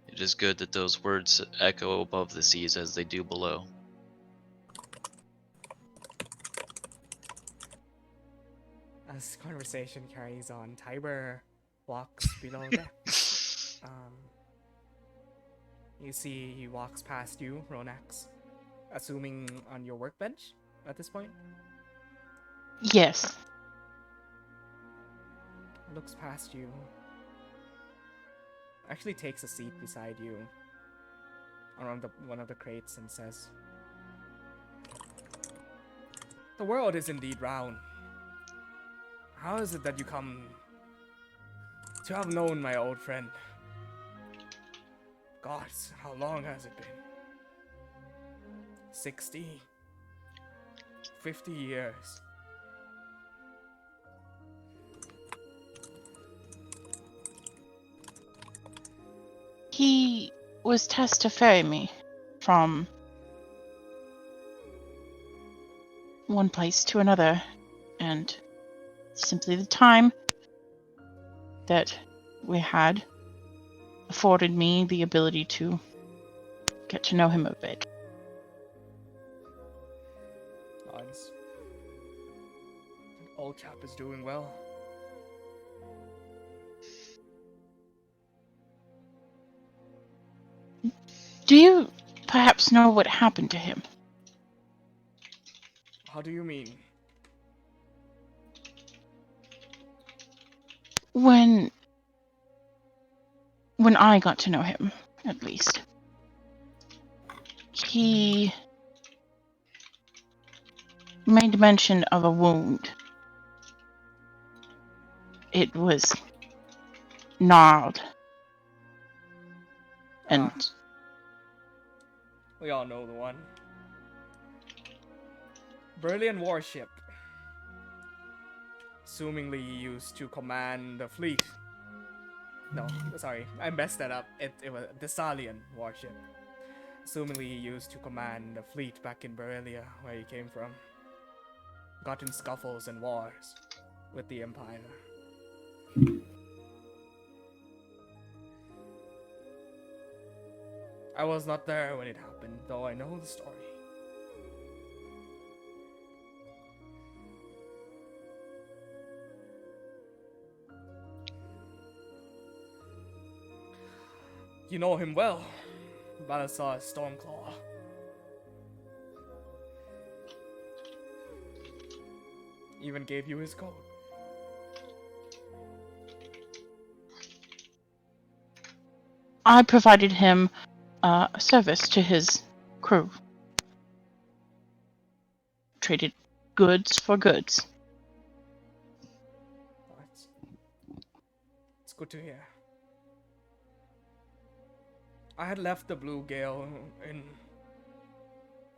It is good that those words echo above the seas as they do below. As conversation carries on, Tiber walks below deck. You see he walks past you, Ronax, assuming on your workbench at this point. Yes. Looks past you. Actually takes a seat beside you on one of the crates and says, "The world is indeed round. How is it that you come to have known my old friend? Gods, how long has it been? 60? 50 years. He was tasked to ferry me from one place to another, and simply the time that we had afforded me the ability to get to know him a bit. Nods. Old chap is doing well. Do you perhaps know what happened to him? How do you mean? When I got to know him, at least, he made mention of a wound. It was gnarled. And We all know the one. Berlian warship. Assumingly used to command the fleet. No, sorry, I messed that up. It was the Thessalian warship. Assumingly used to command the fleet back in Berelia, where he came from. Got in scuffles and wars with the Empire. I was not there when it happened, though I know the story. You know him well, Balasar Stormclaw. Even gave you his code. I provided him a service to his crew. Traded goods for goods. It's good to hear. I had left the Blue Gale in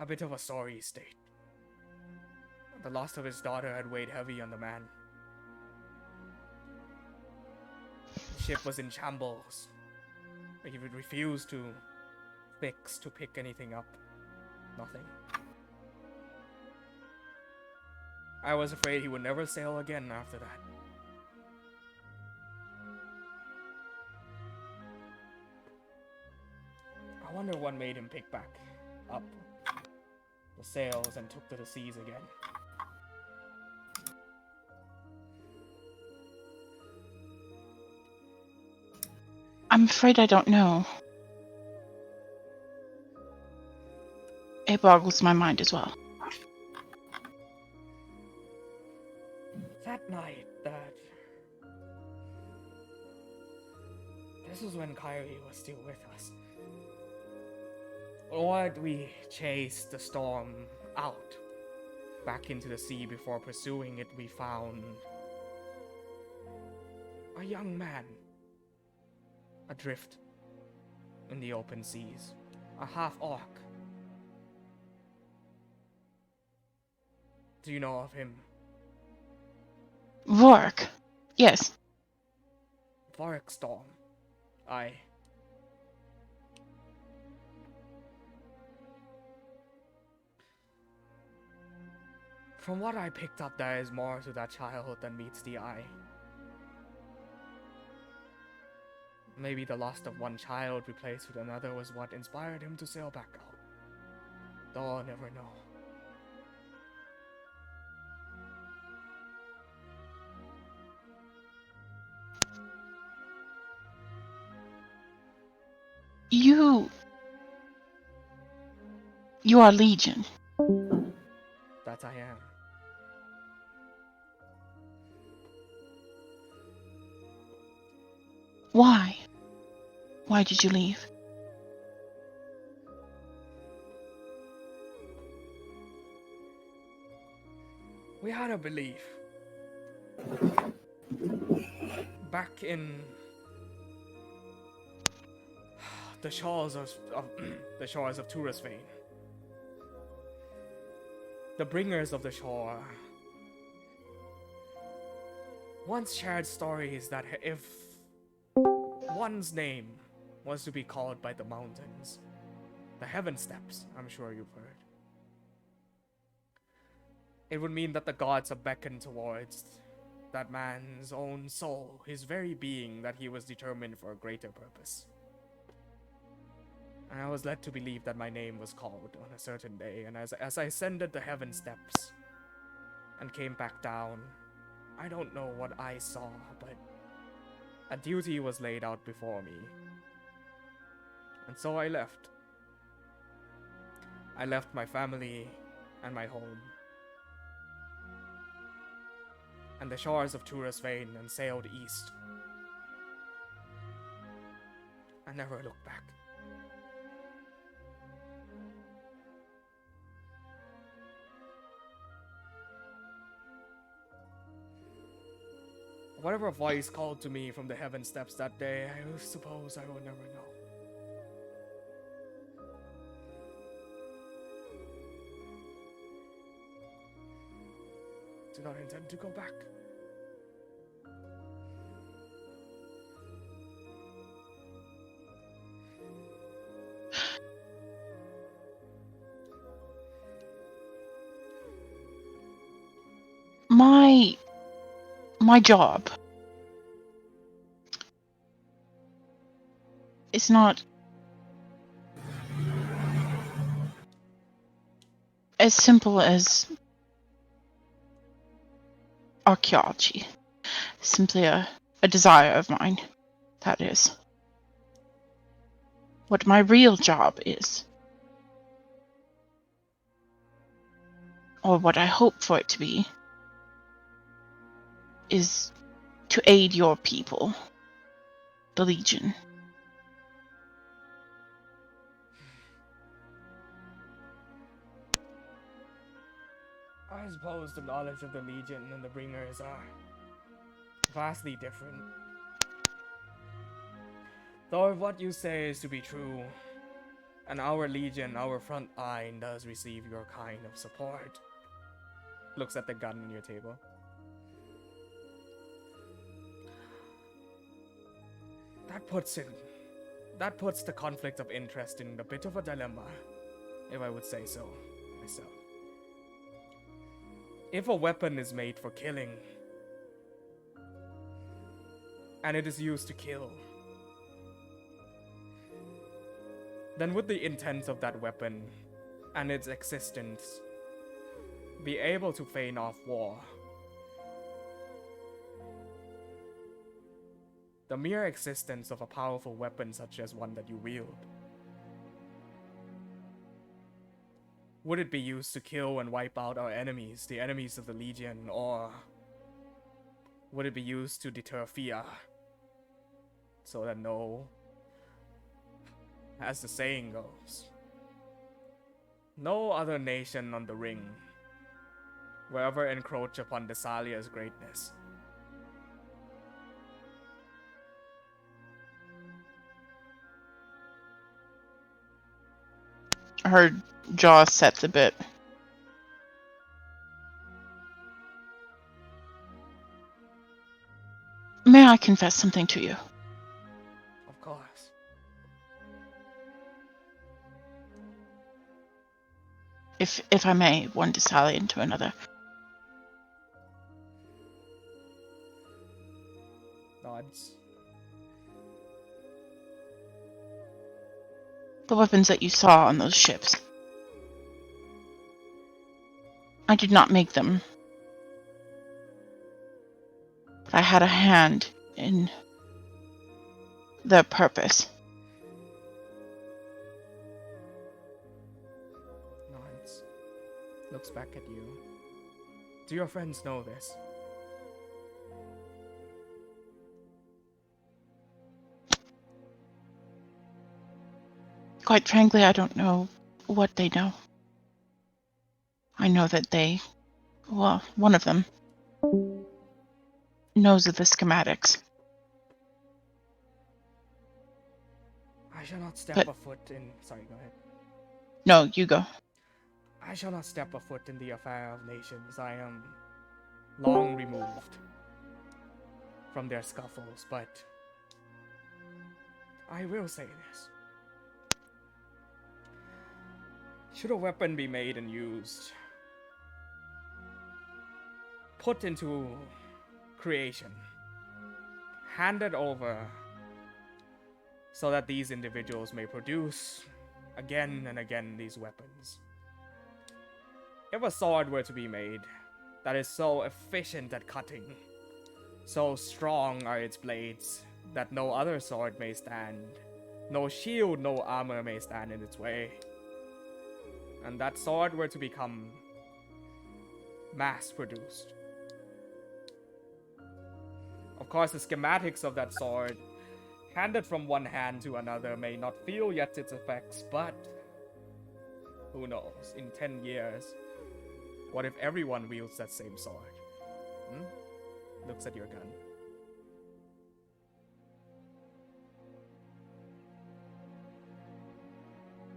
a bit of a sorry state. The loss of his daughter had weighed heavy on the man. The ship was in shambles. He would refuse to pick anything up. Nothing. I was afraid he would never sail again after that. I wonder what made him pick back up the sails and took to the seas again. I'm afraid I don't know. It boggles my mind as well. That night, this was when Kyrie was still with us. Or we chased the storm out, back into the sea. Before pursuing it, we found a young man adrift in the open seas, a half-orc. Do you know of him? Vork. Yes. Varric Storm. Aye. From what I picked up, there is more to that childhood than meets the eye. Maybe the loss of one child replaced with another was what inspired him to sail back out. Though I'll never know. You are Legion. That I am. Why? Why did you leave? We had a belief. Back in the shores of the shores of Turasvane. The bringers of the shore once shared stories that if one's name was to be called by the mountains, the heaven steps, I'm sure you've heard, it would mean that the gods have beckoned towards that man's own soul, his very being, that he was determined for a greater purpose. And I was led to believe that my name was called on a certain day, and as I ascended the heaven steps and came back down, I don't know what I saw, but a duty was laid out before me. And so I left. I left my family and my home and the shores of Turasvane and sailed east. I never looked back. Whatever voice called to me from the heaven steps that day, I suppose I will never know. Do not intend to go back. My job is not as simple as archaeology. Simply a desire of mine, that is. What my real job is, or what I hope for it to be, is to aid your people, the Legion. I suppose the knowledge of the Legion and the Bringers are vastly different. Though if what you say is to be true, and our Legion, our front line, does receive your kind of support. Looks at the gun on your table. That puts the conflict of interest in a bit of a dilemma, if I would say so myself. If a weapon is made for killing, and it is used to kill, then would the intent of that weapon and its existence be able to feign off war? The mere existence of a powerful weapon such as one that you wield, would it be used to kill and wipe out our enemies, the enemies of the Legion, or would it be used to deter fear? So that as the saying goes, no other nation on the ring will ever encroach upon Desalia's greatness. Her jaw sets a bit. May I confess something to you? Of course. If I may, one Desalian to another. nods. The weapons that you saw on those ships. I did not make them. But I had a hand in their purpose. Nods. Looks back at you. Do your friends know this? Quite frankly, I don't know what they know. I know that they, well, one of them, knows of the schematics. I shall not step But- a foot in. Sorry, go ahead. No, you go. I shall not step a foot in the affair of nations. I am long removed from their scuffles, but I will say this. Should a weapon be made and used, put into creation, handed over so that these individuals may produce again and again these weapons. If a sword were to be made that is so efficient at cutting, so strong are its blades that no other sword may stand, no shield, no armor may stand in its way, and that sword were to become mass-produced. Of course, the schematics of that sword, handed from one hand to another, may not feel yet its effects, but who knows, in 10 years, what if everyone wields that same sword? Looks at your gun.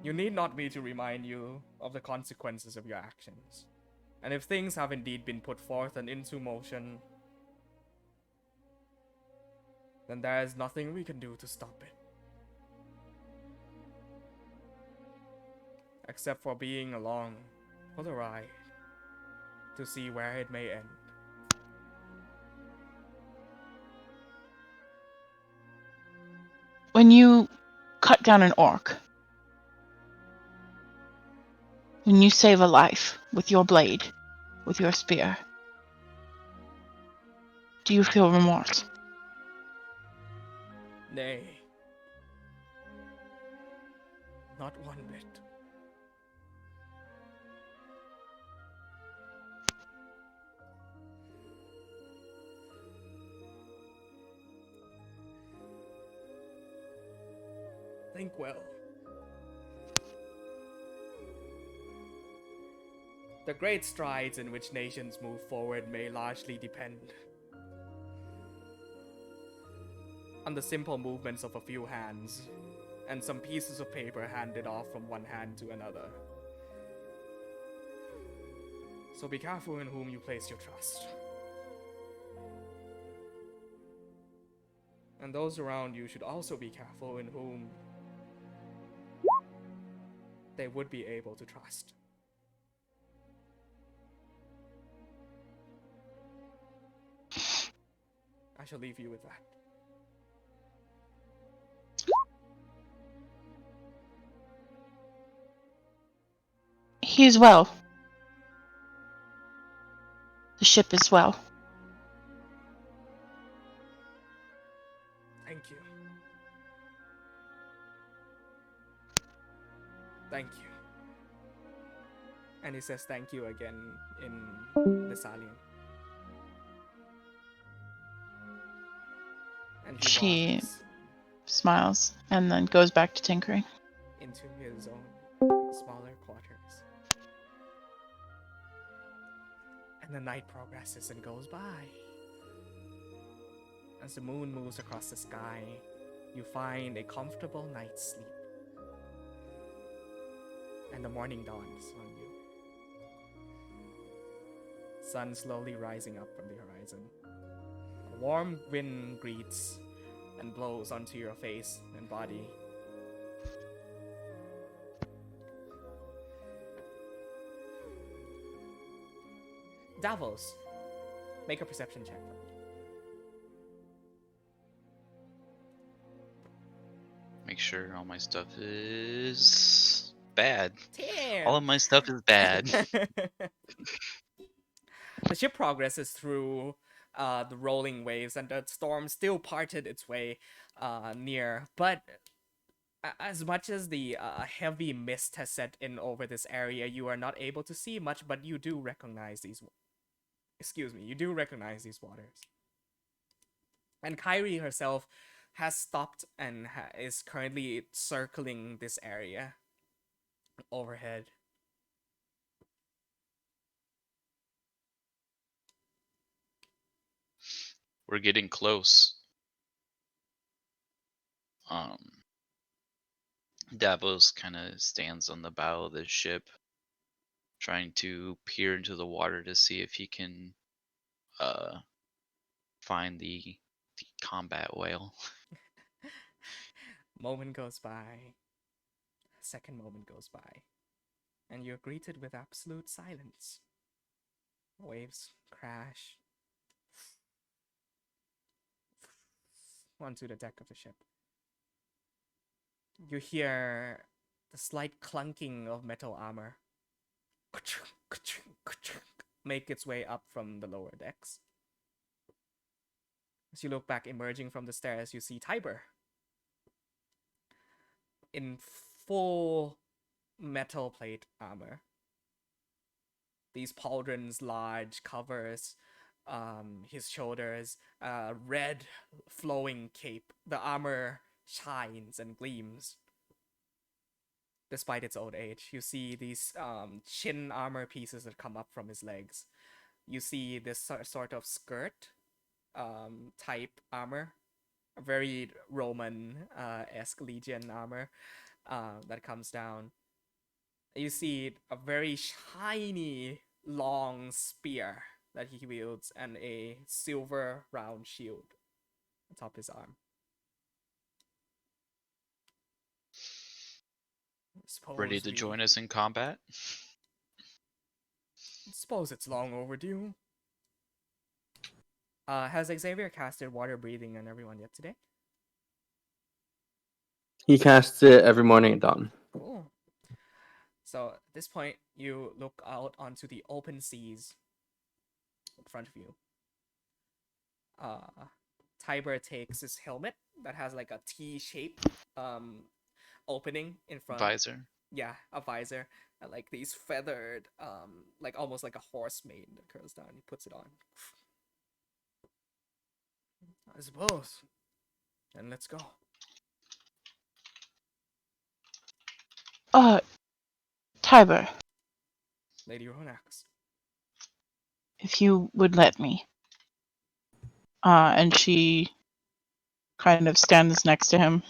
You need not me to remind you of the consequences of your actions. And if things have indeed been put forth and into motion, then there is nothing we can do to stop it. Except for being along for the ride to see where it may end. When you cut down an orc, when you save a life with your blade, with your spear, do you feel remorse? Nay. Not one bit. Think well. The great strides in which nations move forward may largely depend on the simple movements of a few hands and some pieces of paper handed off from one hand to another. So be careful in whom you place your trust. And those around you should also be careful in whom they would be able to trust. I shall leave you with that. He is well. The ship is well. Thank you. Thank you. And he says thank you again in Thessalian. And he She walks smiles and then goes back to tinkering. into his own smaller quarters. And the night progresses and goes by. As the moon moves across the sky, you find a comfortable night's sleep. And the morning dawns on you. Sun slowly rising up from the horizon. A warm wind greets and blows onto your face and body. Davos, make a perception check. sure all my stuff is bad. Damn. All of my stuff is bad. The ship progresses through the rolling waves, and the storm still parted its way near. But as much as the heavy mist has set in over this area, you are not able to see much, but you do recognize these. Excuse me, you do recognize these waters. And Kyrie herself has stopped and is currently circling this area overhead. We're getting close. Davos kind of stands on the bow of the ship, trying to peer into the water to see if he can find the combat whale. Moment goes by. Second moment goes by. And you're greeted with absolute silence. Waves crash onto the deck of the ship. You hear the slight clunking of metal armor make its way up from the lower decks. As you look back, emerging from the stairs, you see Tiber in full metal plate armor. These pauldrons large covers his shoulders, red flowing cape. The armor shines and gleams despite its old age. You see these chin armor pieces that come up from his legs. You see this sort of skirt type armor, a very Roman-esque legion armor that comes down. You see a very shiny long spear that he wields and a silver round shield atop his arm. Ready to join us in combat? Suppose it's long overdue. Has Xavier casted water breathing on everyone yet today? He casts it every morning at dawn. Cool. So at this point, you look out onto the open seas in front of you. Tiber takes his helmet that has like a T-shaped opening in front. Visor. Yeah, a visor. And like these feathered, like almost like a horse mane that curls down. He puts it on. I suppose. Then let's go. Tiber, Lady Ronax. if you would let me. And she kind of stands next to him.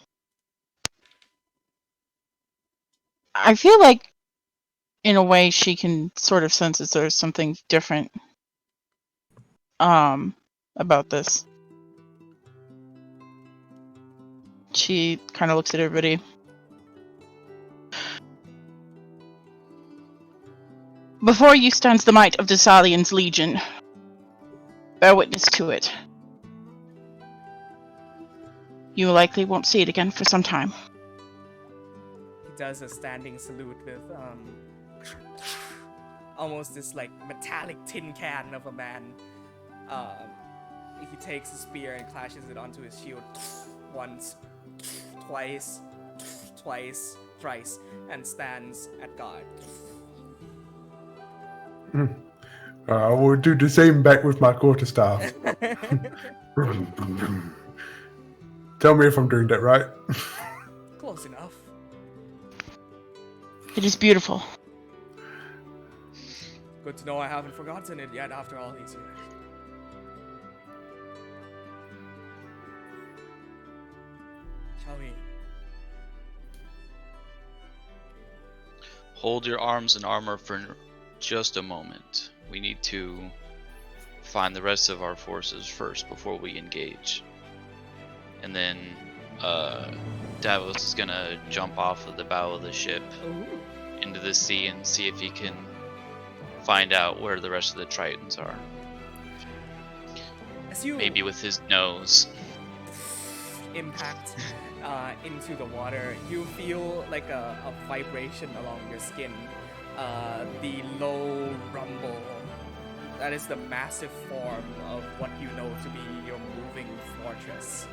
I feel like, in a way, she can sort of sense that there's something different about this. She kind of looks at everybody. Before you stands the might of Thessalian's legion. Bear witness to it. You likely won't see it again for some time. He does a standing salute with almost this like metallic tin can of a man. He takes a spear and clashes it onto his shield once, twice, thrice, and stands at guard. I will do the same back with my quarterstaff. Tell me if I'm doing that right. Close enough. It is beautiful. Good to know I haven't forgotten it yet after all these years. Shall we? Hold your arms and armor for just a moment. We need to find the rest of our forces first before we engage. And then Davos is gonna jump off of the bow of the ship into the sea and see if he can find out where the rest of the Tritons are. As you Maybe with his nose. impact into the water, you feel like a vibration along your skin. The low rumble. That is the massive form of what you know to be your moving fortress.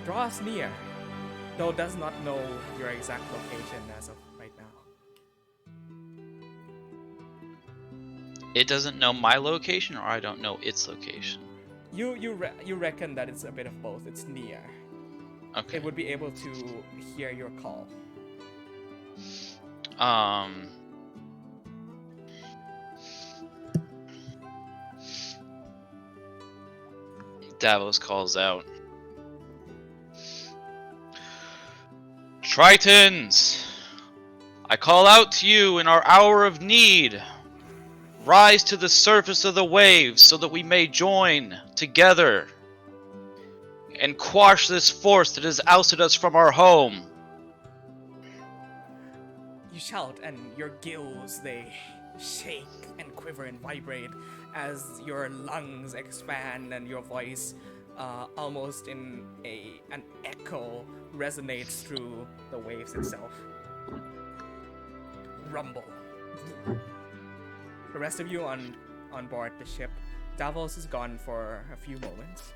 Draws near, though does not know your exact location as of right now. It doesn't know my location, or I don't know its location. You reckon that it's a bit of both. It's near. Okay. It would be able to hear your call. Davos calls out. Tritons! I call out to you in our hour of need. Rise to the surface of the waves so that we may join together and quash this force that has ousted us from our home. You shout, and your gills, they shake and quiver and vibrate as your lungs expand and your voice, almost in an echo, resonates through the waves itself. Rumble. The rest of you on board the ship, Davos is gone for a few moments.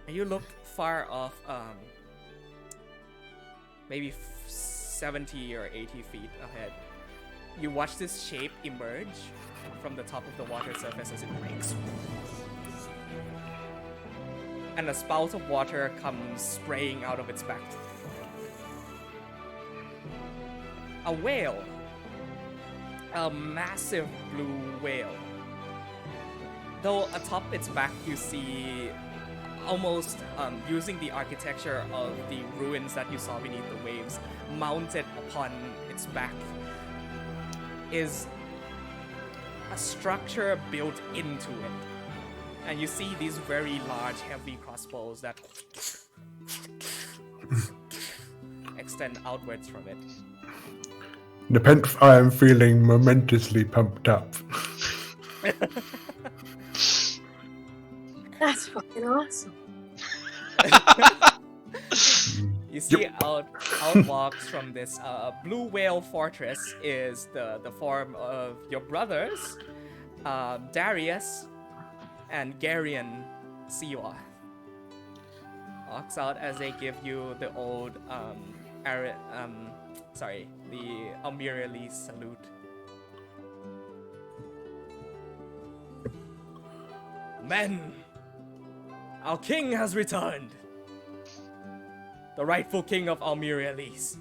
And you look far off, maybe 70 or 80 feet ahead. You watch this shape emerge from the top of the water surface as it breaks. And a spout of water comes spraying out of its back. A whale. A massive blue whale. Though atop its back you see, almost using the architecture of the ruins that you saw beneath the waves, mounted upon its back is a structure built into it. And you see these very large, heavy crossbows that extend outwards from it. Nepenthe, I am feeling momentously pumped up. That's fucking awesome. You see out walks from this blue whale fortress is the form of your brothers, Darius and Garion Siwa. Walks out as they give you the old the Almirali salute. Men, our king has returned. The rightful king of Almirali,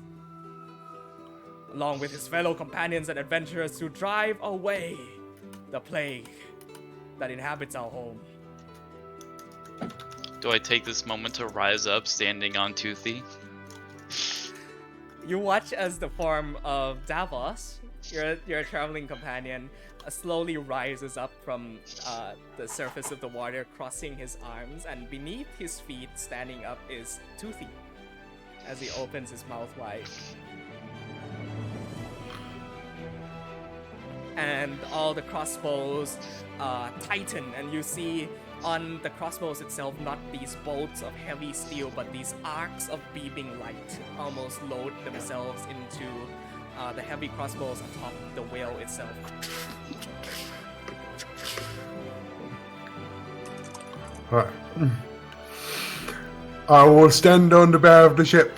along with his fellow companions and adventurers to drive away the plague that inhabits our home. Do I take this moment to rise up standing on Toothy? You watch as the form of Davos, your traveling companion, slowly rises up from the surface of the water, crossing his arms, and beneath his feet, standing up, is Toothy, as he opens his mouth wide. And all the crossbows tighten, and you see on the crossbows itself not these bolts of heavy steel, but these arcs of beaming light almost load themselves into the heavy crossbows atop the whale itself. Right. I will stand on the bow of the ship.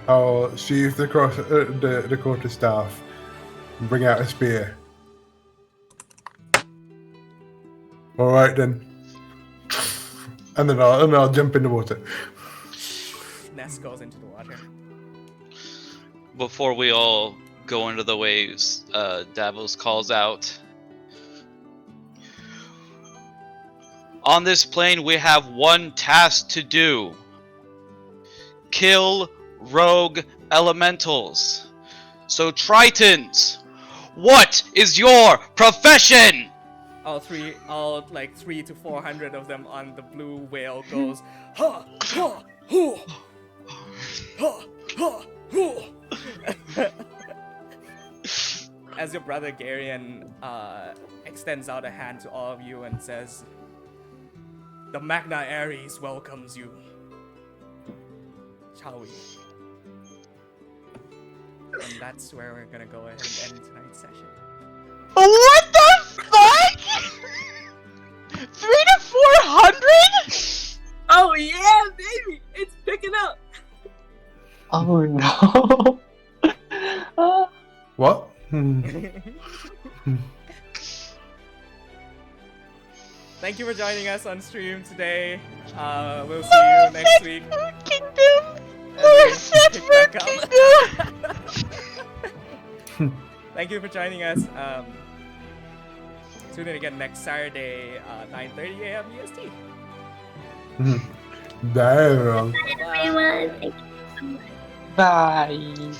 I'll sheathe the quarterstaff and bring out a spear. All right then. And then I'll jump in the water. Ness goes into the water. Before we all go into the waves, Davos calls out. On this plane, we have one task to do. Kill rogue elementals. So, Tritons, what is your profession? All 3 to 400 of them on the blue whale goes, ha, ha, hoo, ha, ha, hoo. As your brother Garion extends out a hand to all of you and says, the Magna Ares welcomes you. shall we? And that's where we're gonna go ahead and end tonight's session. What the fuck? 3 to 400? Oh yeah, baby, it's picking up. Oh no. What? Thank you for joining us on stream today. We'll see you next week. Kingdom! as we pick back up. Kingdom! Thank you for joining us. Tune in again next Saturday, 9:30 a.m. EST. Damn. Bye. Everyone, thank you so much. Bye.